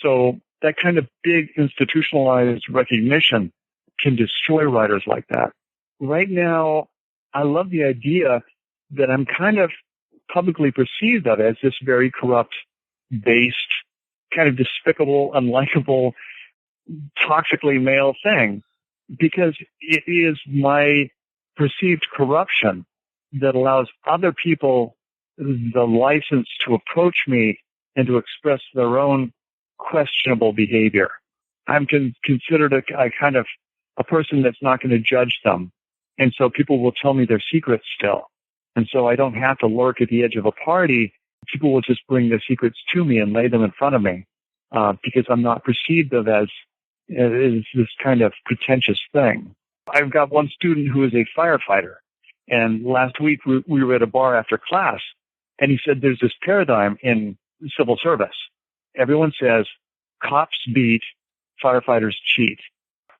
So that kind of big institutionalized recognition can destroy writers like that. Right now, I love the idea that I'm kind of publicly perceived of as this very corrupt, based, kind of despicable, unlikable, toxically male thing, because it is my perceived corruption that allows other people the license to approach me and to express their own questionable behavior. I'm considered a kind of a person that's not going to judge them. And so people will tell me their secrets still. And so I don't have to lurk at the edge of a party. People will just bring their secrets to me and lay them in front of me, because I'm not perceived of as this kind of pretentious thing. I've got one student who is a firefighter. And last week we were at a bar after class, and he said there's this paradigm in civil service. Everyone says cops beat, firefighters cheat.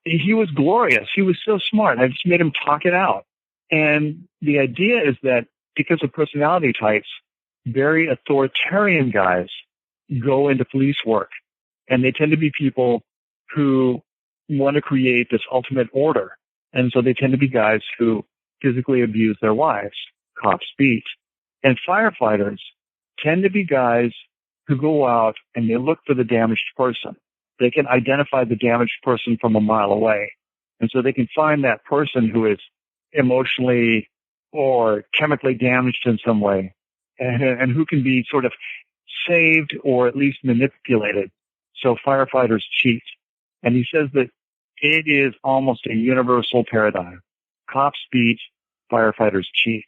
He was glorious. He was so smart. I just made him talk it out. And the idea is that because of personality types, very authoritarian guys go into police work, and they tend to be people who want to create this ultimate order. And so they tend to be guys who physically abuse their wives, cops beat. And firefighters tend to be guys who go out and they look for the damaged person. They can identify the damaged person from a mile away. And so they can find that person who is emotionally or chemically damaged in some way, and who can be sort of saved or at least manipulated. So firefighters cheat. And he says that it is almost a universal paradigm. Cops beat, firefighters cheat.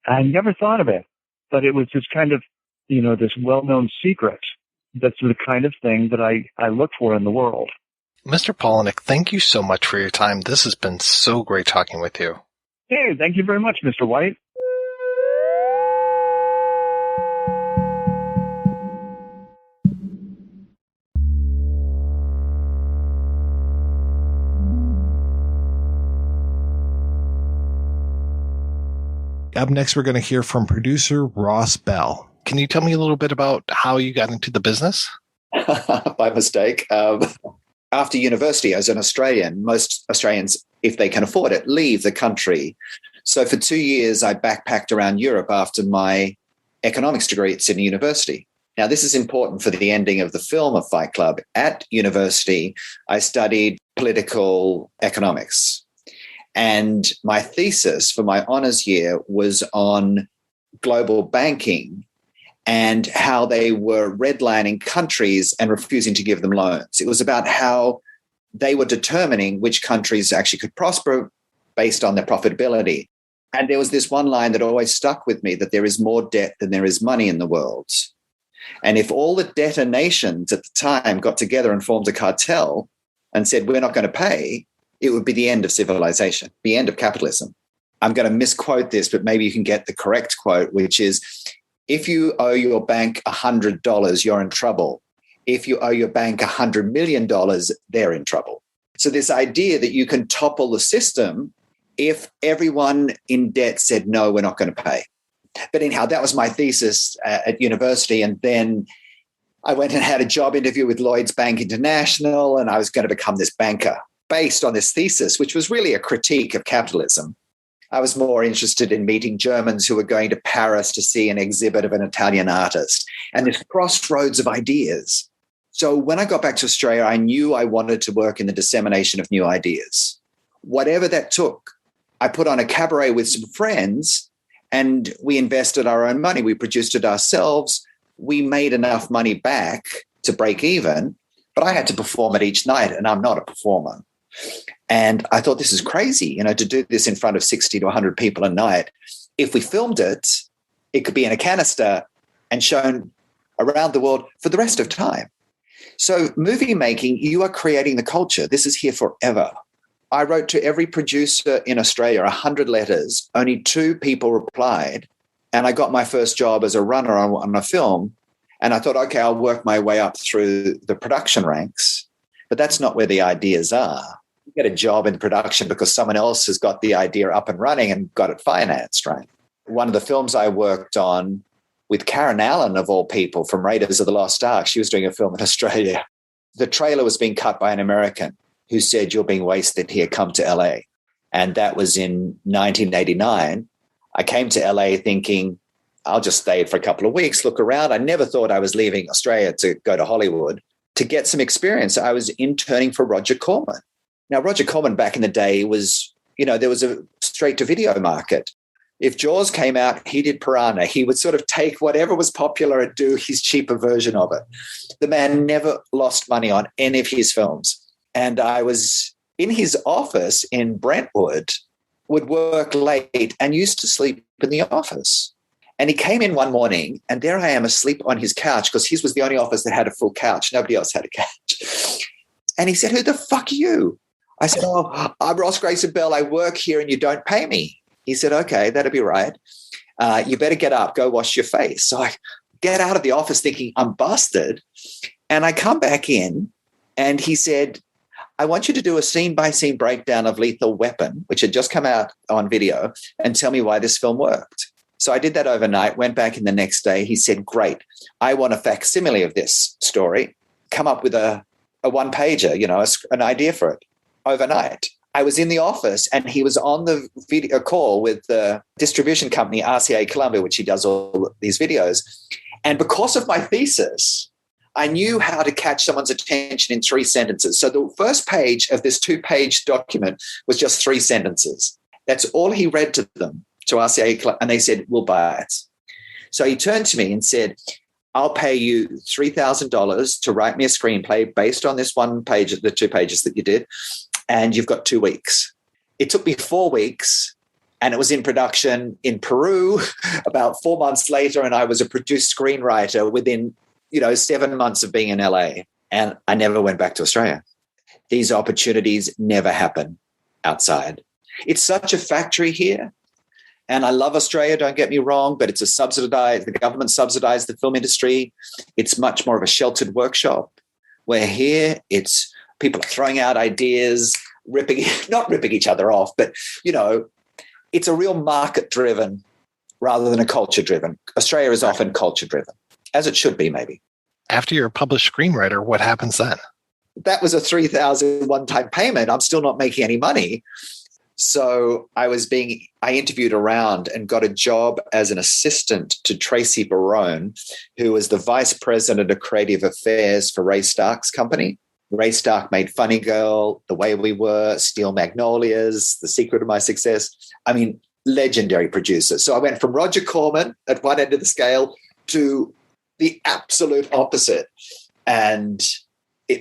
I never thought of it, but it was this kind of, this well-known secret. That's the kind of thing that I look for in the world. Mr. Palahniuk, thank you so much for your time. This has been so great talking with you. Hey, thank you very much, Mr. White. Up next, we're going to hear from producer Ross Bell. Can you tell me a little bit about how you got into the business? By mistake. After university, as an Australian, most Australians, if they can afford it, leave the country. So for 2 years, I backpacked around Europe after my economics degree at Sydney University. Now, this is important for the ending of the film of Fight Club. At university, I studied political economics. And my thesis for my honors year was on global banking and how they were redlining countries and refusing to give them loans. It was about how they were determining which countries actually could prosper based on their profitability. And there was this one line that always stuck with me, that there is more debt than there is money in the world. And if all the debtor nations at the time got together and formed a cartel and said, we're not going to pay, it would be the end of civilization, the end of capitalism. I'm going to misquote this, but maybe you can get the correct quote, which is, if you owe your bank $100, you're in trouble. If you owe your bank $100 million, they're in trouble. So this idea that you can topple the system if everyone in debt said, no, we're not going to pay. But anyhow, that was my thesis at university. And then I went and had a job interview with Lloyds Bank International, and I was going to become this banker based on this thesis, which was really a critique of capitalism. I was more interested in meeting Germans who were going to Paris to see an exhibit of an Italian artist, and this crossroads of ideas. So when I got back to Australia, I knew I wanted to work in the dissemination of new ideas. Whatever that took, I put on a cabaret with some friends, and we invested our own money. We produced it ourselves. We made enough money back to break even, but I had to perform it each night, and I'm not a performer. And I thought, this is crazy, to do this in front of 60 to 100 people a night. If we filmed it, it could be in a canister and shown around the world for the rest of time. So movie making, you are creating the culture. This is here forever. I wrote to every producer in Australia 100 letters. Only 2 people replied. And I got my first job as a runner on a film. And I thought, okay, I'll work my way up through the production ranks. But that's not where the ideas are. You get a job in production because someone else has got the idea up and running and got it financed, right? One of the films I worked on with Karen Allen, of all people, from Raiders of the Lost Ark, she was doing a film in Australia. the trailer was being cut by an American who said, "You're being wasted here, come to LA." And that was in 1989. I came to LA thinking, I'll just stay for a couple of weeks, look around. I never thought I was leaving Australia to go to Hollywood to get some experience. I was interning for Roger Corman. Now, Roger Corman back in the day was, there was a straight-to-video market. If Jaws came out, he did Piranha. He would sort of take whatever was popular and do his cheaper version of it. The man never lost money on any of his films. And I was in his office in Brentwood, would work late and used to sleep in the office. And he came in one morning and there I am asleep on his couch because his was the only office that had a full couch. Nobody else had a couch. And he said, "Who the fuck are you?" I said, "Oh, I'm Ross Grayson Bell. I work here and you don't pay me." He said, "Okay, that'll be right. You better get up, go wash your face." So I get out of the office thinking I'm busted. And I come back in and he said, "I want you to do a scene-by-scene breakdown of Lethal Weapon," which had just come out on video, "and tell me why this film worked." So I did that overnight, went back in the next day. He said, "Great, I want a facsimile of this story. Come up with a one-pager, an idea for it." Overnight. I was in the office and he was on the video call with the distribution company, RCA Columbia, which he does all these videos. And because of my thesis, I knew how to catch someone's attention in 3 sentences. So the first page of this 2-page document was just 3 sentences. That's all he read to them, to RCA, and they said, "We'll buy it." So he turned to me and said, "I'll pay you $3,000 to write me a screenplay based on this one page, the 2 pages that you did, and you've got 2 weeks." It took me 4 weeks, and it was in production in Peru about 4 months later, and I was a produced screenwriter within 7 months of being in LA, and I never went back to Australia. These opportunities never happen outside. It's such a factory here, and I love Australia, don't get me wrong, but the government subsidized the film industry. It's much more of a sheltered workshop, where here it's people are throwing out ideas, not ripping each other off, but, it's a real market-driven rather than a culture-driven. Australia is often culture-driven, as it should be, maybe. After you're a published screenwriter, what happens then? That was a $3,000 one-time payment. I'm still not making any money. So I interviewed around and got a job as an assistant to Tracy Barone, who was the vice president of creative affairs for Ray Stark's company. Ray Stark made Funny Girl, The Way We Were, Steel Magnolias, The Secret of My Success. I mean, legendary producer. So I went from Roger Corman at one end of the scale to the absolute opposite. And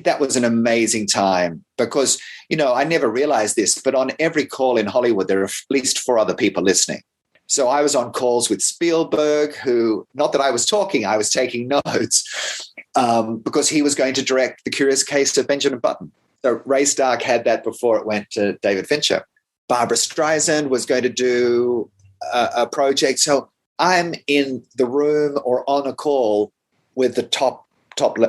that was an amazing time because, I never realized this, but on every call in Hollywood, there are at least 4 other people listening. So I was on calls with Spielberg, who, not that I was talking, I was taking notes because he was going to direct The Curious Case of Benjamin Button. So Ray Stark had that before it went to David Fincher. Barbara Streisand was going to do a project. So I'm in the room or on a call with the top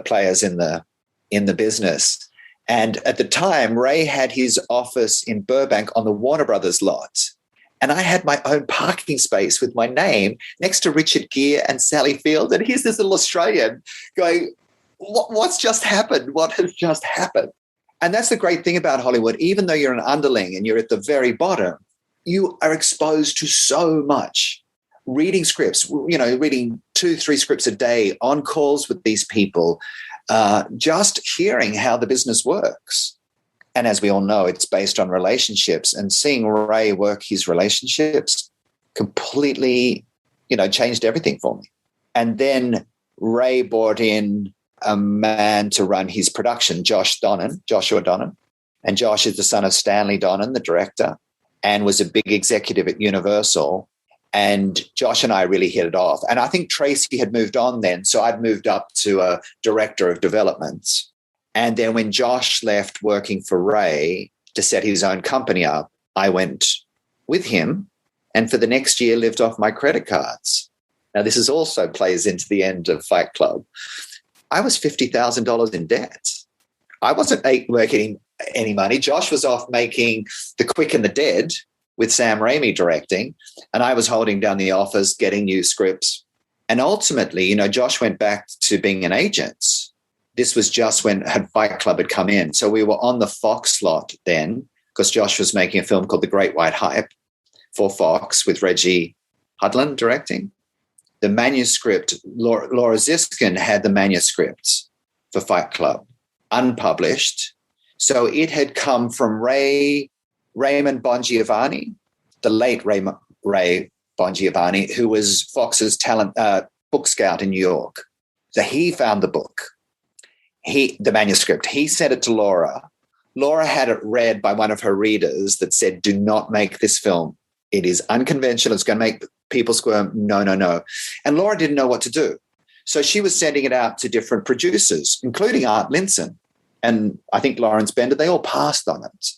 players in the business. And at the time, Ray had his office in Burbank on the Warner Brothers lot. And I had my own parking space with my name next to Richard Gere and Sally Field. And here's this little Australian going, what's just happened? What has just happened? And that's the great thing about Hollywood. Even though you're an underling and you're at the very bottom, you are exposed to so much. Reading scripts, reading 2-3 scripts a day, on calls with these people, just hearing how the business works. And as we all know, it's based on relationships, and seeing Ray work his relationships completely, changed everything for me. And then Ray brought in a man to run his production, Joshua Donnan. And Josh is the son of Stanley Donnan, the director, and was a big executive at Universal. And Josh and I really hit it off. And I think Tracy had moved on then, so I'd moved up to a director of development. And then when Josh left working for Ray to set his own company up, I went with him and for the next year lived off my credit cards. Now, this also plays into the end of Fight Club. I was $50,000 in debt. I wasn't making any money. Josh was off making The Quick and the Dead with Sam Raimi directing, and I was holding down the office, getting new scripts. And ultimately, Josh went back to being an agent. This was just when Fight Club had come in. So we were on the Fox lot then, because Josh was making a film called The Great White Hype for Fox with Reggie Hudlin directing. The manuscript, Laura Ziskin had the manuscript for Fight Club, unpublished. So it had come from Raymond Bongiovanni, the late Ray Bongiovanni, who was Fox's talent book scout in New York. So he found the book, the manuscript. He sent it to Laura. Laura had it read by one of her readers that said, do not make this film. It is unconventional. It's going to make people squirm. No, no, no. And Laura didn't know what to do. So she was sending it out to different producers, including Art Linson and I think Lawrence Bender. They all passed on it.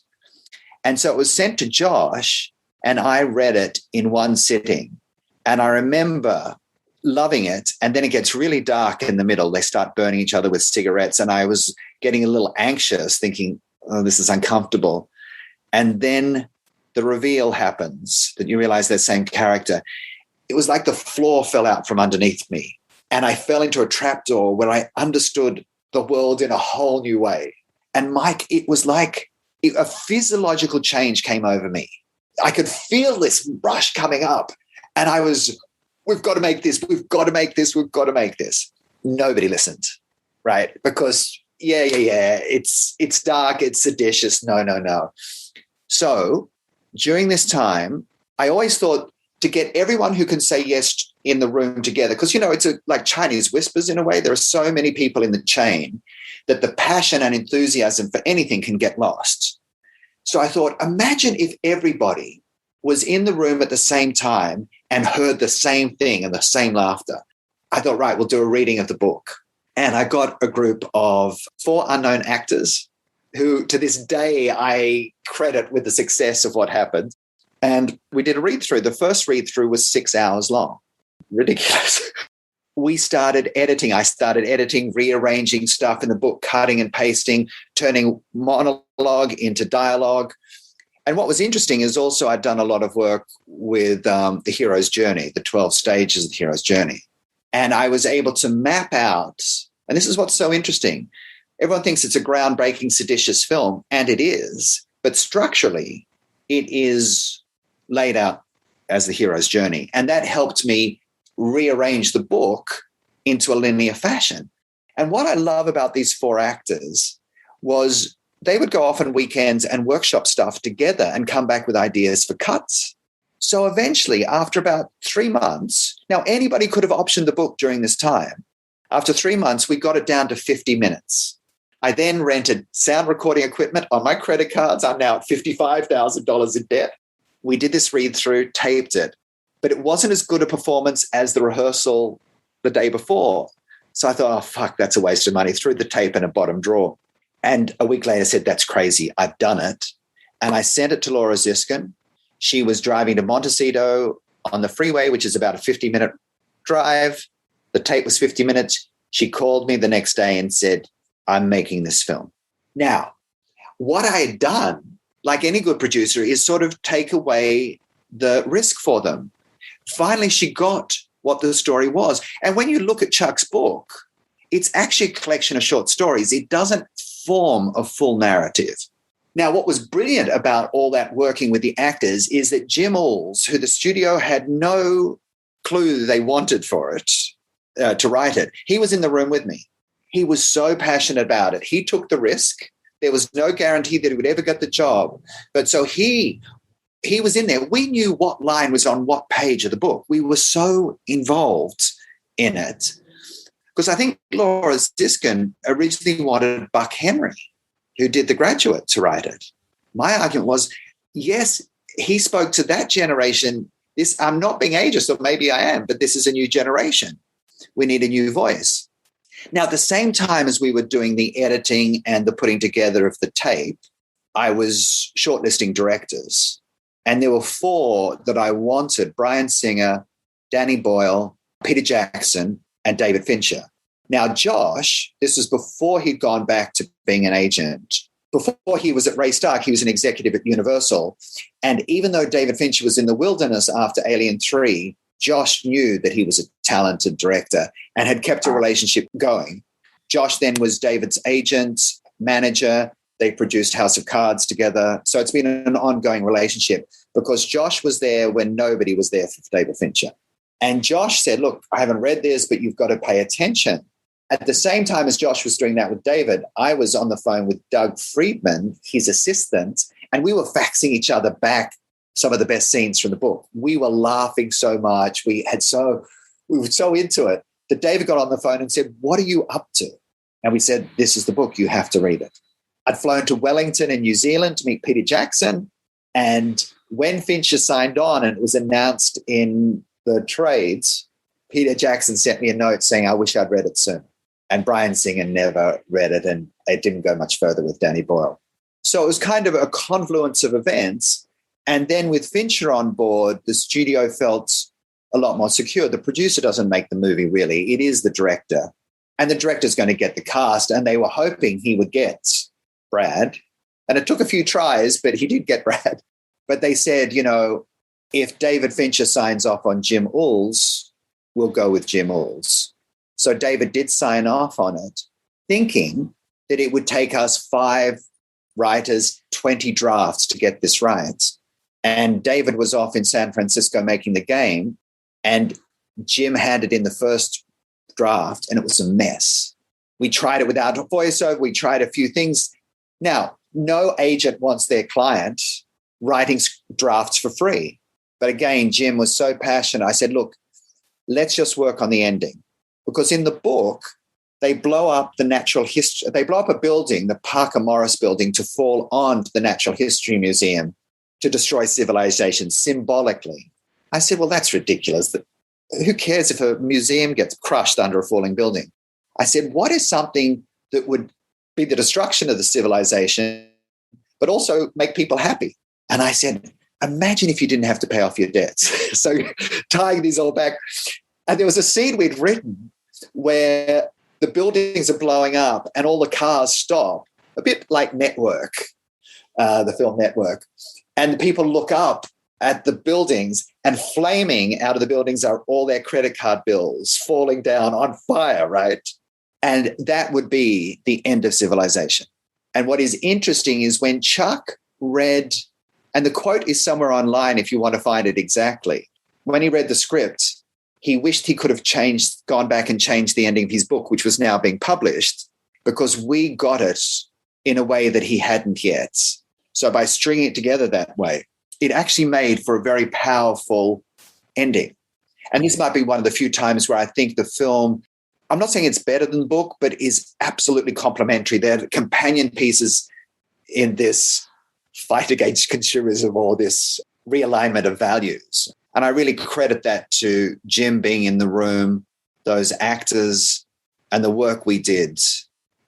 And so it was sent to Josh, and I read it in one sitting. And I remember loving it. And then it gets really dark in the middle. They start burning each other with cigarettes. And I was getting a little anxious, thinking, oh, this is uncomfortable. And then the reveal happens that you realize they're the same character. It was like the floor fell out from underneath me. And I fell into a trapdoor where I understood the world in a whole new way. And Mike, it was like a physiological change came over me. I could feel this rush coming up. And I was, we've got to make this, we've got to make this, we've got to make this. Nobody listened, right? Because, yeah, it's dark, it's seditious, no. So during this time, I always thought to get everyone who can say yes in the room together, because, it's like Chinese whispers in a way. There are so many people in the chain that the passion and enthusiasm for anything can get lost. So I thought, imagine if everybody was in the room at the same time and heard the same thing and the same laughter. I thought, right, we'll do a reading of the book. And I got a group of 4 unknown actors who to this day I credit with the success of what happened. And we did a read-through. The first read-through was 6 hours long. Ridiculous. We started editing. I started editing, rearranging stuff in the book, cutting and pasting, turning monologue into dialogue. And what was interesting is also I'd done a lot of work with the hero's journey, the 12 stages of the hero's journey. And I was able to map out, and this is what's so interesting. Everyone thinks it's a groundbreaking, seditious film, and it is. But structurally, it is laid out as the hero's journey. And that helped me rearrange the book into a linear fashion. And what I love about these 4 actors was they would go off on weekends and workshop stuff together and come back with ideas for cuts. So eventually, after about 3 months, now anybody could have optioned the book during this time. After 3 months, we got it down to 50 minutes. I then rented sound recording equipment on my credit cards. I'm now at $55,000 in debt. We did this read through, taped it, but it wasn't as good a performance as the rehearsal the day before. So I thought, oh, fuck, that's a waste of money. Threw the tape in a bottom drawer. And a week later said, that's crazy. I've done it. And I sent it to Laura Ziskin. She was driving to Montecito on the freeway, which is about a 50-minute drive. The tape was 50 minutes. She called me the next day and said, I'm making this film. Now, what I had done, like any good producer, is sort of take away the risk for them. Finally, she got what the story was. And when you look at Chuck's book, it's actually a collection of short stories. It doesn't form a full narrative. Now, what was brilliant about all that working with the actors is that Jim Uhls, who the studio had no clue they wanted for it, to write it, he was in the room with me. He was so passionate about it. He took the risk. There was no guarantee that he would ever get the job. But so he was in there. We knew what line was on what page of the book. We were so involved in it. Because I think Laura Ziskin originally wanted Buck Henry, who did The Graduate, to write it. My argument was, yes, he spoke to that generation. I'm not being ageist, or maybe I am, but this is a new generation. We need a new voice. Now, at the same time as we were doing the editing and the putting together of the tape, I was shortlisting directors. And there were 4 that I wanted: Bryan Singer, Danny Boyle, Peter Jackson, and David Fincher. Now, Josh, this was before he'd gone back to being an agent. Before he was at Ray Stark, he was an executive at Universal. And even though David Fincher was in the wilderness after Alien 3, Josh knew that he was a talented director and had kept a relationship going. Josh then was David's agent, manager. They produced House of Cards together. So it's been an ongoing relationship because Josh was there when nobody was there for David Fincher. And Josh said, look, I haven't read this, but you've got to pay attention. At the same time as Josh was doing that with David, I was on the phone with Doug Friedman, his assistant, and we were faxing each other back some of the best scenes from the book. We were laughing so much. We were so into it that David got on the phone and said, what are you up to? And we said, this is the book. You have to read it. I'd flown to Wellington in New Zealand to meet Peter Jackson. And when Fincher signed on and it was announced in the trades, Peter Jackson sent me a note saying, I wish I'd read it sooner. And Bryan Singer never read it, and it didn't go much further with Danny Boyle. So it was kind of a confluence of events. And then with Fincher on board, the studio felt a lot more secure. The producer doesn't make the movie, really. It is the director. And the director's going to get the cast, and they were hoping he would get Brad. And it took a few tries, but he did get Brad. But they said, if David Fincher signs off on Jim Uhls, we'll go with Jim Uhls. So David did sign off on it, thinking that it would take us 5 writers, 20 drafts to get this right. And David was off in San Francisco making the game, and Jim handed in the first draft, and it was a mess. We tried it without a voiceover. We tried a few things. Now, no agent wants their client writing drafts for free. But again, Jim was so passionate. I said, look, let's just work on the ending. Because in the book, they blow up the natural history. They blow up a building, the Parker Morris building, to fall onto the Natural History Museum to destroy civilization symbolically. I said, well, that's ridiculous. Who cares if a museum gets crushed under a falling building? I said, what is something that would be the destruction of the civilization, but also make people happy? And I said, imagine if you didn't have to pay off your debts. So tying these all back. And there was a scene we'd written where the buildings are blowing up and all the cars stop, a bit like Network, the film Network. And the people look up at the buildings, and flaming out of the buildings are all their credit card bills falling down on fire, right? And that would be the end of civilization. And what is interesting is when Chuck read, and the quote is somewhere online if you want to find it exactly, when he read the script, he wished he could have gone back and changed the ending of his book, which was now being published, because we got it in a way that he hadn't yet. So by stringing it together that way, it actually made for a very powerful ending. And this might be one of the few times where I think the film, I'm not saying it's better than the book, but is absolutely complementary. They're companion pieces in this fight against consumerism or this realignment of values. And I really credit that to Jim being in the room, those actors, and the work we did.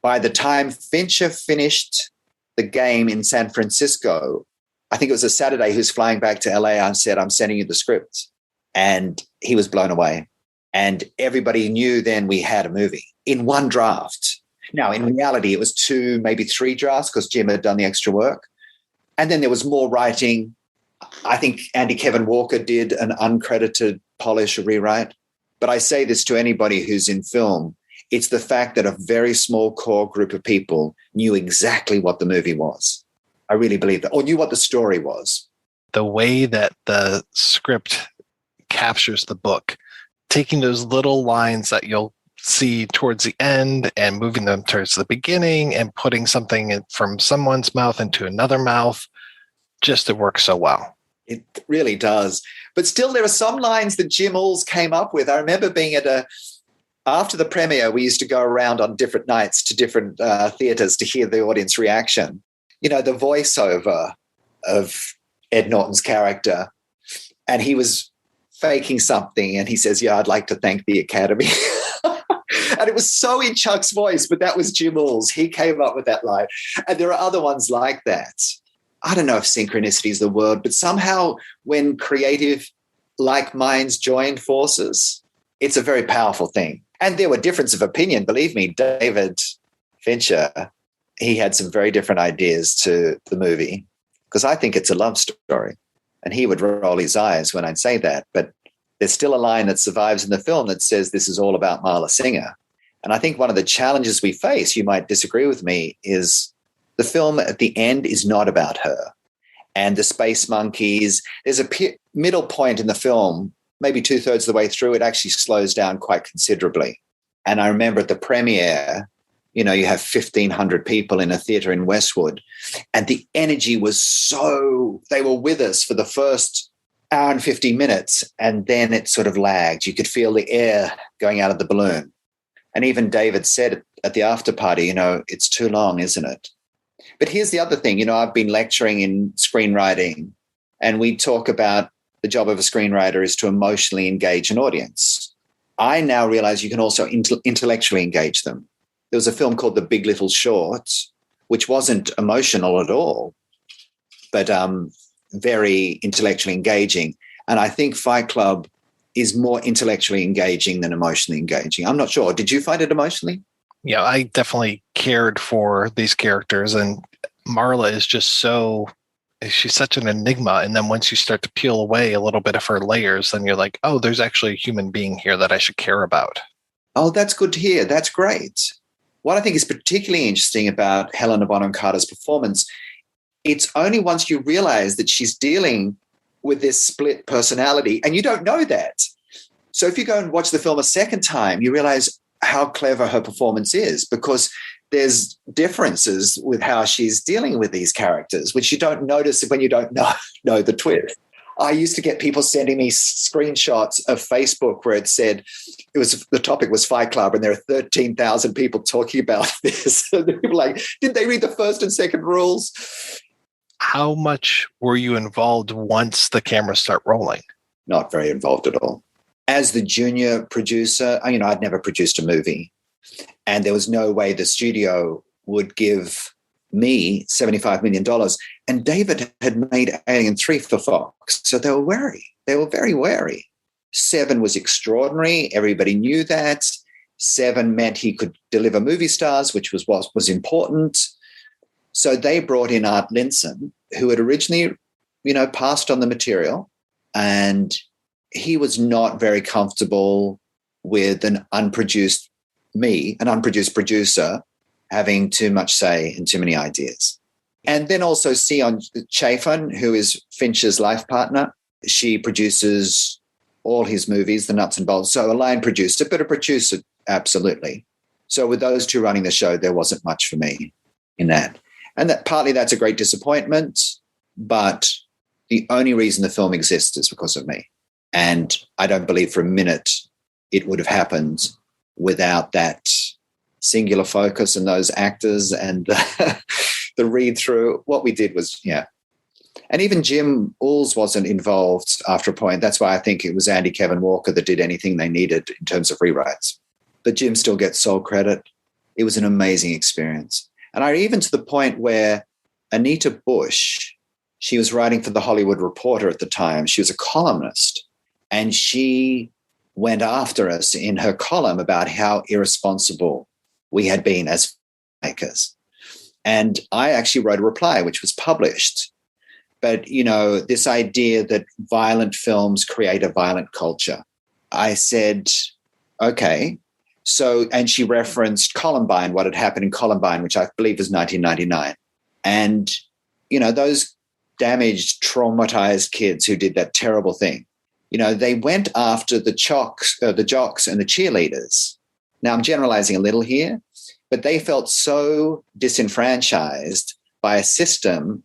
By the time Fincher finished the game in San Francisco, I think it was a Saturday, he was flying back to LA. I said, I'm sending you the script. And he was blown away. And everybody knew then we had a movie in one draft. Now, in reality, it was 2, maybe 3 drafts because Jim had done the extra work. And then there was more writing. I think Andy Kevin Walker did an uncredited polish or rewrite. But I say this to anybody who's in film. It's the fact that a very small core group of people knew exactly what the movie was. I really believe that, or knew what the story was. The way that the script captures the book, taking those little lines that you'll see towards the end and moving them towards the beginning and putting something from someone's mouth into another mouth, just it works so well. It really does. But still, there are some lines that Jim Uhls came up with. I remember being after the premiere, we used to go around on different nights to different theaters to hear the audience reaction. The voiceover of Ed Norton's character, and he was faking something, and he says, yeah, I'd like to thank the Academy. And it was so in Chuck's voice, but that was Jim Uhls. He came up with that line. And there are other ones like that. I don't know if synchronicity is the word, but somehow when creative like minds join forces, it's a very powerful thing. And there were differences of opinion. Believe me, David Fincher, he had some very different ideas to the movie because I think it's a love story. And he would roll his eyes when I'd say that. But there's still a line that survives in the film that says this is all about Marla Singer. And I think one of the challenges we face, you might disagree with me, is the film at the end is not about her. And the space monkeys, there's a middle point in the film, maybe 2/3 of the way through, it actually slows down quite considerably. And I remember at the premiere, you know, you have 1,500 people in a theater in Westwood, and the energy was so, they were with us for the first hour and 50 minutes, and then it sort of lagged. You could feel the air going out of the balloon. And even David said at the after party, you know, it's too long, isn't it? But here's the other thing, you know, I've been lecturing in screenwriting, and we talk about the job of a screenwriter is to emotionally engage an audience. I now realize you can also intellectually engage them. There was a film called The Big Little Short, which wasn't emotional at all, but very intellectually engaging. And I think Fight Club is more intellectually engaging than emotionally engaging. I'm not sure. Did you find it emotionally? Yeah, I definitely cared for these characters, and Marla is just she's such an enigma. And then once you start to peel away a little bit of her layers, then you're like, oh, there's actually a human being here that I should care about. Oh, that's good to hear. That's great. What I think is particularly interesting about Helena Bonham Carter's performance, it's only once you realize that she's dealing with this split personality, and you don't know that. So if you go and watch the film a second time, you realize how clever her performance is, because there's differences with how she's dealing with these characters, which you don't notice when you don't know the twist. I used to get people sending me screenshots of Facebook where it said the topic was Fight Club, and there are 13,000 people talking about this. And they were like, did they read the first and second rules? How much were you involved once the cameras start rolling? Not very involved at all. As the junior producer, you know, I'd never produced a movie, and there was no way the studio would give me $75 million. And David had made Alien 3 for Fox, so they were wary. They were very wary. 7 was extraordinary. Everybody knew that. 7 meant he could deliver movie stars, which was important. So they brought in Art Linson, who had originally, you know, passed on the material, and he was not very comfortable with an unproduced producer, having too much say and too many ideas. And then also Sion Chafin, who is Fincher's life partner. She produces all his movies, the nuts and bolts. So a line producer, but a producer, absolutely. So with those two running the show, there wasn't much for me in that. And that partly that's a great disappointment, but the only reason the film exists is because of me. And I don't believe for a minute it would have happened without that singular focus and those actors and the read-through. What we did was, And even Jim Uhls wasn't involved after a point. That's why I think it was Andy Kevin Walker that did anything they needed in terms of rewrites. But Jim still gets sole credit. It was an amazing experience. And even to the point where Anita Bush, she was writing for The Hollywood Reporter at the time. She was a columnist. And she went after us in her column about how irresponsible we had been as filmmakers. And I actually wrote a reply, which was published. But, you know, this idea that violent films create a violent culture. I said, okay. So, and she referenced Columbine, what had happened in Columbine, which I believe was 1999. And, you know, those damaged, traumatized kids who did that terrible thing, you know, they went after the jocks and the cheerleaders. Now, I'm generalizing a little here, but they felt so disenfranchised by a system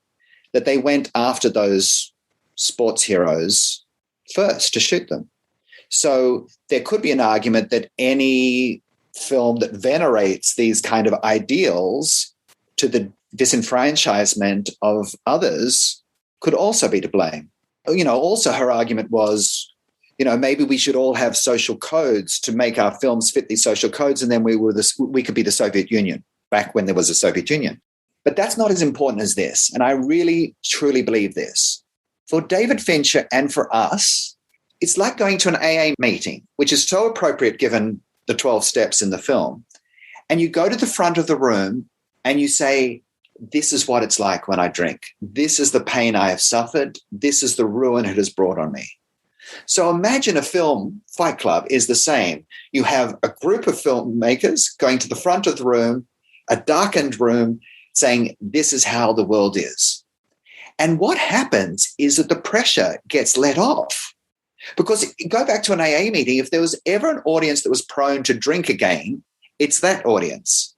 that they went after those sports heroes first to shoot them. So there could be an argument that any film that venerates these kind of ideals to the disenfranchisement of others could also be to blame. You know, also her argument was, you know, maybe we should all have social codes to make our films fit these social codes, and then we could be the Soviet Union back when there was a Soviet Union. But that's not as important as this. And I really, truly believe this. For David Fincher and for us, it's like going to an AA meeting, which is so appropriate given the 12 steps in the film. And you go to the front of the room and you say, this is what it's like when I drink. This is the pain I have suffered. This is the ruin it has brought on me. So imagine a film, Fight Club, is the same. You have a group of filmmakers going to the front of the room, a darkened room, saying, this is how the world is. And what happens is that the pressure gets let off. Because go back to an AA meeting, if there was ever an audience that was prone to drink again, it's that audience.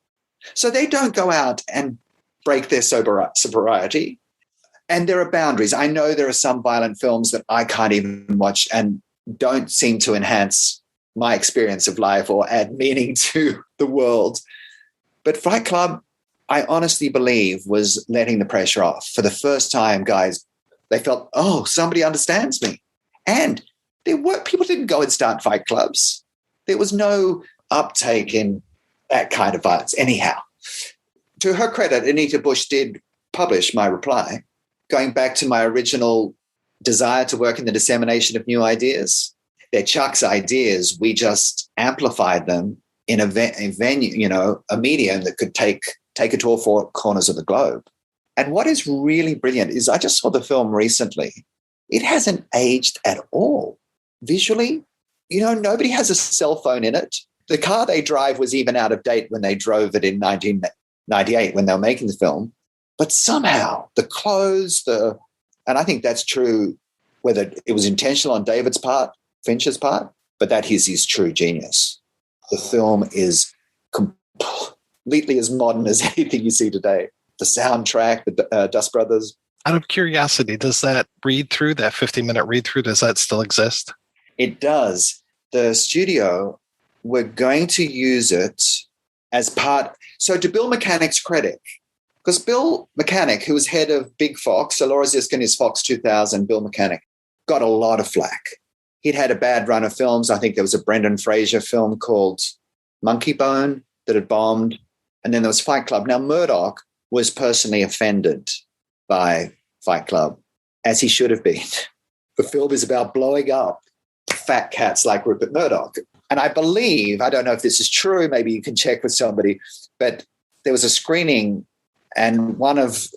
So they don't go out and break their sobriety. And there are boundaries. I know there are some violent films that I can't even watch and don't seem to enhance my experience of life or add meaning to the world. But Fight Club, I honestly believe, was letting the pressure off. For the first time, guys, they felt, oh, somebody understands me. And people didn't go and start fight clubs. There was no uptake in that kind of violence. Anyhow, to her credit, Anita Bush did publish my reply, going back to my original desire to work in the dissemination of new ideas. They're Chuck's ideas. We just amplified them in a venue, a medium that could take it to all four corners of the globe. And what is really brilliant is I just saw the film recently. It hasn't aged at all. Visually, nobody has a cell phone in it. The car they drive was even out of date when they drove it in 1998 when they were making the film. But somehow the clothes, and I think that's true, whether it was intentional on David's part, Fincher's part, but that is his true genius. The film is completely as modern as anything you see today. The soundtrack, the Dust Brothers. Out of curiosity, does that read-through, that 50-minute read-through, does that still exist? It does. The studio were going to use it as part. So to Bill Mechanick's credit, because Bill Mechanick, who was head of Big Fox, so Laura Ziskin is Fox 2000, Bill Mechanick, got a lot of flack. He'd had a bad run of films. I think there was a Brendan Fraser film called Monkey Bone that had bombed. And then there was Fight Club. Now, Murdoch was personally offended by Fight Club, as he should have been. The film is about blowing up fat cats like Rupert Murdoch. And I believe, I don't know if this is true, maybe you can check with somebody, but there was a screening and one of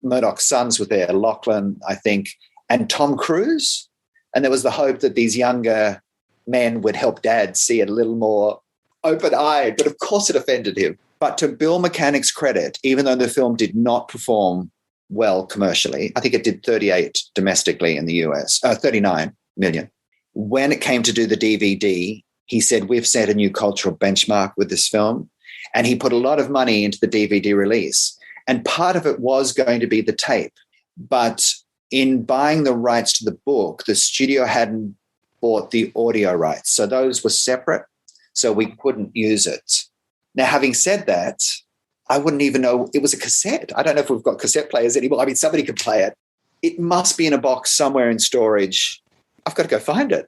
Murdoch's sons was there, Lachlan, I think, and Tom Cruise. And there was the hope that these younger men would help Dad see it a little more open-eyed. But of course it offended him. But to Bill Mechanick's credit, even though the film did not perform well commercially, I think it did 38 domestically in the US, 39 million. When it came to do the DVD, he said, we've set a new cultural benchmark with this film. And he put a lot of money into the DVD release. And part of it was going to be the tape. But in buying the rights to the book, the studio hadn't bought the audio rights. So those were separate. So we couldn't use it. Now, having said that, I wouldn't even know it was a cassette. I don't know if we've got cassette players anymore. I mean, somebody could play it. It must be in a box somewhere in storage. I've got to go find it.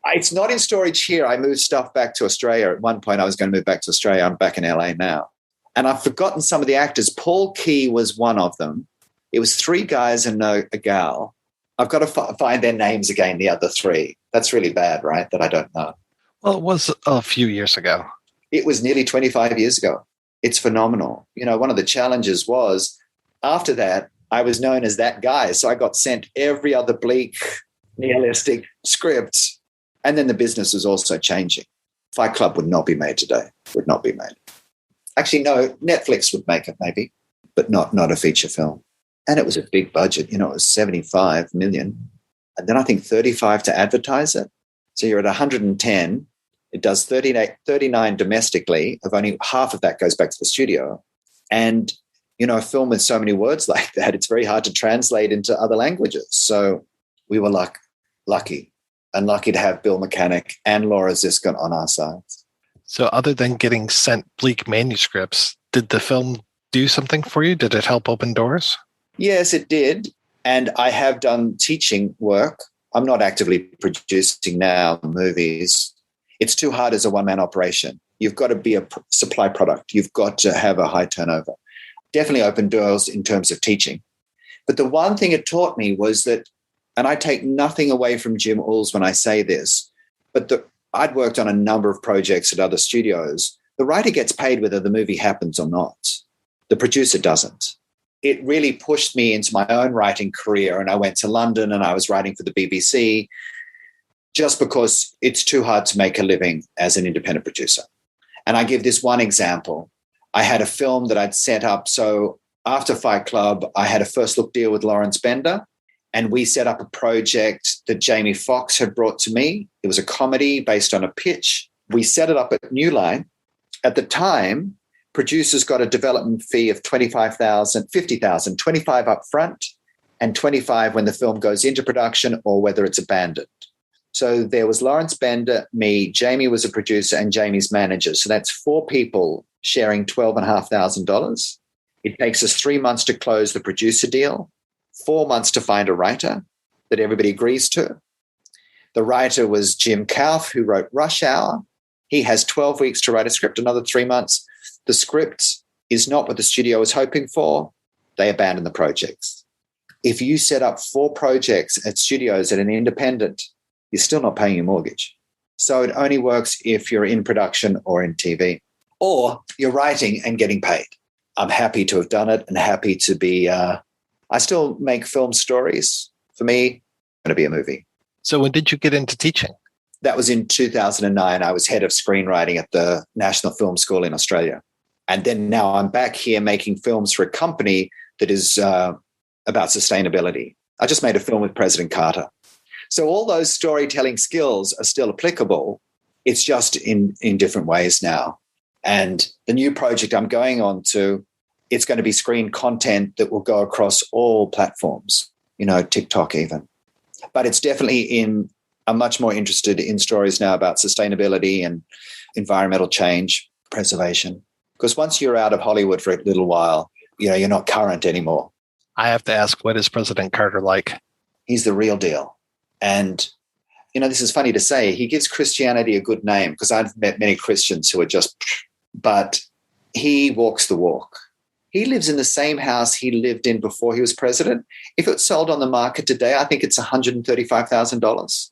It's not in storage here. I moved stuff back to Australia. At one point, I was going to move back to Australia. I'm back in LA now. And I've forgotten some of the actors. Paul Key was one of them. It was 3 guys and a gal. I've got to find their names again, the other 3. That's really bad, right, that I don't know. Well, it was a few years ago. It was nearly 25 years ago. It's phenomenal. One of the challenges was after that, I was known as that guy. So I got sent every other bleak, nihilistic script. And then the business was also changing. Fight Club would not be made today, would not be made. Actually, no, Netflix would make it maybe, but not a feature film. And it was a big budget. It was 75 million. And then I think 35 to advertise it. So you're at 110. It does 39 domestically. Of only half of that goes back to the studio. And, a film with so many words like that, it's very hard to translate into other languages. So we were lucky to have Bill Mechanick and Laura Ziskin on our sides. So other than getting sent bleak manuscripts, did the film do something for you? Did it help open doors? Yes, it did. And I have done teaching work. I'm not actively producing now movies. It's too hard as a one-man operation. You've got to be a supply product. You've got to have a high turnover. Definitely opened doors in terms of teaching. But the one thing it taught me was that, and I take nothing away from Jim Uhls when I say this, but I'd worked on a number of projects at other studios. The writer gets paid whether the movie happens or not. The producer doesn't. It really pushed me into my own writing career, and I went to London and I was writing for the BBC. just because it's too hard to make a living as an independent producer. And I give this one example. I had a film that I'd set up. So after Fight Club, I had a first look deal with Lawrence Bender, and we set up a project that Jamie Foxx had brought to me. It was a comedy based on a pitch. We set it up at New Line. At the time, producers got a development fee of $50,000, 25 up front, and 25 when the film goes into production or whether it's abandoned. So there was Lawrence Bender, me, Jamie was a producer, and Jamie's manager. So that's 4 people sharing $12,500. It takes us 3 months to close the producer deal, 4 months to find a writer that everybody agrees to. The writer was Jim Uhls, who wrote Rush Hour. He has 12 weeks to write a script, another 3 months. The script is not what the studio was hoping for. They abandon the projects. If you set up 4 projects at studios at an independent, you're still not paying your mortgage. So it only works if you're in production or in TV, or you're writing and getting paid. I'm happy to have done it and happy to be, I still make film stories. For me, it's going to be a movie. So when did you get into teaching? That was in 2009. I was head of screenwriting at the National Film School in Australia. And then now I'm back here making films for a company that is about sustainability. I just made a film with President Carter. So all those storytelling skills are still applicable. It's just in different ways now. And the new project I'm going on to, it's going to be screen content that will go across all platforms, TikTok even. But it's definitely I'm much more interested in stories now about sustainability and environmental change, preservation. Because once you're out of Hollywood for a little while, you're not current anymore. I have to ask, what is President Carter like? He's the real deal. And, this is funny to say, he gives Christianity a good name because I've met many Christians who are but he walks the walk. He lives in the same house he lived in before he was president. If it's sold on the market today, I think it's $135,000.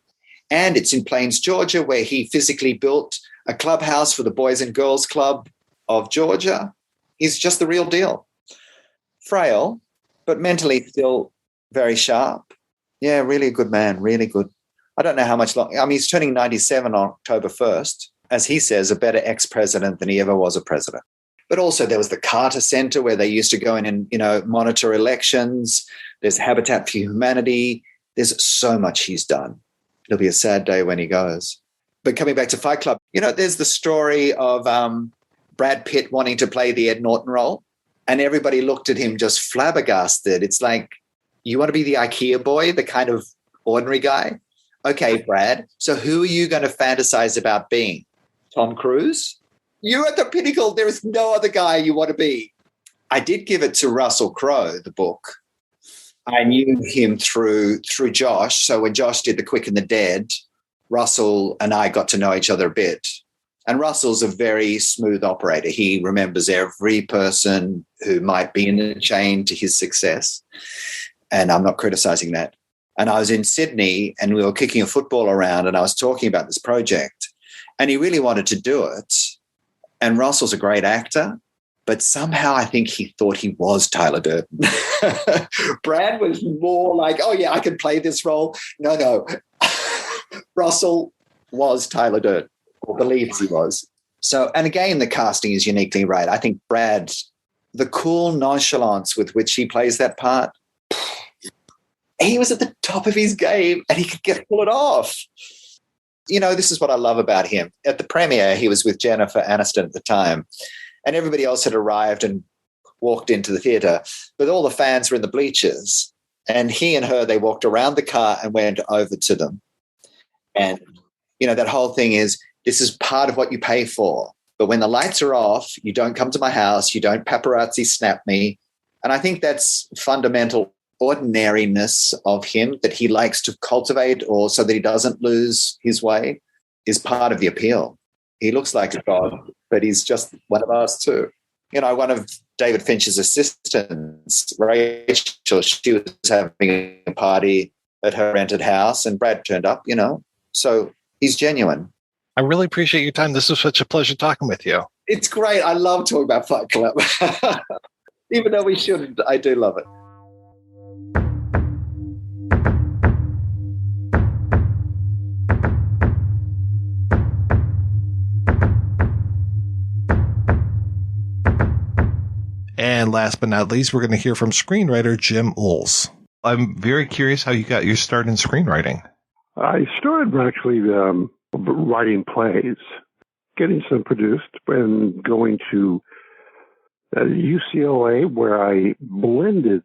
And it's in Plains, Georgia, where he physically built a clubhouse for the Boys and Girls Club of Georgia. He's just the real deal. Frail, but mentally still very sharp. Yeah, really a good man, really good. I don't know how much longer. He's turning 97 on October 1st. As he says, a better ex-president than he ever was a president. But also there was the Carter Center where they used to go in and, monitor elections. There's Habitat for Humanity. There's so much he's done. It'll be a sad day when he goes. But coming back to Fight Club, there's the story of Brad Pitt wanting to play the Ed Norton role. And everybody looked at him just flabbergasted. It's like, you want to be the IKEA boy, the kind of ordinary guy? Okay, Brad, so who are you going to fantasize about being? Tom Cruise? You're at the pinnacle. There is no other guy you want to be. I did give it to Russell Crowe, the book. I knew him through Josh. So when Josh did The Quick and the Dead, Russell and I got to know each other a bit. And Russell's a very smooth operator. He remembers every person who might be in the chain to his success. And I'm not criticizing that. And I was in Sydney and we were kicking a football around and I was talking about this project and he really wanted to do it. And Russell's a great actor, but somehow I think he thought he was Tyler Durden. Brad was more like, oh yeah, I can play this role. No. Russell was Tyler Durden, or believes he was. So, and again, the casting is uniquely right. I think Brad, the cool nonchalance with which he plays that part, he was at the top of his game and he could pull it off. This is what I love about him. At the premiere, he was with Jennifer Aniston at the time, and everybody else had arrived and walked into the theatre, but all the fans were in the bleachers, and he and her, they walked around the car and went over to them. And, that whole thing is, this is part of what you pay for. But when the lights are off, you don't come to my house, you don't paparazzi snap me. And I think that's fundamental ordinariness of him that he likes to cultivate, or so that he doesn't lose his way, is part of the appeal. He looks like a god, but he's just one of us too. One of David Fincher's assistants, Rachel, she was having a party at her rented house and Brad turned up, so he's genuine. I really appreciate your time. This was such a pleasure talking with you. It's great. I love talking about Fight Club. Even though we shouldn't, I do love it. And last but not least, we're going to hear from screenwriter Jim Uhls. I'm very curious how you got your start in screenwriting. I started actually writing plays, getting some produced, and going to UCLA, where I blended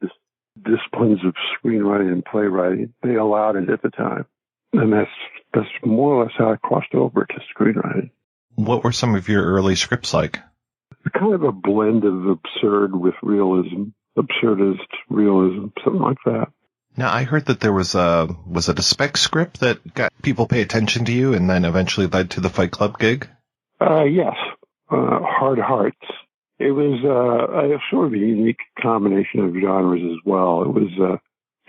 disciplines of screenwriting and playwriting. They allowed it at the time. And that's more or less how I crossed over to screenwriting. What were some of your early scripts like? Kind of a blend of absurd with realism, absurdist realism, something like that. Now, I heard that there was it a spec script that got people pay attention to you and then eventually led to the Fight Club gig? Yes. Hard Hearts. It was a sort of a unique combination of genres as well. It was a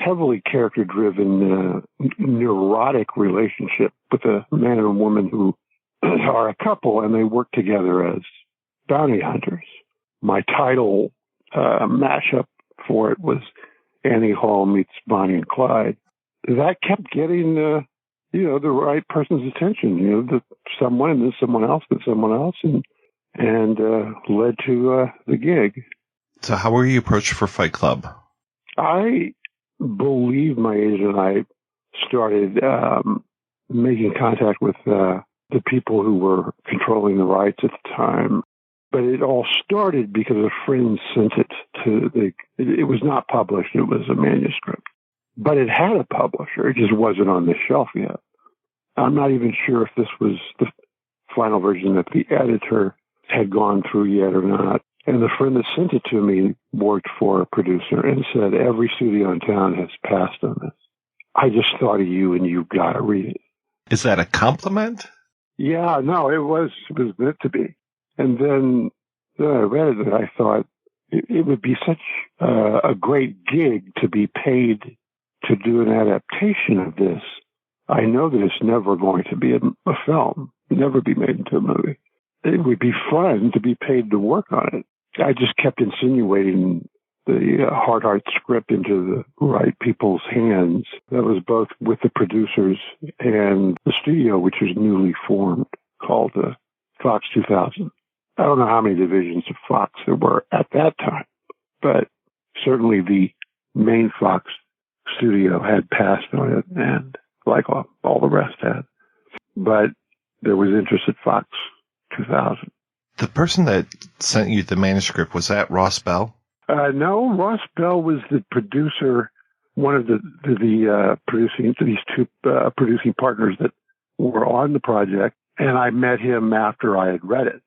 heavily character-driven, neurotic relationship with a man and a woman who are a couple, and they work together as bounty hunters. My title mashup for it was Annie Hall meets Bonnie and Clyde. That kept getting, the right person's attention. Someone and then someone else, and led to the gig. So how were you approached for Fight Club? I believe my agent and I started making contact with the people who were controlling the rights at the time. But it all started because a friend sent it to it was not published. It was a manuscript. But it had a publisher. It just wasn't on the shelf yet. I'm not even sure if this was the final version that the editor had gone through yet or not. And the friend that sent it to me worked for a producer and said, every studio in town has passed on this. I just thought of you and you've got to read it. Is that a compliment? Yeah, no, it was meant to be. And then I read it and I thought it would be such a great gig to be paid to do an adaptation of this. I know that it's never going to be a film, never be made into a movie. It would be fun to be paid to work on it. I just kept insinuating the Hard Heart script into the right people's hands. That was both with the producers and the studio, which was newly formed, called Fox 2000. I don't know how many divisions of Fox there were at that time, but certainly the main Fox studio had passed on it, and like all the rest had. But there was interest at Fox 2000. The person that sent you the manuscript, was that Ross Bell? No, Ross Bell was the producer, one of the these two producing partners that were on the project, and I met him after I had read it.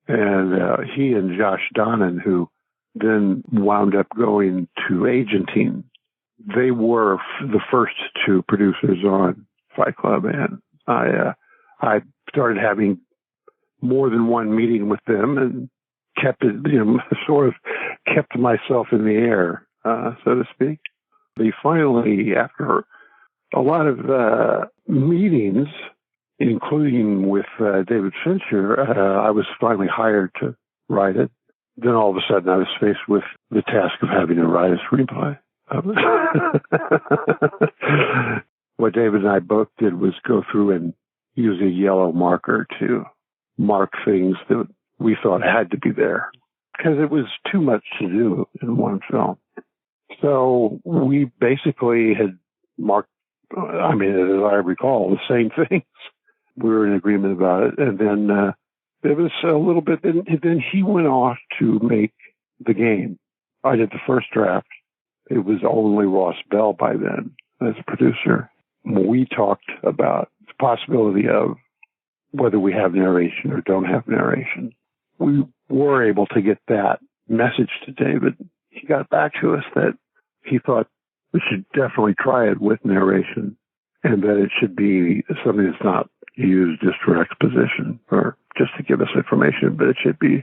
And he and Josh Donnan, who then wound up going to Argentine, they were the first two producers on Fight Club, and I started having more than one meeting with them and kept it, sort of kept myself in the air, so to speak. They finally, after a lot of meetings, including with David Fincher, I was finally hired to write it. Then all of a sudden I was faced with the task of having to write a screenplay. What David and I both did was go through and use a yellow marker to mark things that we thought had to be there, because it was too much to do in one film. So we basically had marked, as I recall, the same things. We were in agreement about it. And then it was a little bit, then he went off to make the game. I did the first draft. It was only Ross Bell by then as a producer. We talked about the possibility of whether we have narration or don't have narration. We were able to get that message to David. He got back to us that he thought we should definitely try it with narration, and that it should be something that's not used just for exposition or just to give us information, but it should be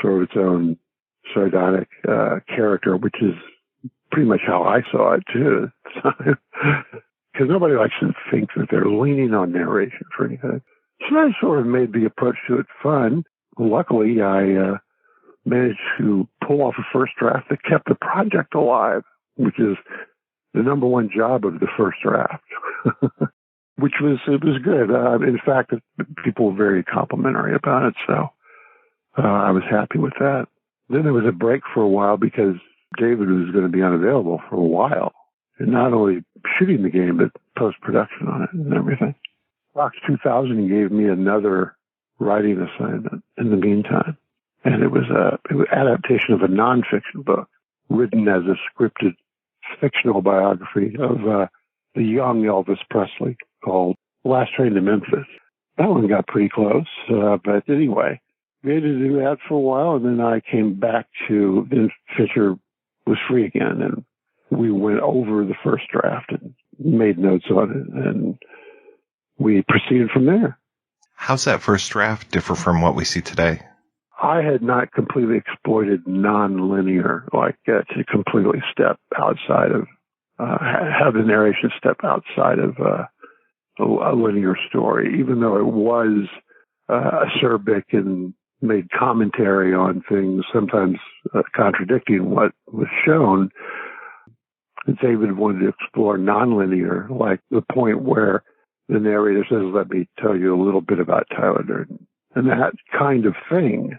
sort of its own sardonic character, which is pretty much how I saw it too at the time. Because nobody likes to think that they're leaning on narration for anything. So I sort of made the approach to it fun. Luckily, I managed to pull off a first draft that kept the project alive, which is the number one job of the first draft. It was good. In fact, people were very complimentary about it, so I was happy with that. Then there was a break for a while because David was going to be unavailable for a while. And not only shooting the game, but post-production on it and everything. Fox 2000 gave me another writing assignment in the meantime. And it was an adaptation of a nonfiction book written as a scripted fictional biography of the young Elvis Presley called Last Train to Memphis. That one got pretty close. But anyway, we had to do that for a while. And then I came back then Fincher was free again. And we went over the first draft and made notes on it. And we proceeded from there. How's that first draft differ from what we see today? I had not completely exploited non-linear, to completely step outside of, have the narration step outside of a linear story, even though it was acerbic and made commentary on things, sometimes contradicting what was shown. David wanted to explore non-linear, like the point where the narrator says, "Let me tell you a little bit about Tyler Durden." And that kind of thing,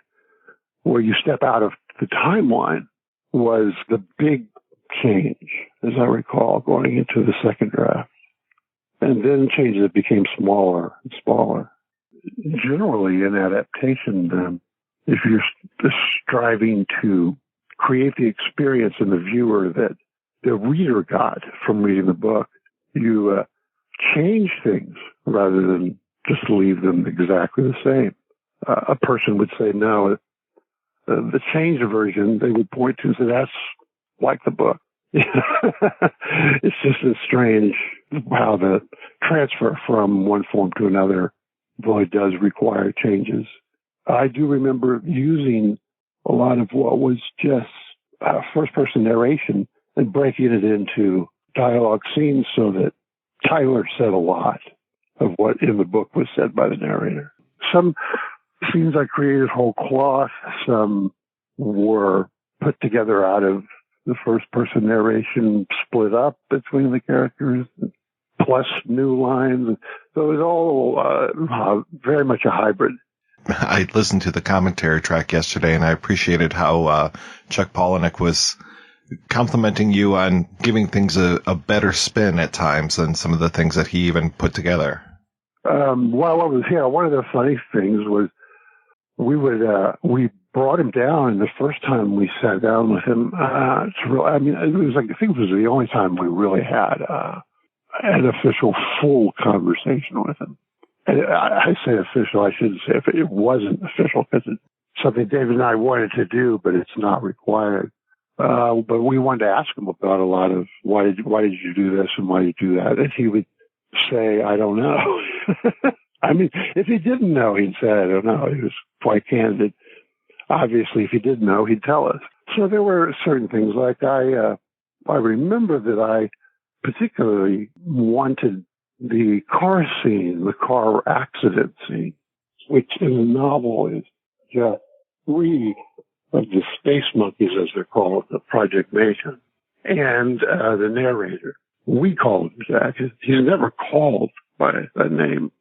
where you step out of the timeline, was the big change, as I recall, going into the second draft. And then changes became smaller and smaller. Generally, in adaptation, if you're striving to create the experience in the viewer that the reader got from reading the book, you change things rather than just leave them exactly the same. A person would say, no, the changed version, they would point to and say, that's like the book. It's just a strange how the transfer from one form to another really does require changes. I do remember using a lot of what was just first-person narration and breaking it into dialogue scenes so that Tyler said a lot of what in the book was said by the narrator. Some scenes I created whole cloth. Some were put together out of the first-person narration, split up between the characters, plus new lines. So it was all very much a hybrid. I listened to the commentary track yesterday, and I appreciated how Chuck Palahniuk was complimenting you on giving things a better spin at times than some of the things that he even put together. One of the funny things was we brought him down, and the first time we sat down with him, I think it was the only time we really had an official full conversation with him. And I say official, I shouldn't say if it wasn't official, because it's something David and I wanted to do, but it's not required. But we wanted to ask him about a lot of why did you do this and why did you do that? And he would say, I don't know. I mean, if he didn't know, he'd say, I don't know. He was quite candid. Obviously, if he did know, he'd tell us. So there were certain things like I remember that I particularly wanted the car scene, the car accident scene, which in the novel is just 3 of the space monkeys, as they're called, the Project Mayhem, and the narrator. We call him Jack. He's never called by that name,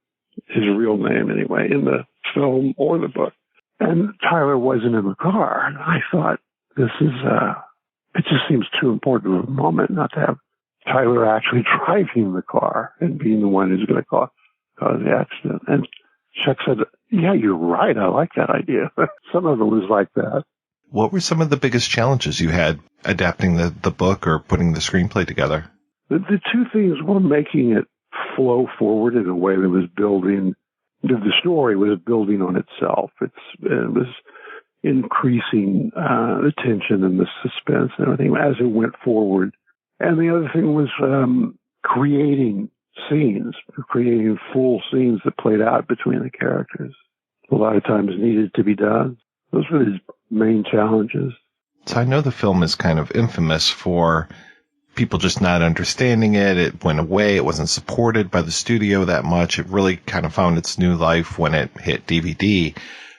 his real name anyway, in the film or the book. And Tyler wasn't in the car. And I thought, it just seems too important of a moment not to have Tyler actually driving the car and being the one who's going to cause the accident. And Chuck said, yeah, you're right. I like that idea. Some of it was like that. What were some of the biggest challenges you had adapting the book or putting the screenplay together? The two things were making it flow forward in a way that was building, the story was building on itself. It was increasing the tension and the suspense and everything as it went forward. And the other thing was creating full scenes that played out between the characters. A lot of times needed to be done. Those were his main challenges. So I know the film is kind of infamous for people just not understanding it. It went away. It wasn't supported by the studio that much. It really kind of found its new life when it hit DVD.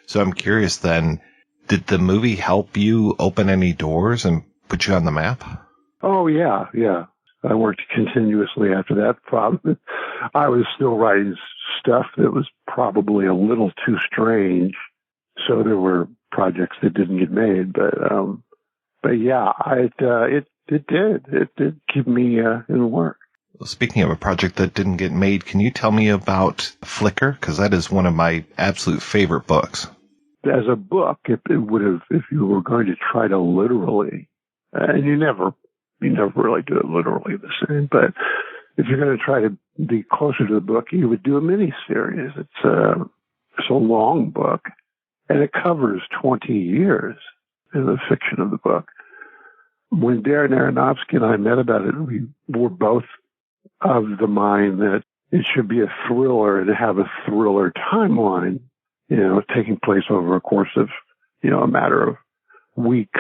So I'm curious then, did the movie help you open any doors and put you on the map? Oh, yeah. I worked continuously after that problem. I was still writing stuff that was probably a little too strange. So there were projects that didn't get made. But yeah, it did keep me in work. Speaking of a project that didn't get made, can you tell me about Flicker? Because that is one of my absolute favorite books. As a book, it would have, if you were going to try to literally, and you never really do it literally the same, but if you're going to try to be closer to the book, you would do a miniseries. It's a long book, and it covers 20 years in the fiction of the book. When Darren Aronofsky and I met about it, we were both of the mind that it should be a thriller and have a thriller timeline, taking place over a course of, a matter of weeks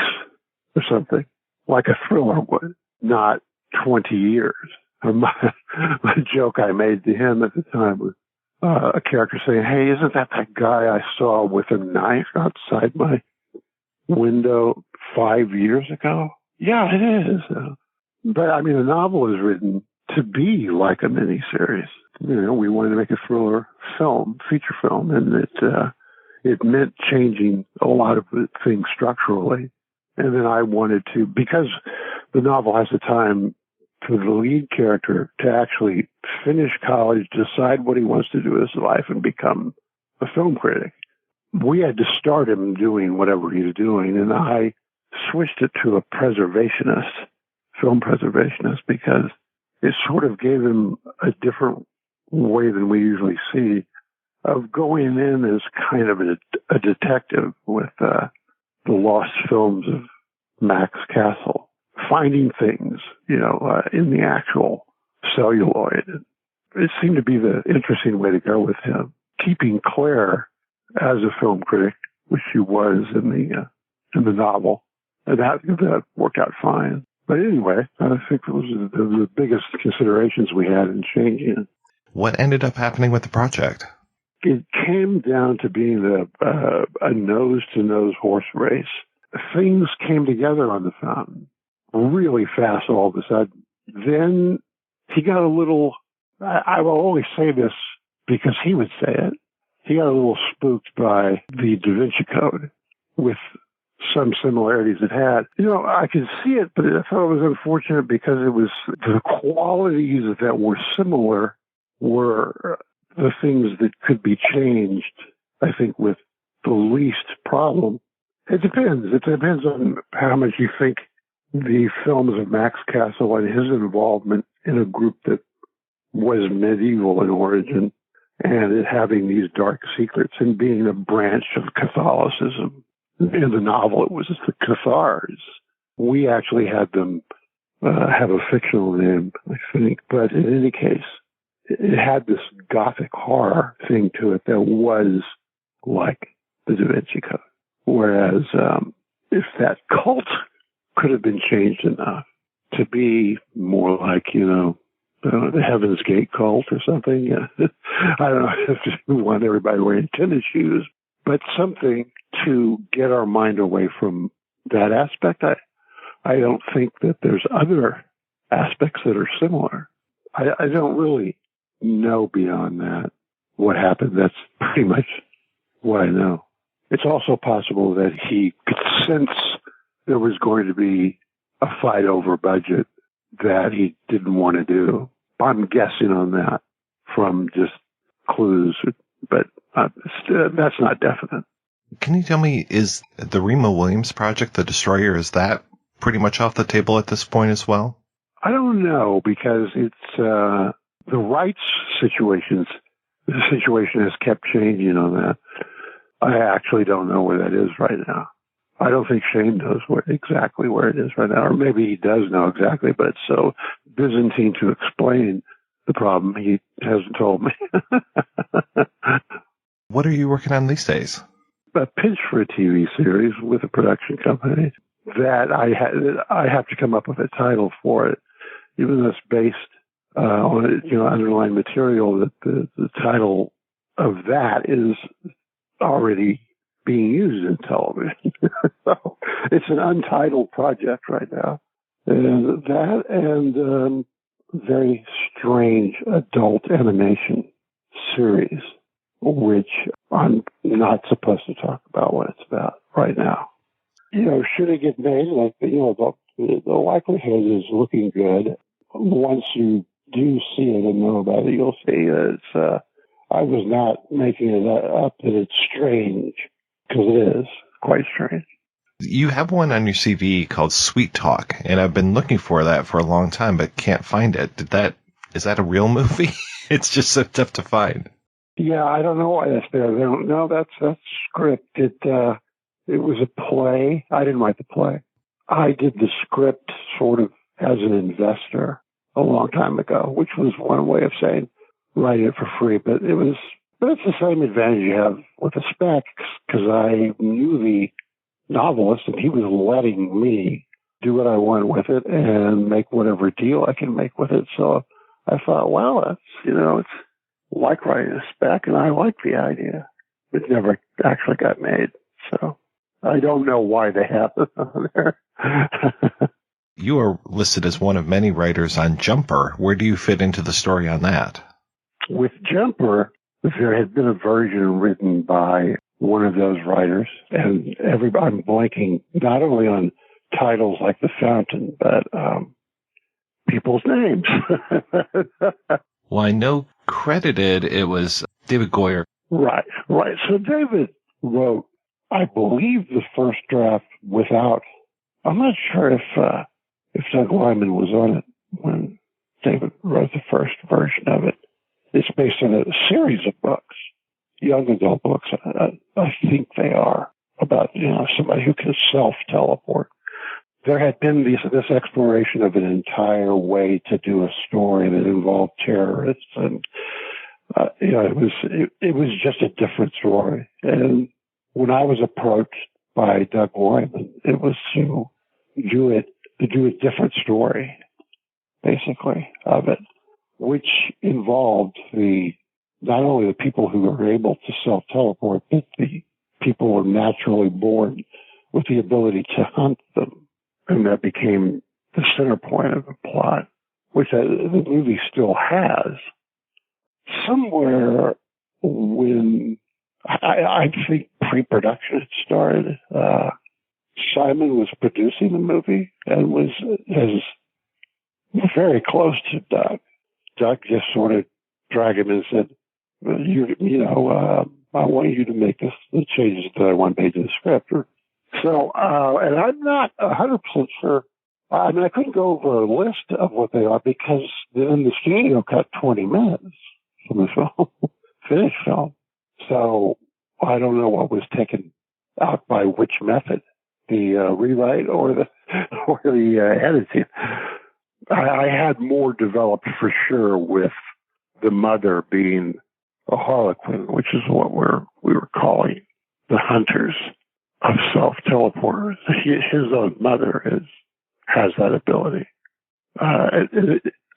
or something, like a thriller would, not 20 years. My joke I made to him at the time was a character saying, "Hey, isn't that guy I saw with a knife outside my window 5 years ago?" Yeah, it is. But I mean, a novel is written to be like a miniseries. We wanted to make a thriller film, feature film, and it meant changing a lot of things structurally. And then I wanted to, because the novel has the time for the lead character to actually finish college, decide what he wants to do with his life, and become a film critic. We had to start him doing whatever he was doing, and I switched it to a film preservationist, because it sort of gave him a different way than we usually see of going in as kind of a detective with the lost films of Max Castle, finding things, in the actual celluloid. It seemed to be the interesting way to go with him, keeping Claire as a film critic, which she was in the novel, and that worked out fine. But anyway, I think it was the biggest considerations we had in changing it. What ended up happening with the project? It came down to being a nose-to-nose horse race. Things came together on the fountain really fast all of a sudden. Then he got a little, I will only say this because he would say it, he got a little spooked by the Da Vinci Code with some similarities it had. I could see it, but I thought it was unfortunate because it was the qualities that were similar were the things that could be changed, I think, with the least problem. It depends. It depends on how much you think the films of Max Castle and his involvement in a group that was medieval in origin and it having these dark secrets and being a branch of Catholicism. In the novel, it was the Cathars. We actually had them have a fictional name, I think. But in any case, it had this Gothic horror thing to it that was like the Da Vinci Code. Whereas if that cult could have been changed enough to be more like, the Heaven's Gate cult or something. I don't know if we want everybody wearing tennis shoes, but something to get our mind away from that aspect. I don't think that there's other aspects that are similar. I don't really know beyond that what happened. That's pretty much what I know. It's also possible that he could sense there was going to be a fight over budget that he didn't want to do. I'm guessing on that from just clues, but that's not definite. Can you tell me, is the Remo Williams project, The Destroyer, is that pretty much off the table at this point as well? I don't know, because it's the rights situations. The situation has kept changing on that. I actually don't know where that is right now. I don't think Shane knows exactly where it is right now, or maybe he does know exactly, but it's so Byzantine to explain the problem, he hasn't told me. What are you working on these days? A pitch for a TV series with a production company that I have to come up with a title for it, even though it's based on underlying material. That the title of that is already being used in television. So it's an untitled project right now, and that and very strange adult animation series, which I'm not supposed to talk about what it's about. right now. Should it get made? The likelihood is looking good. Once you do see it and know about it, you'll see that it's. I was not making it up that it's strange, because it is quite strange. You have one on your CV called Sweet Talk, and I've been looking for that for a long time, but can't find it. Is that a real movie? It's just so tough to find. Yeah, I don't know why that's there. No, that's script. It was a play. I didn't write the play. I did the script sort of as an investor a long time ago, which was one way of saying write it for free. But it's the same advantage you have with a spec, because I knew the novelist and he was letting me do what I wanted with it and make whatever deal I can make with it. So I thought, well, it's like writing a spec, and I like the idea. It never actually got made, so I don't know why they have it on there. You are listed as one of many writers on Jumper. Where do you fit into the story on that? With Jumper, there had been a version written by one of those writers, and I'm blanking not only on titles like The Fountain, but people's names. Well, I know credited it was David Goyer. Right. So David wrote, I believe, the first draft without. I'm not sure if Doug Lyman was on it when David wrote the first version of it. It's based on a series of books, young adult books. I think they are about somebody who can self-teleport. There had been this exploration of an entire way to do a story that involved terrorists, and it was just a different story. And when I was approached by Doug Lyman, it was to do a different story, basically, of it, which involved not only the people who are able to self-teleport, but the people who are naturally born with the ability to hunt them. And that became the center point of the plot, which the movie still has. Somewhere when I think pre-production had started, Simon was producing the movie and was very close to Doug. Doug just sort of dragged him and said, I want you to make the changes that I want made to the script. So, and I'm not 100% sure. I mean, I couldn't go over a list of what they are, because then the studio cut 20 minutes from the film, finished film. So I don't know what was taken out by which method, the rewrite or the editing. I had more developed for sure with the mother being a harlequin, which is what we were calling the hunters of self-teleporters. His own mother has that ability.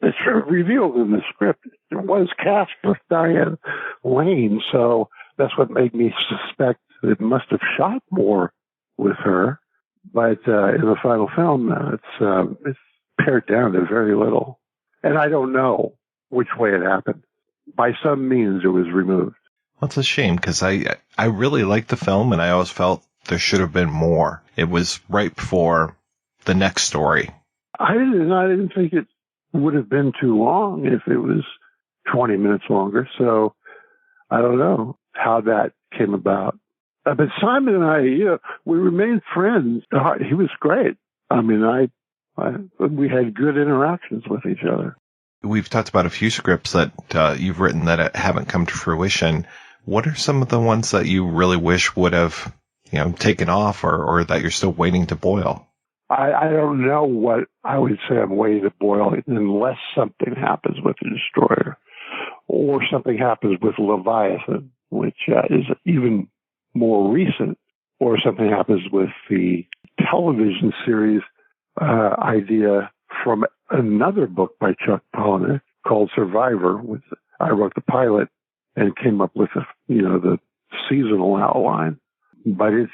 It's revealed in the script. It was cast with Diane Lane, so that's what made me suspect it must have shot more with her. But in the final film, it's pared down to very little. And I don't know which way it happened. By some means, it was removed. Well, it's a shame, because I really liked the film, and I always felt there should have been more. It was ripe for the next story. I didn't think it would have been too long if it was 20 minutes longer. So I don't know how that came about. But Simon and I, we remained friends. He was great. I mean, we had good interactions with each other. We've talked about a few scripts that you've written that haven't come to fruition. What are some of the ones that you really wish would have, taken off, or that you're still waiting to boil? I don't know what I would say I'm waiting to boil, unless something happens with the Destroyer, or something happens with Leviathan, which is even more recent, or something happens with the television series idea from another book by Chuck Palahniuk called Survivor. I wrote the pilot and came up with the seasonal outline, but it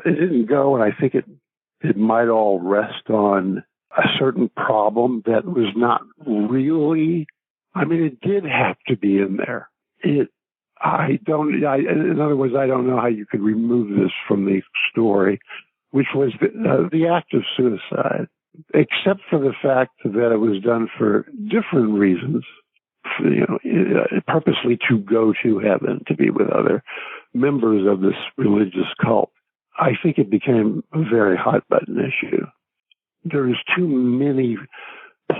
didn't go, and I think it might all rest on a certain problem that was not really. I mean, it did have to be in there. In other words, I don't know how you could remove this from the story, which was the act of suicide, except for the fact that it was done for different reasons, purposely to go to heaven, to be with other members of this religious cult. I think it became a very hot button issue. There's too many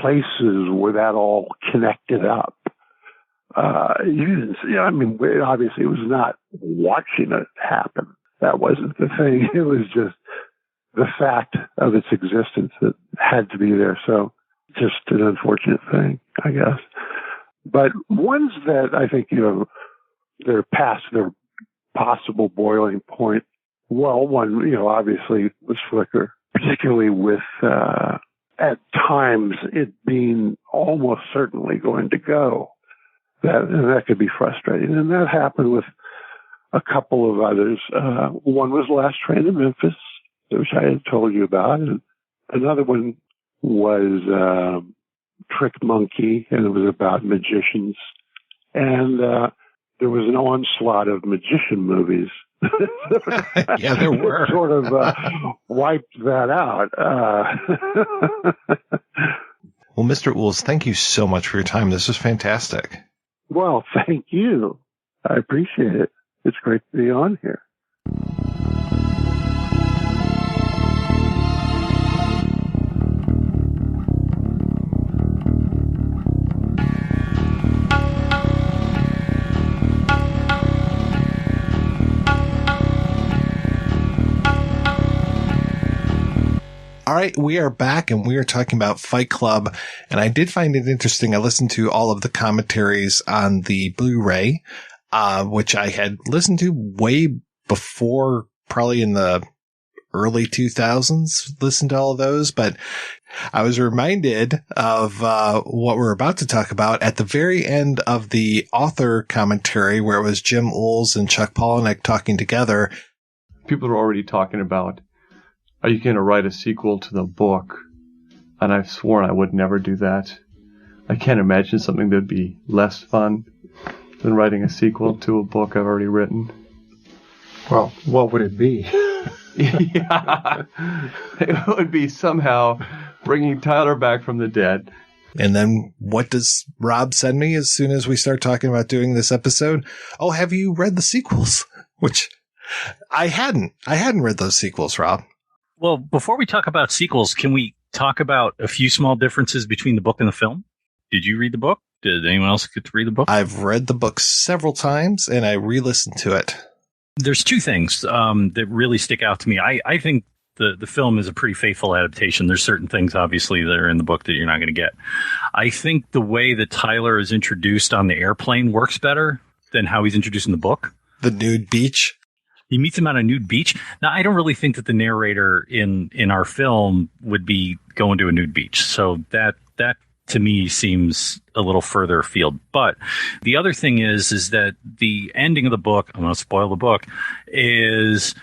places where that all connected up. You didn't see, obviously it was not watching it happen. That wasn't the thing. It was just the fact of its existence that had to be there. So just an unfortunate thing, I guess. But ones that I think, they're past their possible boiling point. Well, one, obviously was Flicker, particularly with, at times it being almost certainly going to go. That could be frustrating. And that happened with a couple of others. One was Last Train to Memphis, which I had told you about. And another one was Trick Monkey, and it was about magicians. And there was an onslaught of magician movies. Yeah, there were. Sort of wiped that out. Well, Mr. Uhls, thank you so much for your time. This was fantastic. Well, thank you. I appreciate it. It's great to be on here. All right, we are back and we are talking about Fight Club. And I did find it interesting. I listened to all of the commentaries on the Blu-ray, which I had listened to way before, probably in the early 2000s, listened to all of those. But I was reminded of what we're about to talk about at the very end of the author commentary, where it was Jim Uhls and Chuck Palahniuk talking together. People are already talking about, are you going to write a sequel to the book? And I've sworn I would never do that. I can't imagine something that'd be less fun than writing a sequel to a book I've already written. Well, what would it be? Yeah, it would be somehow bringing Tyler back from the dead. And then what does Rob send me as soon as we start talking about doing this episode? Oh, have you read the sequels? Which I hadn't read those sequels, Rob. Well, before we talk about sequels, can we talk about a few small differences between the book and the film? Did you read the book? Did anyone else get to read the book? I've read the book several times, and I re-listened to it. There's two things that really stick out to me. I think the film is a pretty faithful adaptation. There's certain things, obviously, that are in the book that you're not going to get. I think the way that Tyler is introduced on the airplane works better than how he's introduced in the book. The nude beach? He meets him on a nude beach. Now, I don't really think that the narrator in our film would be going to a nude beach. So that to me seems a little further afield. But the other thing is that the ending of the book, I'm going to spoil the book, is,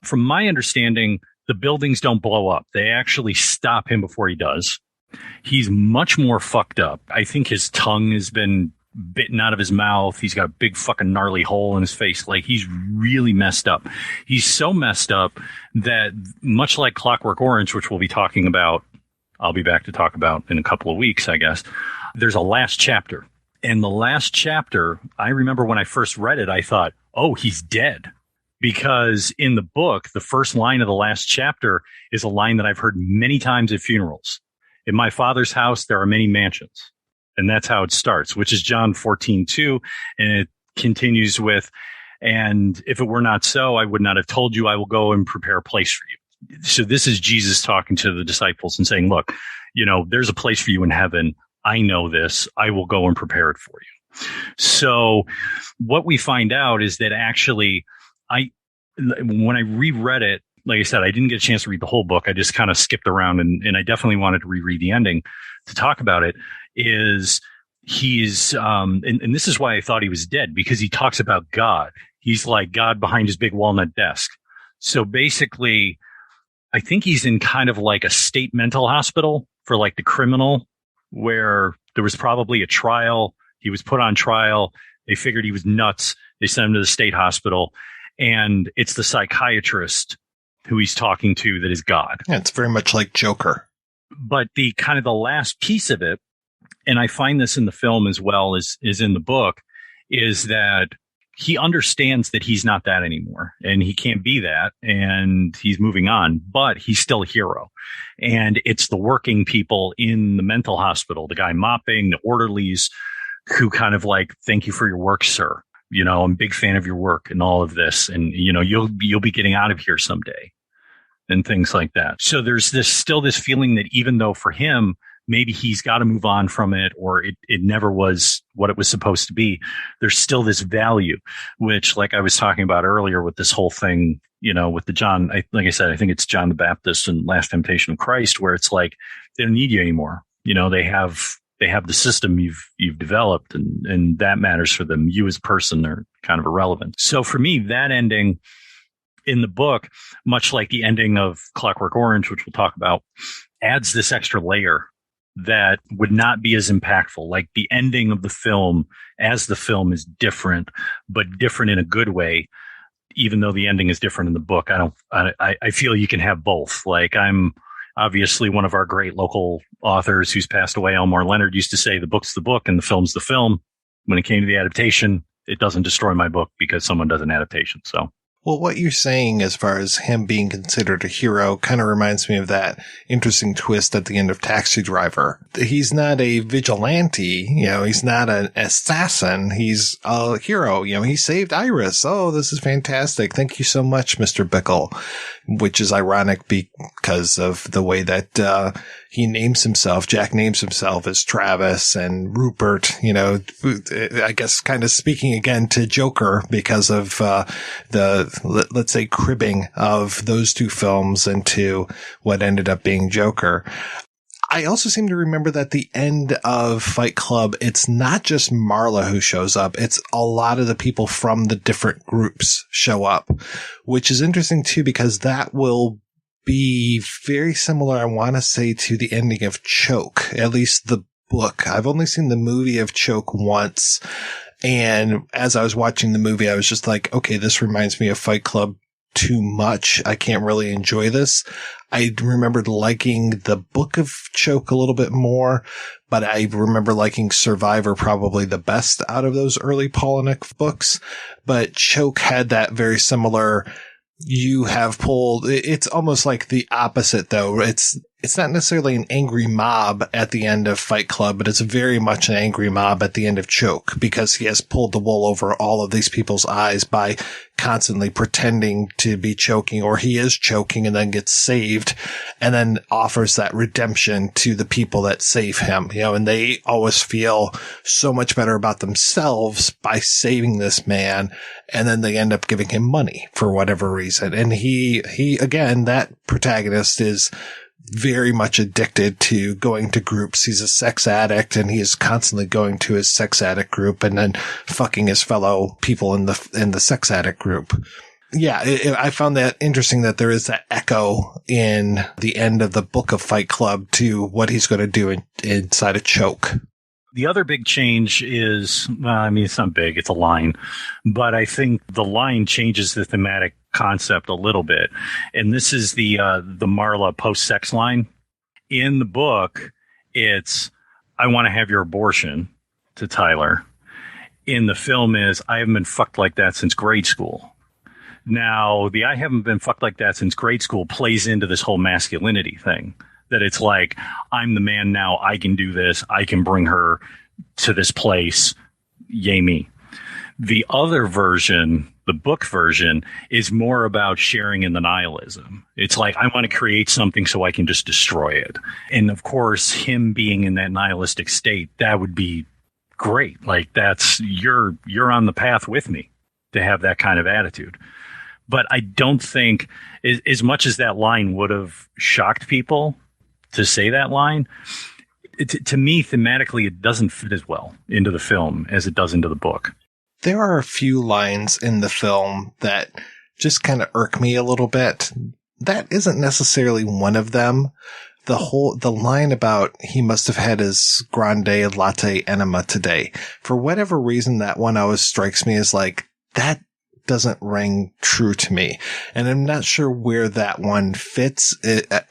from my understanding, the buildings don't blow up. They actually stop him before he does. He's much more fucked up. I think his tongue has been bitten out of his mouth. He's got a big fucking gnarly hole in his face. Like, he's really messed up. He's so messed up that, much like Clockwork Orange, which we'll be talking about, I'll be back to talk about in a couple of weeks, I guess, there's a last chapter. And the last chapter, I remember when I first read it, I thought, oh, he's dead. Because in the book, the first line of the last chapter is a line that I've heard many times at funerals. In my father's house, there are many mansions. And that's how it starts, which is John 14:2. And it continues with, and if it were not so, I would not have told you, I will go and prepare a place for you. So this is Jesus talking to the disciples and saying, look, there's a place for you in heaven. I know this. I will go and prepare it for you. So what we find out is that actually, when I reread it, like I said, I didn't get a chance to read the whole book. I just kind of skipped around, and I definitely wanted to reread the ending to talk about it. Is he's and this is why I thought he was dead, because he talks about God. He's like God behind his big walnut desk. So basically, I think he's in kind of like a state mental hospital for like the criminal, where there was probably a trial. He was put on trial. They figured he was nuts. They sent him to the state hospital, and it's the psychiatrist who he's talking to that is God. Yeah, it's very much like Joker. But the kind of the last piece of it, and I find this in the film as well as is in the book, is that he understands that he's not that anymore and he can't be that, and he's moving on, but he's still a hero. And it's the working people in the mental hospital, the guy mopping, the orderlies, who kind of like, thank you for your work, sir. You know, I'm a big fan of your work and all of this. And, you know, you'll be getting out of here someday and things like that. So there's still this feeling that even though for him, maybe he's got to move on from it, or it never was what it was supposed to be, there's still this value, which, like I was talking about earlier with this whole thing, you know, with the John, like I said, I think it's John the Baptist and Last Temptation of Christ, where it's like, they don't need you anymore. You know, they have the system you've developed, and that matters for them. You as a person are kind of irrelevant. So for me, that ending in the book, much like the ending of Clockwork Orange, which we'll talk about, adds this extra layer that would not be as impactful. Like the ending of the film, as the film is different, but different in a good way. Even though the ending is different in the book, I feel you can have both. Like, I'm obviously one of our great local authors who's passed away, Elmore Leonard, used to say the book's the book and the film's the film. When it came to the adaptation, it doesn't destroy my book because someone does an adaptation. So. Well, what you're saying as far as him being considered a hero kind of reminds me of that interesting twist at the end of Taxi Driver. He's not a vigilante, you know, he's not an assassin, he's a hero. You know, he saved Iris. Oh, this is fantastic. Thank you so much, Mr. Bickle, which is ironic because of the way that he names himself. Jack names himself as Travis, and Rupert, you know, I guess kind of speaking again to Joker because of let's say cribbing of those two films into what ended up being Joker. I also seem to remember that the end of Fight Club, it's not just Marla who shows up. It's a lot of the people from the different groups show up, which is interesting too, because that will be very similar, I want to say, to the ending of Choke, at least the book. I've only seen the movie of Choke once. And as I was watching the movie, I was just like, okay, this reminds me of Fight Club too much. I can't really enjoy this. I remembered liking the book of Choke a little bit more, but I remember liking Survivor probably the best out of those early Palahniuk books. But Choke had that very similar, you have pulled, it's almost like the opposite though. It's not necessarily an angry mob at the end of Fight Club, but it's very much an angry mob at the end of Choke, because he has pulled the wool over all of these people's eyes by constantly pretending to be choking, or he is choking and then gets saved, and then offers that redemption to the people that save him, you know, and they always feel so much better about themselves by saving this man. And then they end up giving him money for whatever reason. And he again, that protagonist is very much addicted to going to groups. He's a sex addict, and he is constantly going to his sex addict group and then fucking his fellow people in the sex addict group. Yeah, I found that interesting that there is that echo in the end of the book of Fight Club to what he's going to do inside of Choke. The other big change is, I mean, it's not big, it's a line, but I think the line changes the thematic concept a little bit. And this is the Marla post-sex line. In the book, it's, I want to have your abortion, to Tyler. In the film is, I haven't been fucked like that since grade school. Now, the I haven't been fucked like that since grade school plays into this whole masculinity thing. That it's like, I'm the man now, I can do this, I can bring her to this place, yay me. The other version, the book version, is more about sharing in the nihilism. It's like, I want to create something so I can just destroy it. And of course, him being in that nihilistic state, that would be great. Like, that's, you're on the path with me to have that kind of attitude. But I don't think, as much as that line would have shocked people to say that line, to me, thematically, it doesn't fit as well into the film as it does into the book. There are a few lines in the film that just kind of irk me a little bit. That isn't necessarily one of them. the line about he must have had his grande latte enema today. For whatever reason, that one always strikes me as like, that doesn't ring true to me. And I'm not sure where that one fits.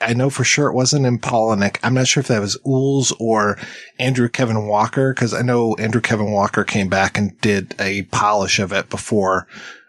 I know for sure it wasn't in Palahniuk. I'm not sure if that was Uhls or Andrew Kevin Walker, because I know Andrew Kevin Walker came back and did a polish of it before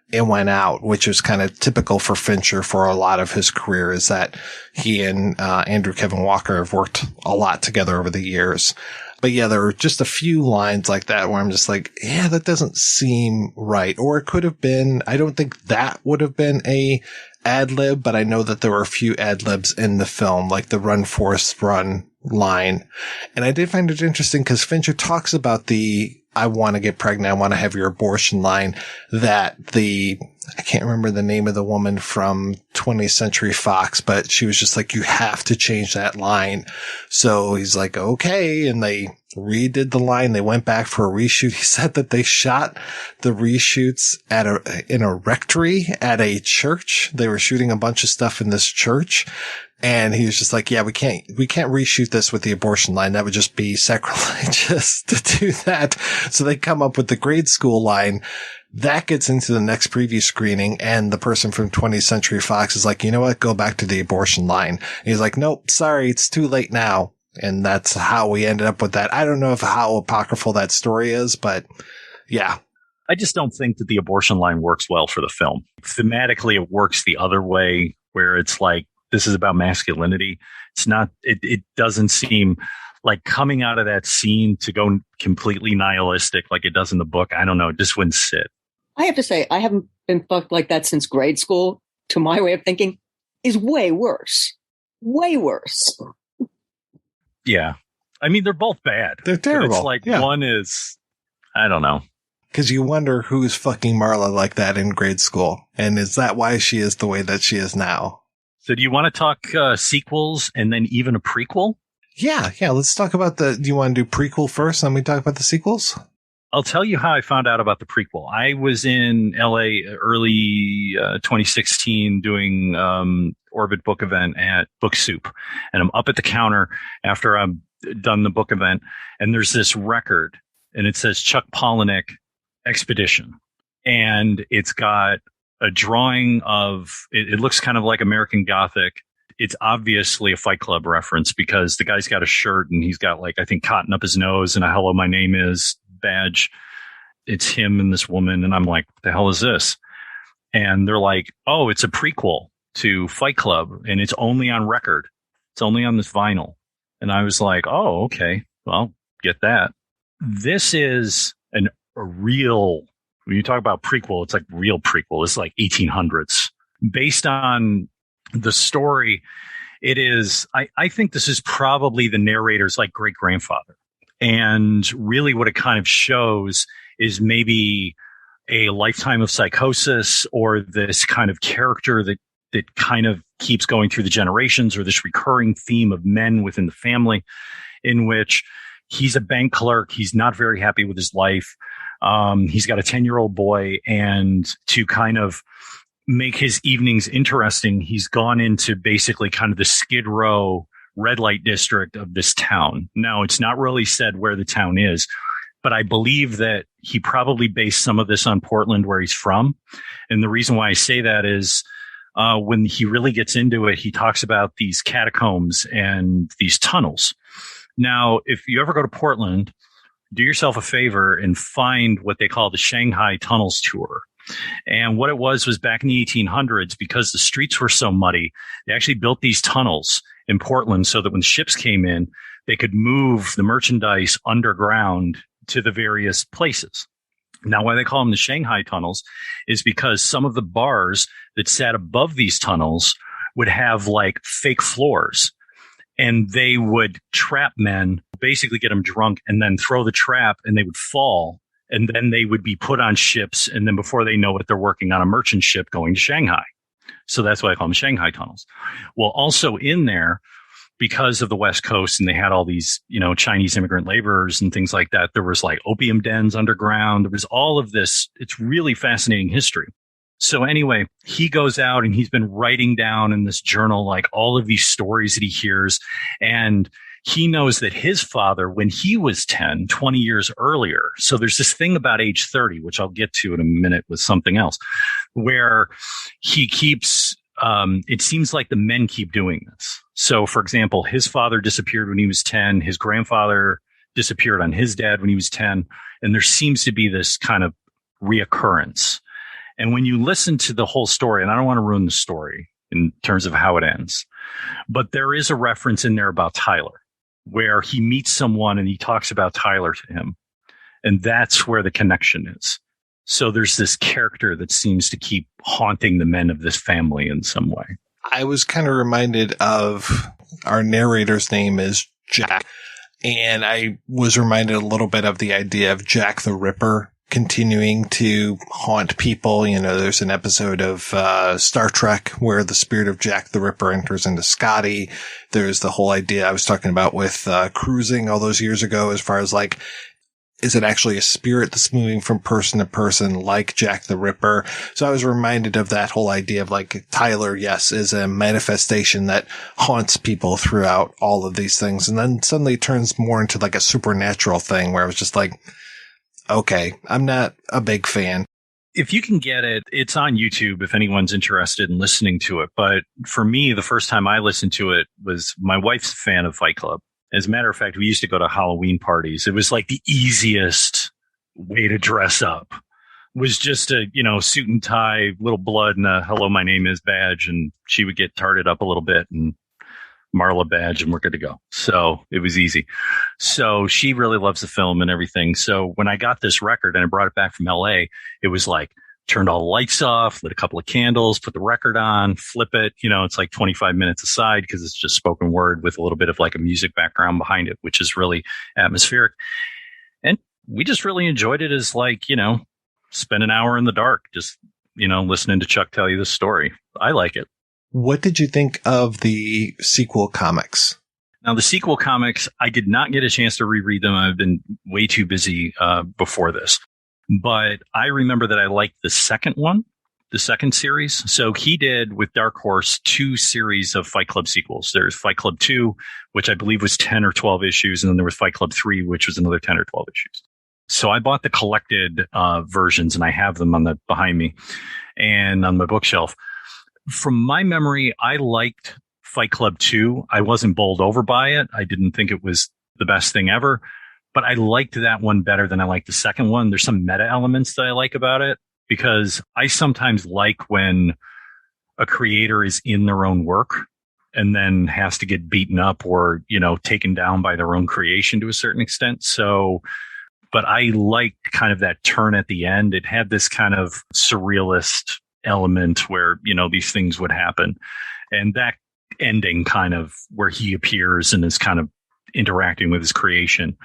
it went out, which is kind of typical for Fincher for a lot of his career, is that he and Andrew Kevin Walker have worked a lot together over the years. But yeah, there are just a few lines like that where I'm just like, yeah, that doesn't seem right. Or it could have been, I don't think that would have been a ad lib, but I know that there were a few ad libs in the film, like the run Forrest run line. And I did find it interesting because Fincher talks about the I want to get pregnant, I want to have your abortion line, that I can't remember the name of the woman from 20th Century Fox, but she was just like, you have to change that line. So he's like, okay. And they redid the line. They went back for a reshoot. He said that they shot the reshoots in a rectory at a church. They were shooting a bunch of stuff in this church. And he was just like, yeah, we can't reshoot this with the abortion line. That would just be sacrilegious to do that. So they come up with the grade school line. That gets into the next preview screening. And the person from 20th Century Fox is like, you know what? Go back to the abortion line. And he's like, nope, sorry. It's too late now. And that's how we ended up with that. I don't know how apocryphal that story is, but yeah. I just don't think that the abortion line works well for the film. Thematically, it works the other way, where it's like, this is about masculinity. It's not, it doesn't seem like coming out of that scene to go completely nihilistic like it does in the book. I don't know. It just wouldn't sit. I have to say, I haven't been fucked like that since grade school. To my way of thinking, is way worse. Way worse. Yeah. I mean, they're both bad. They're terrible. It's like one is, I don't know. Because you wonder who's fucking Marla like that in grade school. And is that why she is the way that she is now? So do you want to talk sequels and then even a prequel? Yeah. Let's talk about do you want to do prequel first, and then we talk about the sequels? I'll tell you how I found out about the prequel. I was in LA early 2016 doing Orbit book event at Book Soup. And I'm up at the counter after I've done the book event. And there's this record, and it says Chuck Palahniuk Expedition. And it's got a drawing of, it looks kind of like American Gothic. It's obviously a Fight Club reference because the guy's got a shirt and he's got like, I think, cotton up his nose and a hello, my name is badge. It's him and this woman. And I'm like, what the hell is this? And they're like, oh, it's a prequel to Fight Club and it's only on record. It's only on this vinyl. And I was like, oh, okay, well, get that. This is a real, when you talk about prequel, it's like real prequel. It's like 1800s. Based on the story, it is, I think this is probably the narrator's like great grandfather. And really what it kind of shows is maybe a lifetime of psychosis or this kind of character that kind of keeps going through the generations, or this recurring theme of men within the family in which he's a bank clerk. He's not very happy with his life. He's got a 10-year-old boy, and to kind of make his evenings interesting, he's gone into basically kind of the Skid Row red light district of this town. Now, it's not really said where the town is, but I believe that he probably based some of this on Portland, where he's from. And the reason why I say that is when he really gets into it, he talks about these catacombs and these tunnels. Now, if you ever go to Portland, do yourself a favor and find what they call the Shanghai Tunnels Tour. And what it was back in the 1800s, because the streets were so muddy, they actually built these tunnels in Portland so that when ships came in, they could move the merchandise underground to the various places. Now, why they call them the Shanghai Tunnels is because some of the bars that sat above these tunnels would have like fake floors, and they would trap men, basically get them drunk, and then throw the trap, and they would fall. And then they would be put on ships. And then before they know it, they're working on a merchant ship going to Shanghai. So that's why I call them Shanghai Tunnels. Well, also in there, because of the West Coast, and they had all these, Chinese immigrant laborers and things like that, there was like opium dens underground. There was all of this. It's really fascinating history. So anyway, he goes out and he's been writing down in this journal, like all of these stories that he hears. And he knows that his father, when he was 10, 20 years earlier. So there's this thing about age 30, which I'll get to in a minute with something else, where he keeps, it seems like the men keep doing this. So for example, his father disappeared when he was 10. His grandfather disappeared on his dad when he was 10. And there seems to be this kind of reoccurrence. And when you listen to the whole story, and I don't want to ruin the story in terms of how it ends, but there is a reference in there about Tyler, where he meets someone and he talks about Tyler to him. And that's where the connection is. So there's this character that seems to keep haunting the men of this family in some way. I was kind of reminded of our narrator's name is Jack. And I was reminded a little bit of the idea of Jack the Ripper continuing to haunt people. You know, there's an episode of Star Trek where the spirit of Jack the Ripper enters into Scotty. There's the whole idea I was talking about with cruising all those years ago, as far as like, is it actually a spirit that's moving from person to person like Jack the Ripper? So I was reminded of that whole idea of like Tyler, yes, is a manifestation that haunts people throughout all of these things. And then suddenly turns more into like a supernatural thing where I was just like, okay, I'm not a big fan. If you can get it, it's on YouTube if anyone's interested in listening to it. But for me, the first time I listened to it was my wife's a fan of Fight Club. As a matter of fact, we used to go to Halloween parties. It was like the easiest way to dress up. It was just a, suit and tie, little blood and a hello, my name is badge. And she would get tarted up a little bit and Marla badge and we're good to go. So it was easy. So she really loves the film and everything. So when I got this record and I brought it back from LA, it was like, turned all the lights off, lit a couple of candles, put the record on, flip it. It's like 25 minutes aside because it's just spoken word with a little bit of like a music background behind it, which is really atmospheric. And we just really enjoyed it as like, spend an hour in the dark, just, listening to Chuck tell you the story. I like it. What did you think of the sequel comics? Now, the sequel comics, I did not get a chance to reread them. I've been way too busy before this. But I remember that I liked the second one, the second series. So he did with Dark Horse 2 series of Fight Club sequels. There's Fight Club 2, which I believe was 10 or 12 issues. And then there was Fight Club 3, which was another 10 or 12 issues. So I bought the collected versions and I have them behind me and on my bookshelf. From my memory, I liked Fight Club 2. I wasn't bowled over by it. I didn't think it was the best thing ever. But I liked that one better than I liked the second one. There's some meta elements that I like about it because I sometimes like when a creator is in their own work and then has to get beaten up or, taken down by their own creation to a certain extent. So, but I liked kind of that turn at the end. It had this kind of surrealist element where, these things would happen. And that ending kind of where he appears and is kind of interacting with his creation.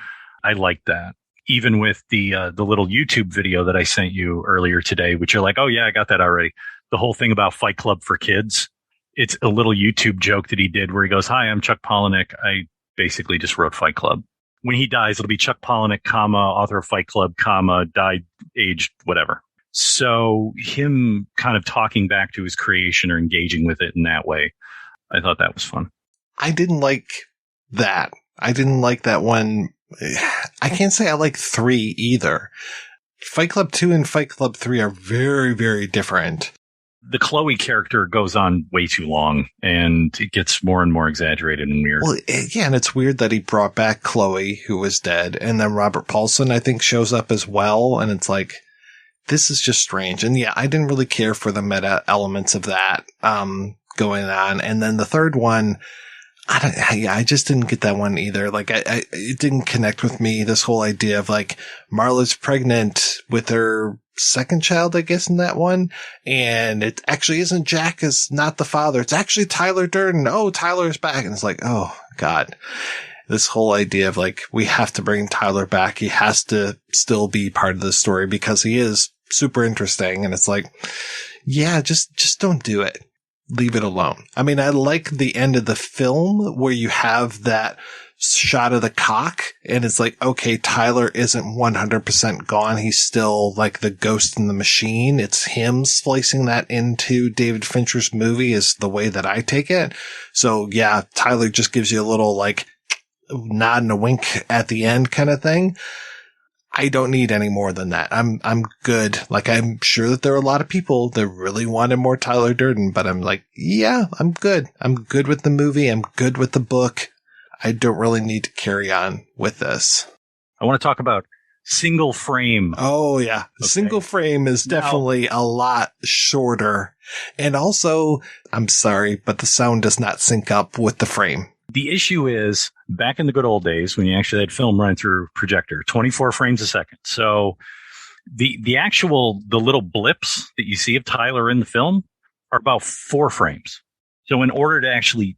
I like that. Even with the little YouTube video that I sent you earlier today, which you're like, oh yeah, I got that already. The whole thing about Fight Club for kids. It's a little YouTube joke that he did where he goes, hi, I'm Chuck Palahniuk. I basically just wrote Fight Club. When he dies, it'll be Chuck Palahniuk, author of Fight Club, died, aged, whatever. So him kind of talking back to his creation or engaging with it in that way. I thought that was fun. I didn't like that. I didn't like that one. I can't say I like 3 either. Fight Club 2 and Fight Club 3 are very, very different. The Chloe character goes on way too long and it gets more and more exaggerated and weird. Well, yeah, and it's weird that he brought back Chloe, who was dead, and then Robert Paulson, I think, shows up as well, and it's like, this is just strange. And yeah, I didn't really care for the meta elements of that going on. And then the third one, I just didn't get that one either. Like, it didn't connect with me. This whole idea of like Marla's pregnant with her second child, I guess, in that one. And it actually isn't Jack is not the father. It's actually Tyler Durden. Oh, Tyler's back. And it's like, oh God, this whole idea of like, we have to bring Tyler back. He has to still be part of the story because he is super interesting. And it's like, yeah, just don't do it. Leave it alone. I mean, I like the end of the film where you have that shot of the cock, and it's like, okay, Tyler isn't 100% gone. He's still like the ghost in the machine. It's him splicing that into David Fincher's movie is the way that I take it. So yeah, Tyler just gives you a little like nod and a wink at the end kind of thing. I don't need any more than that. I'm good. Like, I'm sure that there are a lot of people that really wanted more Tyler Durden, but I'm like, yeah, I'm good. I'm good with the movie. I'm good with the book. I don't really need to carry on with this. I want to talk about single frame. Oh, yeah. Okay. Single frame is definitely a lot shorter. And also, I'm sorry, but the sound does not sync up with the frame. The issue is, back in the good old days when you actually had film run through projector, 24 frames a second. So the little blips that you see of Tyler in the film are about 4 frames. So in order to actually,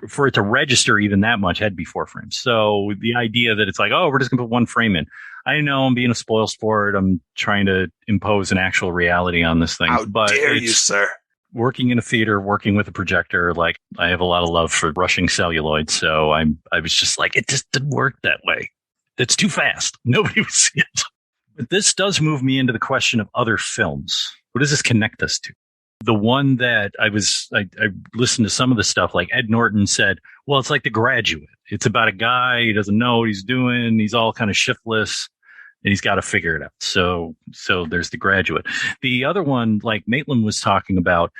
for it to register even that much, it had to be 4 frames. So the idea that it's like, oh, we're just going to put 1 frame in. I know I'm being a spoilsport. I'm trying to impose an actual reality on this thing. How dare you, sir? Working in a theater, working with a projector, like I have a lot of love for rushing celluloid. So I was just like, it just didn't work that way. It's too fast. Nobody would see it. But this does move me into the question of other films. What does this connect us to? The one that I listened to some of the stuff, like Ed Norton said, well, it's like The Graduate. It's about a guy, he doesn't know what he's doing. He's all kind of shiftless. And he's got to figure it out. So there's The Graduate. The other one, like Maitland was talking about,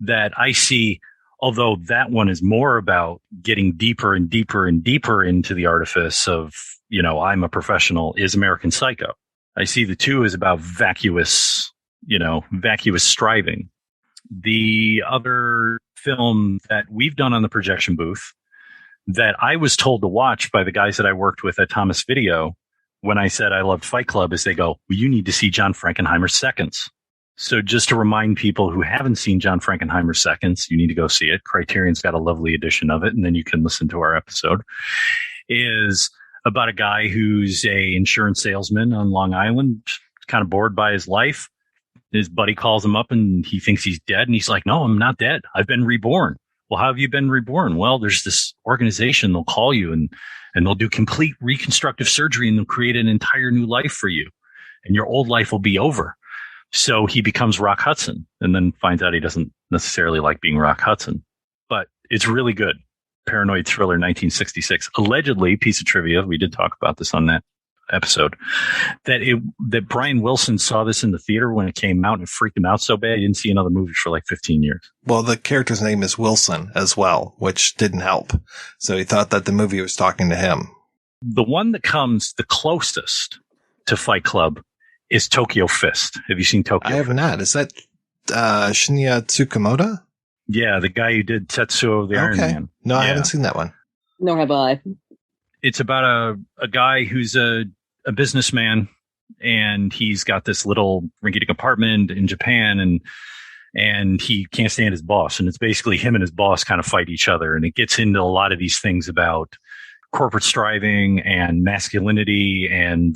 that I see, although that one is more about getting deeper and deeper and deeper into the artifice of, I'm a professional, is American Psycho. I see the two as about vacuous striving. The other film that we've done on the projection booth that I was told to watch by the guys that I worked with at Thomas Video, when I said I loved Fight Club, is they go, well, you need to see John Frankenheimer's Seconds. So just to remind people who haven't seen John Frankenheimer's Seconds, you need to go see it. Criterion's got a lovely edition of it, and then you can listen to our episode. Is about a guy who's a insurance salesman on Long Island, kind of bored by his life. His buddy calls him up and he thinks he's dead. And he's like, no, I'm not dead. I've been reborn. Well, how have you been reborn? Well, there's this organization. They'll call you and they'll do complete reconstructive surgery and they'll create an entire new life for you. And your old life will be over. So he becomes Rock Hudson and then finds out he doesn't necessarily like being Rock Hudson. But it's really good. Paranoid thriller, 1966. Allegedly, piece of trivia, we did talk about this on that episode, that Brian Wilson saw this in the theater when it came out and it freaked him out so bad he didn't see another movie for like 15 years. Well, the character's name is Wilson as well, which didn't help. So he thought that the movie was talking to him. The one that comes the closest to Fight Club is Tokyo Fist. Have you seen Tokyo Fist? I have not. Is that Shinya Tsukamoto? Yeah, the guy who did Tetsuo the Iron Man. No, yeah. I haven't seen that one. Nor have I. It's about a guy who's a businessman, and he's got this little rinky-dink apartment in Japan, and he can't stand his boss. And it's basically him and his boss kind of fight each other. And it gets into a lot of these things about corporate striving and masculinity, and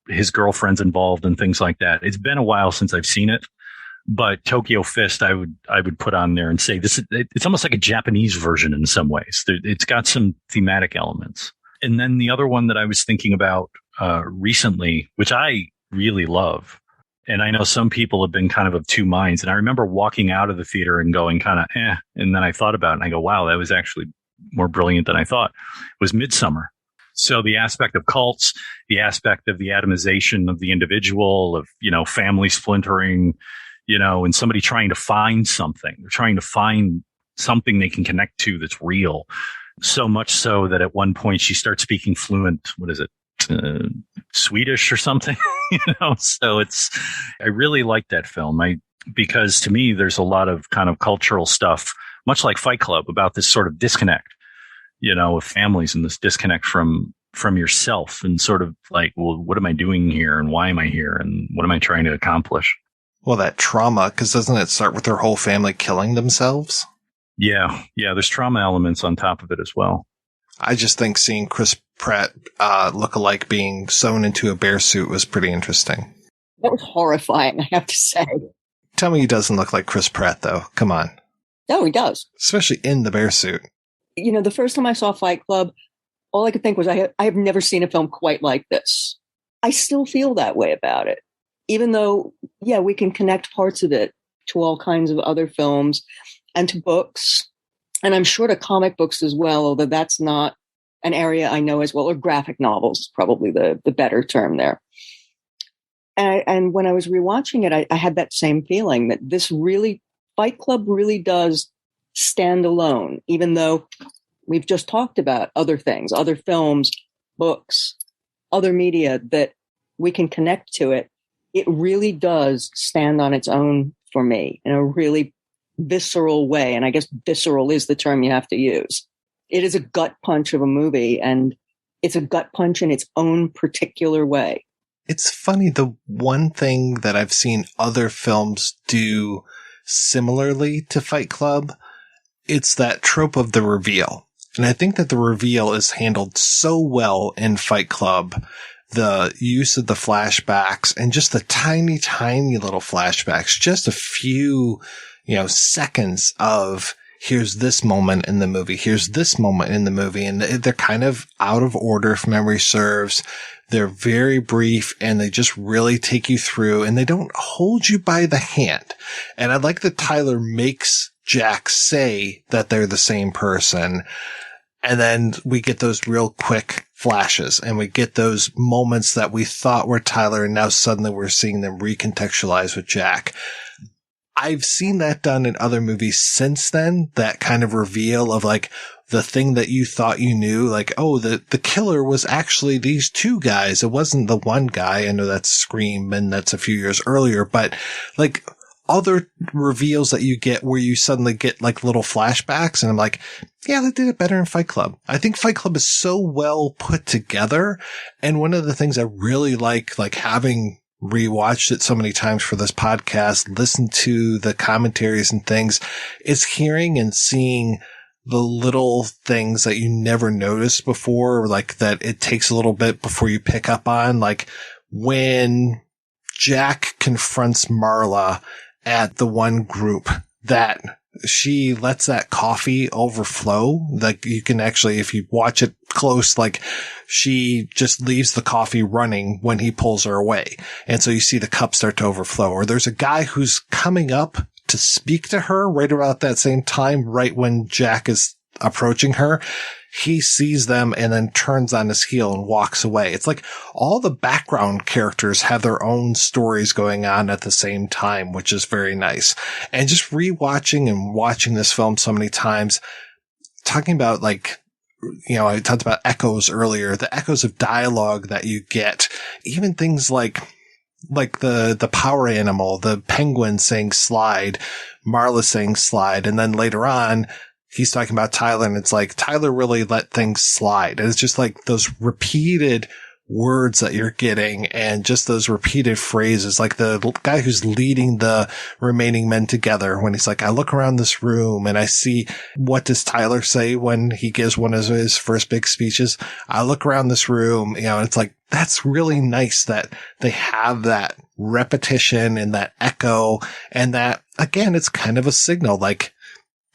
his girlfriend's involved and things like that. It's been a while since I've seen it, but Tokyo Fist, I would put on there and say it's almost like a Japanese version in some ways. It's got some thematic elements. And then the other one that I was thinking about recently, which I really love, and I know some people have been kind of two minds, and I remember walking out of the theater and going kind of, and then I thought about it and I go, wow, that was actually more brilliant than I thought, was Midsummer. So the aspect of cults, the aspect of the atomization of the individual, of, family splintering, and somebody trying to find something. They're trying to find something they can connect to that's real. So much so that at one point she starts speaking fluent, Swedish or something, So I really like that film. Because to me, there's a lot of kind of cultural stuff, much like Fight Club, about this sort of disconnect, of families and this disconnect from yourself and sort of like, well, what am I doing here and why am I here and what am I trying to accomplish? Well, that trauma, because doesn't it start with their whole family killing themselves? Yeah, there's trauma elements on top of it as well. I just think seeing Chris Pratt look alike being sewn into a bear suit was pretty interesting. That was horrifying, I have to say. Tell me he doesn't look like Chris Pratt, though. Come on. No, he does. Especially in the bear suit. The first time I saw Fight Club, all I could think was, I have never seen a film quite like this. I still feel that way about it, even though, yeah, we can connect parts of it to all kinds of other films and to books. And I'm sure to comic books as well, although that's not an area I know as well, or graphic novels, probably the better term there. And when I was rewatching it, I had that same feeling that this really, Fight Club really does stand alone, even though we've just talked about other things, other films, books, other media that we can connect to it. It really does stand on its own for me in a really visceral way. And I guess visceral is the term you have to use. It is a gut punch of a movie, and it's a gut punch in its own particular way. It's funny, the one thing that I've seen other films do similarly to Fight Club, it's that trope of the reveal. And I think that the reveal is handled so well in Fight Club. The use of the flashbacks and just the tiny, tiny little flashbacks, just a few, seconds of here's this moment in the movie, here's this moment in the movie. And they're kind of out of order if memory serves. They're very brief and they just really take you through and they don't hold you by the hand. And I like that Tyler makes Jack say that they're the same person. And then we get those real quick flashes and we get those moments that we thought were Tyler. And now suddenly we're seeing them recontextualized with Jack. I've seen that done in other movies since then, that kind of reveal of like the thing that you thought you knew, like, oh, the killer was actually these two guys. It wasn't the one guy. I know that's Scream and that's a few years earlier, but like other reveals that you get where you suddenly get like little flashbacks. And I'm like, yeah, they did it better in Fight Club. I think Fight Club is so well put together. And one of the things I really like having rewatched it so many times for this podcast, listened to the commentaries and things, is hearing and seeing the little things that you never noticed before, like that it takes a little bit before you pick up on, like when Jack confronts Marla at the one group that she lets that coffee overflow. Like you can actually, if you watch it close, like she just leaves the coffee running when he pulls her away. And so you see the cup start to overflow. Or there's a guy who's coming up to speak to her right about that same time, right when Jack is approaching her. He sees them and then turns on his heel and walks away. It's like all the background characters have their own stories going on at the same time, which is very nice. And just rewatching and watching this film so many times, talking about like, I talked about echoes earlier, the echoes of dialogue that you get, even things like the power animal, the penguin saying slide, Marla saying slide. And then later on, he's talking about Tyler and it's like Tyler really let things slide. And it's just like those repeated words that you're getting and just those repeated phrases, like the guy who's leading the remaining men together when he's like, I look around this room and I see, what does Tyler say when he gives one of his first big speeches? I look around this room, and it's like, that's really nice that they have that repetition and that echo and that, again, it's kind of a signal, like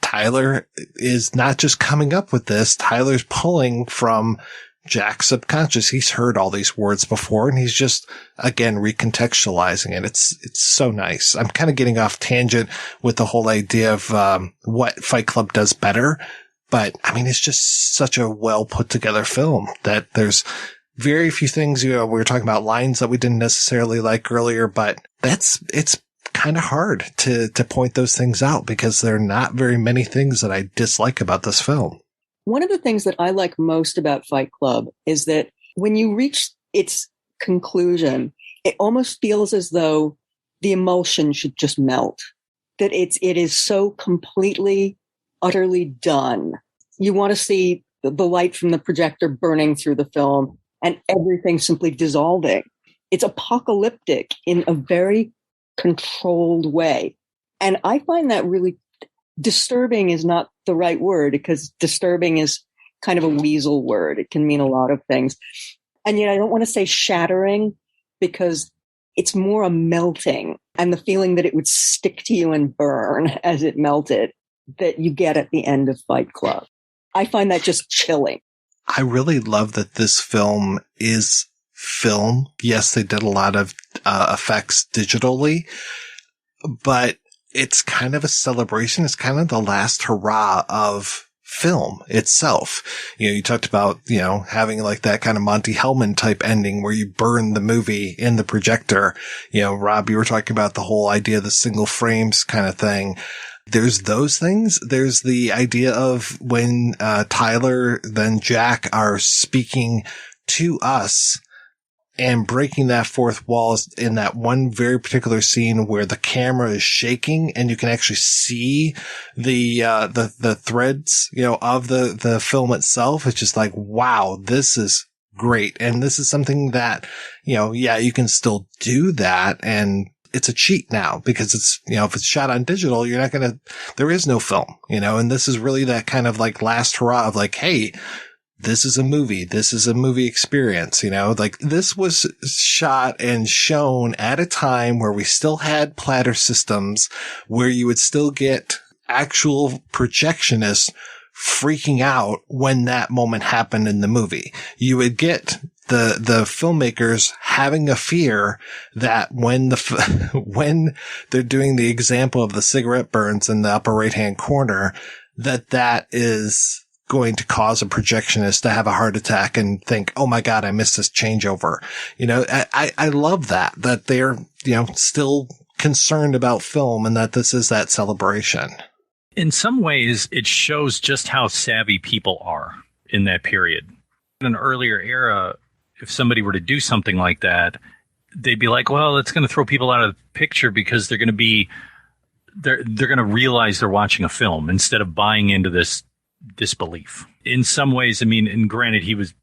Tyler is not just coming up with this. Tyler's pulling from Jack's subconscious. He's heard all these words before and he's just, again, recontextualizing it. It's so nice. I'm kind of getting off tangent with the whole idea of what Fight Club does better. But I mean, it's just such a well put together film that there's very few things, we were talking about lines that we didn't necessarily like earlier, but it's kind of hard to point those things out because there are not very many things that I dislike about this film. One of the things that I like most about Fight Club is that when you reach its conclusion, it almost feels as though the emulsion should just melt, that it is so completely, utterly done. You want to see the light from the projector burning through the film and everything simply dissolving. It's apocalyptic in a very controlled way. And I find that really disturbing is not the right word, because disturbing is kind of a weasel word. It can mean a lot of things. And yet I don't want to say shattering, because it's more a melting and the feeling that it would stick to you and burn as it melted that you get at the end of Fight Club. I find that just chilling. I really love that this film is film. Yes, they did a lot of effects digitally, but it's kind of a celebration. It's kind of the last hurrah of film itself. You talked about, having like that kind of Monty Hellman type ending where you burn the movie in the projector. Rob, you were talking about the whole idea of the single frames kind of thing. There's those things. There's the idea of when Tyler, then Jack are speaking to us and breaking that fourth wall in that one very particular scene where the camera is shaking and you can actually see the threads, of the film itself. It's just like, wow, this is great. And this is something that, you can still do that. And it's a cheat now because it's, if it's shot on digital, there is no film, and this is really that kind of like last hurrah of like, hey, this is a movie. This is a movie experience, like this was shot and shown at a time where we still had platter systems, where you would still get actual projectionists freaking out when that moment happened in the movie. You would get the filmmakers having a fear that when when they're doing the example of the cigarette burns in the upper right hand corner, that is going to cause a projectionist to have a heart attack and think, oh my God, I missed this changeover. I love that they're, still concerned about film and that this is that celebration. In some ways, it shows just how savvy people are in that period. In an earlier era, if somebody were to do something like that, they'd be like, well, it's going to throw people out of the picture because they're going to realize they're watching a film instead of buying into this disbelief. In some ways, and granted, he was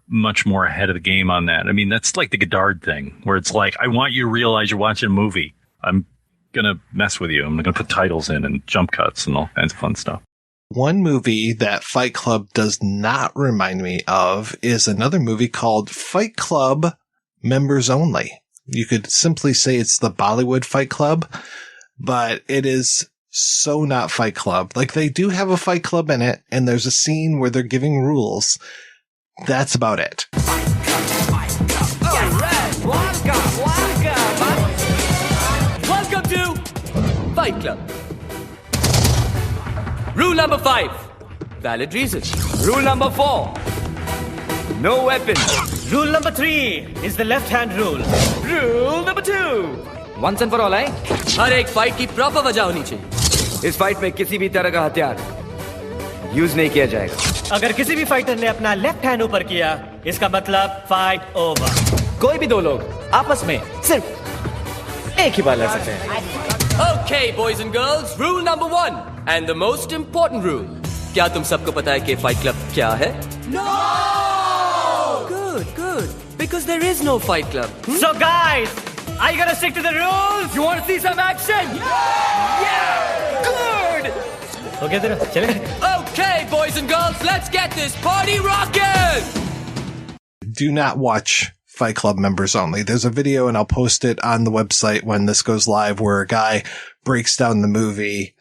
much more ahead of the game on that. That's like the Godard thing, where it's like, I want you to realize you're watching a movie. I'm going to mess with you. I'm going to put titles in and jump cuts and all kinds of fun stuff. One movie that Fight Club does not remind me of is another movie called Fight Club Members Only. You could simply say it's the Bollywood Fight Club, but it is so not Fight Club. Like, they do have a Fight Club in it, and there's a scene where they're giving rules. That's about it. Welcome to Fight Club. Rule number 5, valid reason. Rule number 4, no weapons. Rule number 3 is the left-hand rule. Rule number 2, once and for all, हर एक fight की proper वजह होनी चाहिए. इस fight में किसी भी तरह का हथियार यूज नहीं किया जाएगा. अगर किसी भी फाइटर ने अपना लेफ्ट हैंड ऊपर किया, इसका मतलब फाइट ओवर. कोई भी दो लोग आपस में सिर्फ एक ही बार लड़ सकते हैं. Okay, boys and girls, rule number 1 and the most important rule. क्या तुम सबको पता है कि फाइट क्लब क्या है? No! Good. Because there is no fight club. So guys, are you gonna stick to the rules? You want to see some action? Yeah! Good! Okay, boys and girls, let's get this party rocking! Do not watch Fight Club Members Only. There's a video, and I'll post it on the website when this goes live, where a guy breaks down the movie.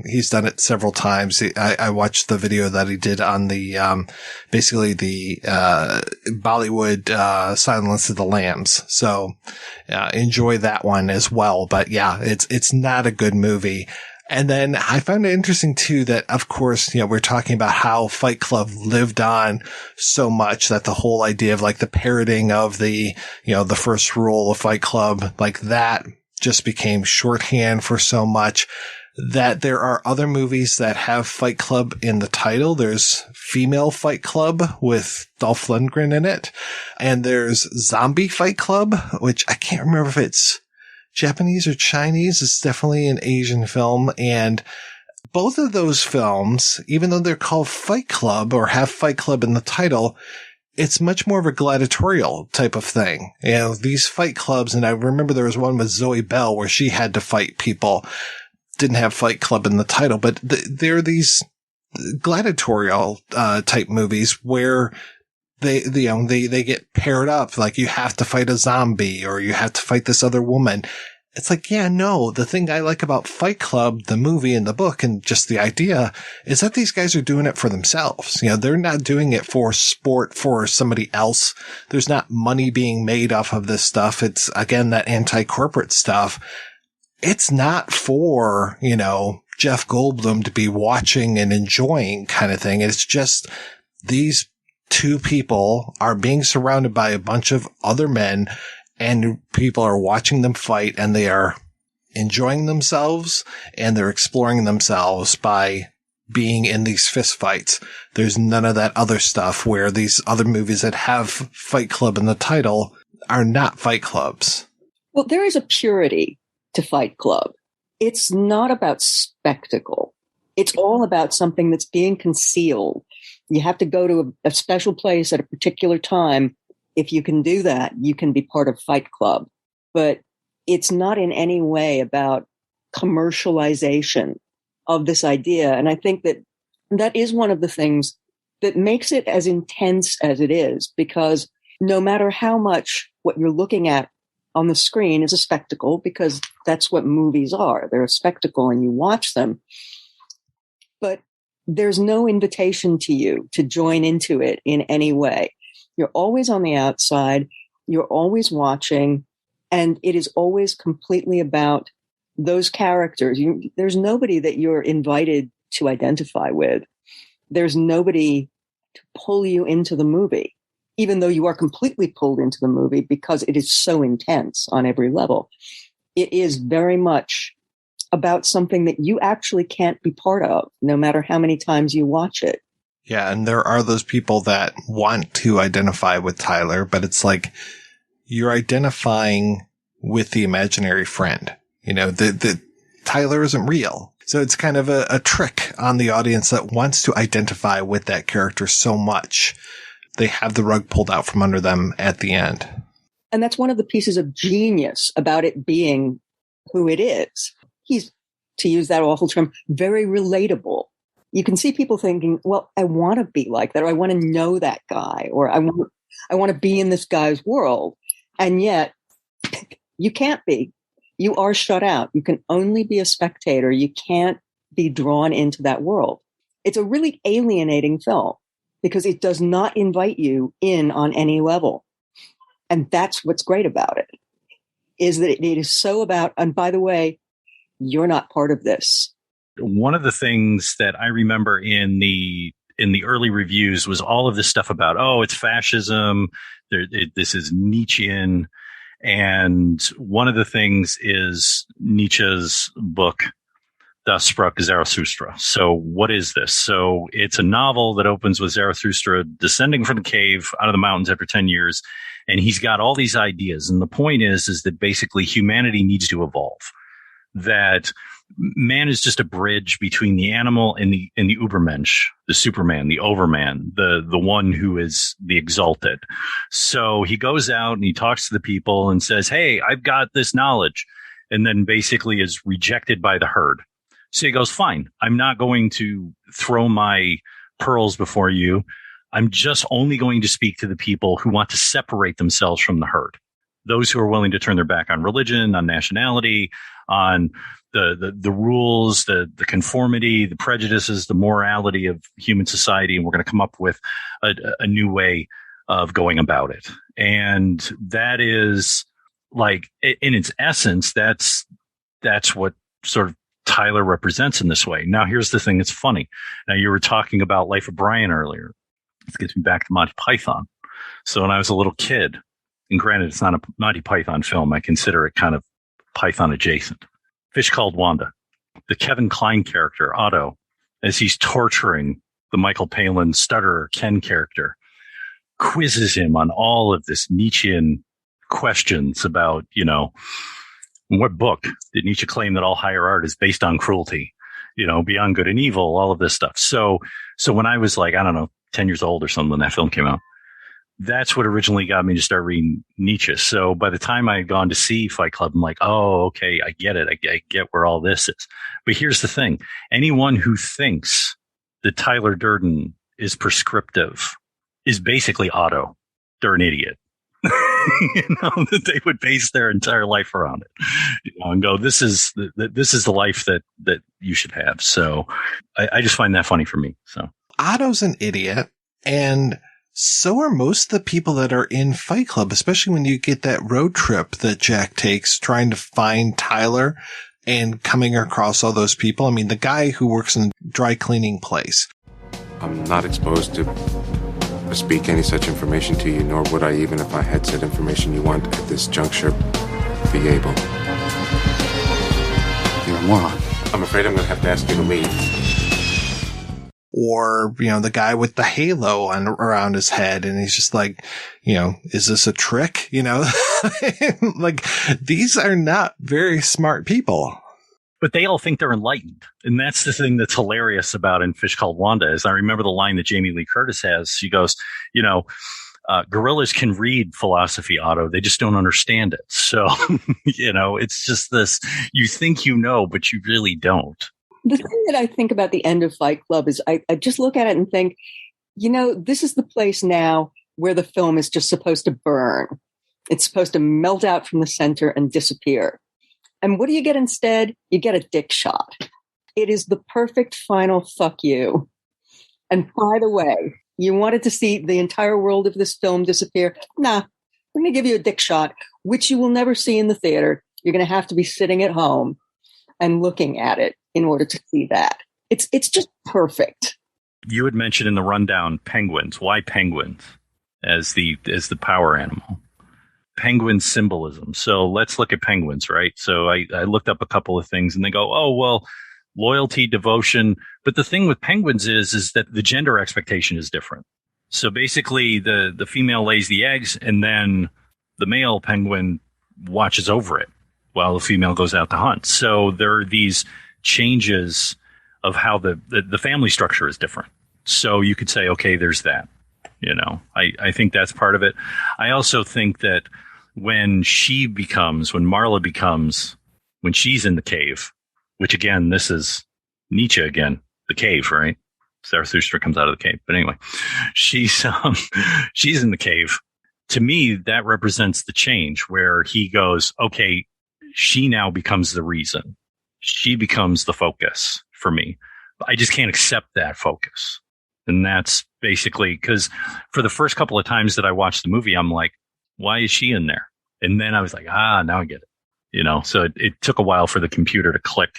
He's done it several times. I watched the video that he did on the, basically the, Bollywood, Silence of the Lambs. So, enjoy that one as well. But yeah, it's not a good movie. And then I found it interesting too that, of course, we're talking about how Fight Club lived on so much that the whole idea of like the parroting of the first rule of Fight Club, like that just became shorthand for so much that there are other movies that have Fight Club in the title. There's Female Fight Club with Dolph Lundgren in it. And there's Zombie Fight Club, which I can't remember if it's Japanese or Chinese. It's definitely an Asian film. And both of those films, even though they're called Fight Club or have Fight Club in the title, it's much more of a gladiatorial type of thing. These fight clubs, and I remember there was one with Zoe Bell where she had to fight people. Didn't have Fight Club in the title, but there are these gladiatorial type movies where they get paired up, like you have to fight a zombie or you have to fight this other woman. It's like, yeah, no, the thing I like about Fight Club, the movie and the book and just the idea is that these guys are doing it for themselves. You know, they're not doing it for sport for somebody else. There's not money being made off of this stuff. It's, again, that anti-corporate stuff. It's not for, you know, Jeff Goldblum to be watching and enjoying kind of thing. It's just these two people are being surrounded by a bunch of other men, and people are watching them fight, and they are enjoying themselves, and they're exploring themselves by being in these fist fights. There's none of that other stuff where these other movies that have Fight Club in the title are not Fight Clubs. Well, there is a purity to Fight Club. It's not about spectacle. It's all about something that's being concealed. You have to go to a special place at a particular time. If you can do that, you can be part of Fight Club. But it's not in any way about commercialization of this idea. And I think that that is one of the things that makes it as intense as it is, because no matter how much what you're looking at on the screen is a spectacle, because that's what movies are. They're a spectacle and you watch them. But there's no invitation to you to join into it in any way. You're always on the outside. You're always watching. And it is always completely about those characters. There's nobody that you're invited to identify with. There's nobody to pull you into the movie, even though you are completely pulled into the movie because it is so intense on every level. It is very much about something that you actually can't be part of, no matter how many times you watch it. Yeah, and there are those people that want to identify with Tyler, but it's like you're identifying with the imaginary friend. You know, the Tyler isn't real. So it's kind of a trick on the audience that wants to identify with that character so much. They have the rug pulled out from under them at the end. And that's one of the pieces of genius about it being who it is. He's, to use that awful term, very relatable. You can see people thinking, well, I want to be like that, or I want to know that guy, or I want to be in this guy's world. And yet you can't be. You are shut out. You can only be a spectator. You can't be drawn into that world. It's a really alienating film because it does not invite you in on any level. And that's what's great about it, is that it is so about, and by the way, you're not part of this. One of the things that I remember in the early reviews was all of this stuff about, oh, it's fascism. This is Nietzschean. And one of the things is Nietzsche's book, Das Sprach Zarathustra. So what is this? So it's a novel that opens with Zarathustra descending from the cave out of the mountains after 10 years. And he's got all these ideas. And the point is that basically humanity needs to evolve. That man is just a bridge between the animal and the Übermensch, the Superman, the Overman, the one who is the exalted. So he goes out and he talks to the people and says, hey, I've got this knowledge, and then basically is rejected by the herd. So he goes, fine, I'm not going to throw my pearls before you. I'm just only going to speak to the people who want to separate themselves from the herd. Those who are willing to turn their back on religion, on nationality, on the rules, the conformity, the prejudices, the morality of human society. And we're going to come up with a new way of going about it. And that is, like, in its essence, that's what sort of Tyler represents in this way. Now, here's the thing that's funny. Now, you were talking about Life of Brian earlier. This gets me back to Monty Python. So when I was a little kid, and granted, it's not a Monty Python film, I consider it kind of Python adjacent. Fish Called Wanda. The Kevin Kline character, Otto, as he's torturing the Michael Palin stutterer Ken character, quizzes him on all of this Nietzschean questions about, you know, what book did Nietzsche claim that all higher art is based on cruelty, you know, beyond good and evil, all of this stuff. So when I was like, I don't know, 10 years old or something when that film came out, that's what originally got me to start reading Nietzsche. So by the time I had gone to see Fight Club, I'm like, oh, okay, I get it. I get where all this is. But here's the thing. Anyone who thinks that Tyler Durden is prescriptive is basically Otto. They're an idiot. That they would base their entire life around it, and go, this is the life that you should have. So I just find that funny for me. So Otto's an idiot, and so are most of the people that are in Fight Club, especially when you get that road trip that Jack takes trying to find Tyler and coming across all those people. I mean, the guy who works in a dry cleaning place. I'm not exposed to speak any such information to you, nor would I, even if I had said information you want at this juncture, be able. You're a moron. I'm afraid I'm going to have to ask you to leave. Or, the guy with the halo around his head, and he's just like, is this a trick? Like, these are not very smart people. But they all think they're enlightened. And that's the thing that's hilarious about In Fish Called Wanda is I remember the line that Jamie Lee Curtis has. She goes, gorillas can read philosophy, Otto. They just don't understand it. So, it's just this, you think but you really don't. The thing that I think about the end of Fight Club is I just look at it and think, this is the place now where the film is just supposed to burn. It's supposed to melt out from the center and disappear. And what do you get instead? You get a dick shot. It is the perfect final fuck you. And by the way, you wanted to see the entire world of this film disappear? Nah, we're going to give you a dick shot, which you will never see in the theater. You're going to have to be sitting at home and looking at it in order to see that. It's just perfect. You had mentioned in the rundown penguins. Why penguins as the power animal? Penguin symbolism. So let's look at penguins, right? So I looked up a couple of things and they go, oh, well, loyalty, devotion. But the thing with penguins is that the gender expectation is different. So basically the female lays the eggs and then the male penguin watches over it while the female goes out to hunt. So there are these changes of how the family structure is different. So you could say, okay, there's that. I think that's part of it. I also think that when Marla becomes, when she's in the cave, which again, this is Nietzsche again, the cave, right? Zarathustra comes out of the cave. But anyway, she's in the cave. To me, that represents the change where he goes, okay, she now becomes the reason. She becomes the focus for me. I just can't accept that focus. And that's basically because for the first couple of times that I watched the movie, I'm like, why is she in there? And then I was like, now I get it. So it took a while for the computer to click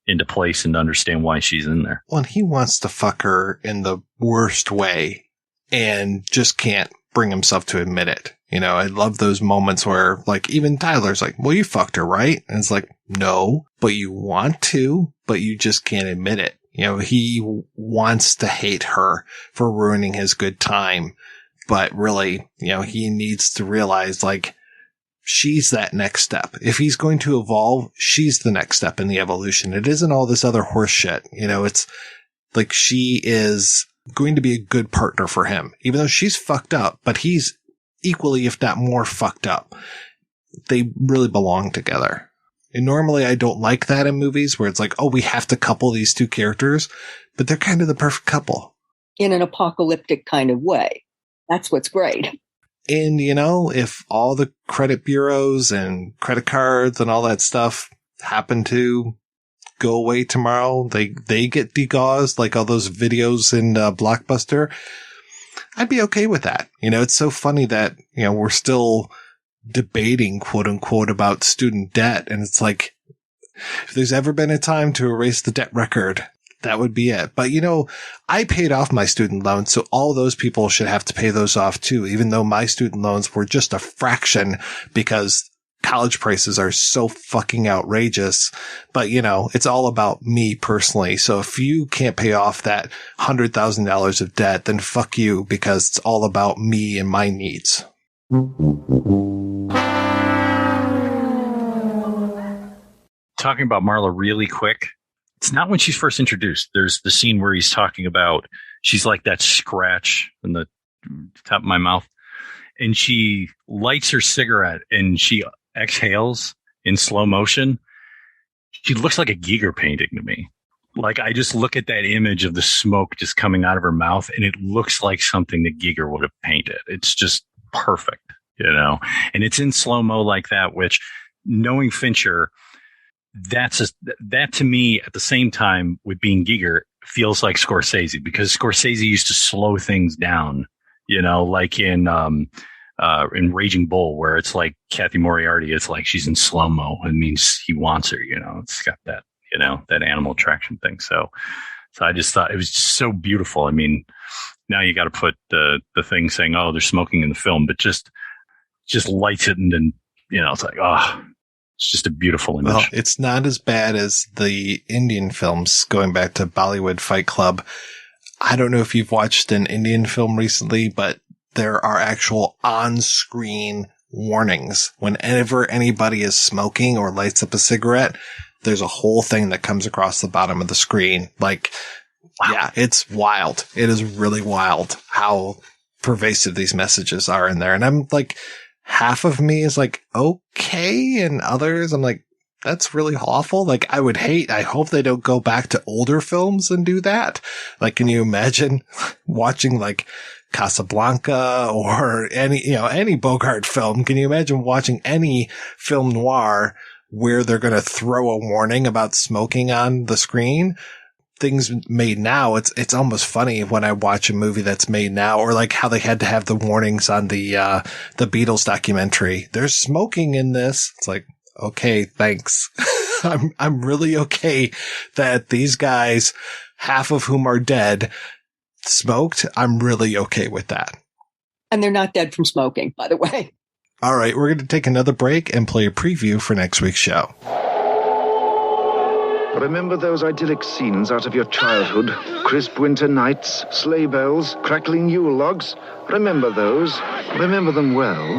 into place and to understand why she's in there. Well, he wants to fuck her in the worst way and just can't bring himself to admit it. I love those moments where like even Tyler's like, well, you fucked her, right? And it's like, no, but you want to, but you just can't admit it. He wants to hate her for ruining his good time, but really, he needs to realize like she's that next step. If he's going to evolve, she's the next step in the evolution. It isn't all this other horse shit. It's like she is going to be a good partner for him, even though she's fucked up, but he's equally, if not more fucked up. They really belong together. And normally I don't like that in movies where it's like, oh, we have to couple these two characters, but they're kind of the perfect couple. In an apocalyptic kind of way. That's what's great. And, if all the credit bureaus and credit cards and all that stuff happen to go away tomorrow, they get degaussed like all those videos in Blockbuster, I'd be okay with that. It's so funny that, we're still debating, quote unquote, about student debt. And it's like, if there's ever been a time to erase the debt record, that would be it. But, I paid off my student loans, so all those people should have to pay those off too, even though my student loans were just a fraction because college prices are so fucking outrageous. But, it's all about me personally. So if you can't pay off that $100,000 of debt, then fuck you, because it's all about me and my needs. Talking about Marla really quick. It's not when she's first introduced. There's the scene where he's talking about, she's like that scratch in the top of my mouth. And she lights her cigarette and she exhales in slow motion. She looks like a Giger painting to me. Like I just look at that image of the smoke just coming out of her mouth and it looks like something that Giger would have painted. It's just perfect. and it's in slow-mo like that, which, knowing Fincher, that to me at the same time with being Giger feels like Scorsese, because Scorsese used to slow things down, like in Raging Bull, where it's like Kathy Moriarty, it's like she's in slow-mo. It means he wants her, it's got that, that animal attraction thing. So I just thought it was just so beautiful. I mean, now you got to put the thing saying, oh, they're smoking in the film, but just lights it, and then, it's like, oh, it's just a beautiful image. Well, it's not as bad as the Indian films, going back to Bollywood Fight Club. I don't know if you've watched an Indian film recently, but there are actual on-screen warnings. Whenever anybody is smoking or lights up a cigarette, there's a whole thing that comes across the bottom of the screen. Like, wow. Yeah, it's wild. It is really wild how pervasive these messages are in there. And I'm like, half of me is like, okay. And others, I'm like, that's really awful. Like, I hope they don't go back to older films and do that. Like, can you imagine watching like Casablanca or any Bogart film? Can you imagine watching any film noir where they're going to throw a warning about smoking on the screen? Things made now, it's almost funny when I watch a movie that's made now, or like how they had to have the warnings on the Beatles documentary. There's smoking in this. It's like, okay, thanks. I'm really okay that these guys, half of whom are dead, smoked. I'm really okay with that. And they're not dead from smoking, by the way. All right, we're going to take another break and play a preview for next week's show. Remember those idyllic scenes out of your childhood? Crisp winter nights, sleigh bells, crackling Yule logs? Remember those. Remember them well.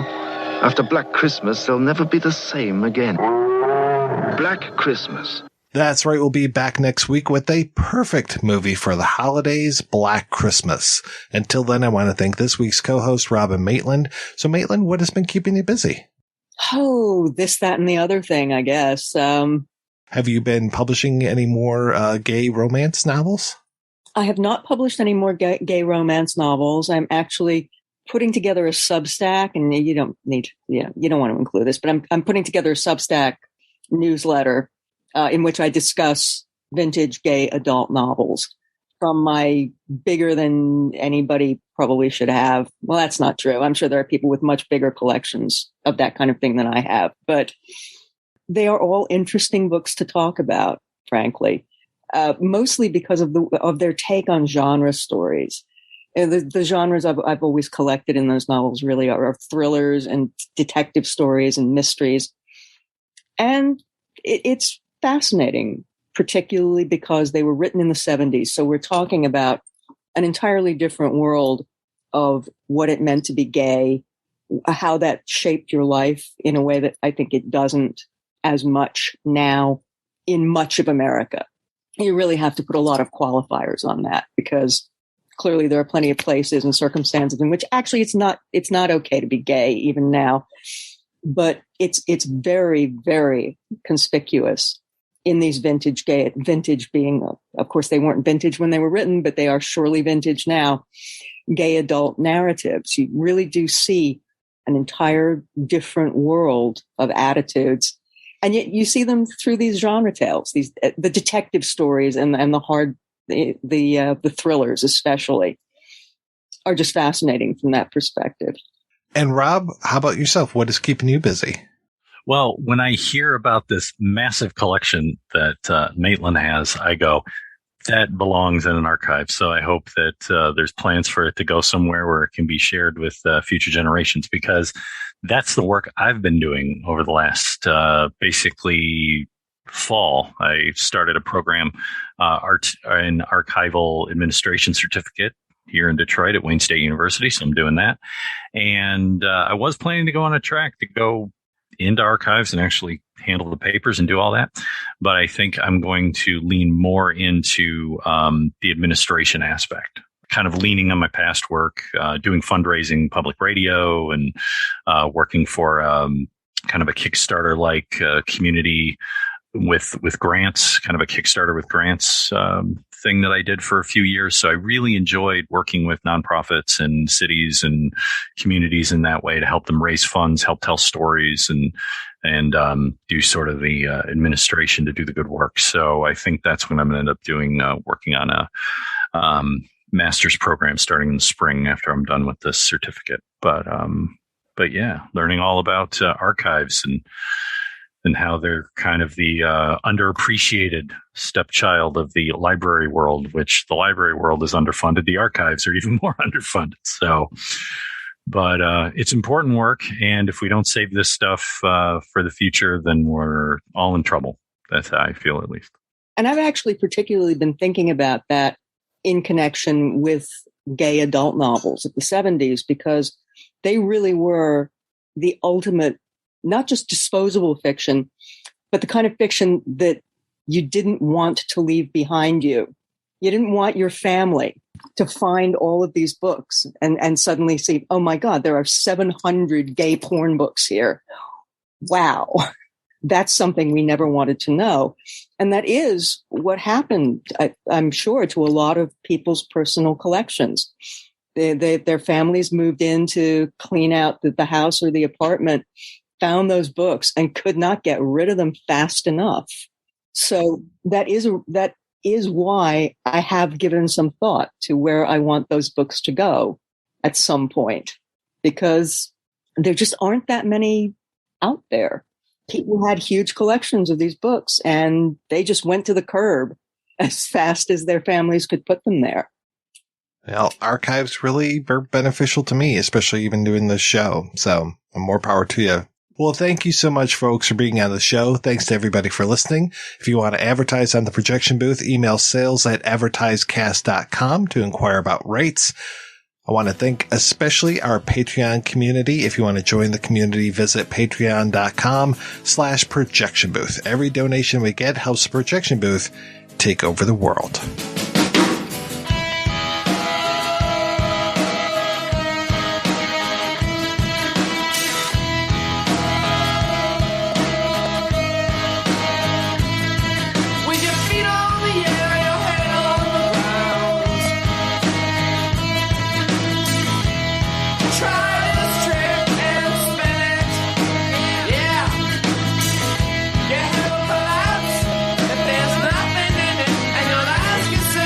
After Black Christmas, they'll never be the same again. Black Christmas. That's right. We'll be back next week with a perfect movie for the holidays, Black Christmas. Until then, I want to thank this week's co-host, Robin Maitland. So, Maitland, what has been keeping you busy? Oh, this, that, and the other thing, I guess. Have you been publishing any more gay romance novels? I have not published any more gay romance novels. I'm actually putting together a Substack, and you don't want to include this, but I'm putting together a Substack newsletter in which I discuss vintage gay adult novels from my bigger than anybody probably should have. Well, that's not true. I'm sure there are people with much bigger collections of that kind of thing than I have, but they are all interesting books to talk about, frankly, mostly because of their take on genre stories. And the genres I've always collected in those novels really are thrillers and detective stories and mysteries. And it's fascinating, particularly because they were written in the 70s. So we're talking about an entirely different world of what it meant to be gay, how that shaped your life in a way that I think it doesn't as much now in much of America. You really have to put a lot of qualifiers on that, because clearly there are plenty of places and circumstances in which actually it's not okay to be gay even now. But it's very, very conspicuous in these vintage being, of course, they weren't vintage when they were written, but they are surely vintage now, gay adult narratives. You really do see an entire different world of attitudes. And yet you see them through these genre tales, the detective stories and the thrillers especially are just fascinating from that perspective. And Rob, how about yourself? What is keeping you busy? Well, when I hear about this massive collection that Maitland has, I go, that belongs in an archive. So I hope that there's plans for it to go somewhere where it can be shared with future generations, because that's the work I've been doing over the last basically fall. I started a program, an archival administration certificate here in Detroit at Wayne State University. So I'm doing that. And I was planning to go on a track to go into archives and actually handle the papers and do all that. But I think I'm going to lean more into the administration aspect, kind of leaning on my past work, doing fundraising, public radio, and working for kind of a Kickstarter-like community with grants, kind of a Kickstarter with grants thing that I did for a few years. So I really enjoyed working with nonprofits and cities and communities in that way to help them raise funds, help tell stories, and do sort of the administration to do the good work. So I think that's what I'm going to end up doing, working on a master's program starting in the spring after I'm done with this certificate. But yeah, learning all about archives and how they're kind of the underappreciated stepchild of the library world, which the library world is underfunded. The archives are even more underfunded. So, but it's important work. And if we don't save this stuff for the future, then we're all in trouble. That's how I feel, at least. And I've actually particularly been thinking about that in connection with gay adult novels of the 70s, because they really were the ultimate, not just disposable fiction, but the kind of fiction that you didn't want to leave behind you. You didn't want your family to find all of these books and suddenly see, oh my God, there are 700 gay porn books here. Wow. That's something we never wanted to know. And that is what happened, I'm sure, to a lot of people's personal collections. Their families moved in to clean out the house or the apartment, found those books, and could not get rid of them fast enough. So that is why I have given some thought to where I want those books to go at some point, because there just aren't that many out there. People had huge collections of these books and they just went to the curb as fast as their families could put them there. Well, archives really are beneficial to me, especially even doing this show. So more power to you. Well, thank you so much, folks, for being on the show. Thanks to everybody for listening. If you want to advertise on the Projection Booth, email sales@advertisecast.com to inquire about rates. I want to thank especially our Patreon community. If you want to join the community, visit patreon.com/projection booth. Every donation we get helps the Projection Booth take over the world. Your head will collapse if there's nothing in it, and you'll ask yourself.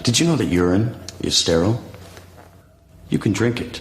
Did you know that urine is sterile? You can drink it.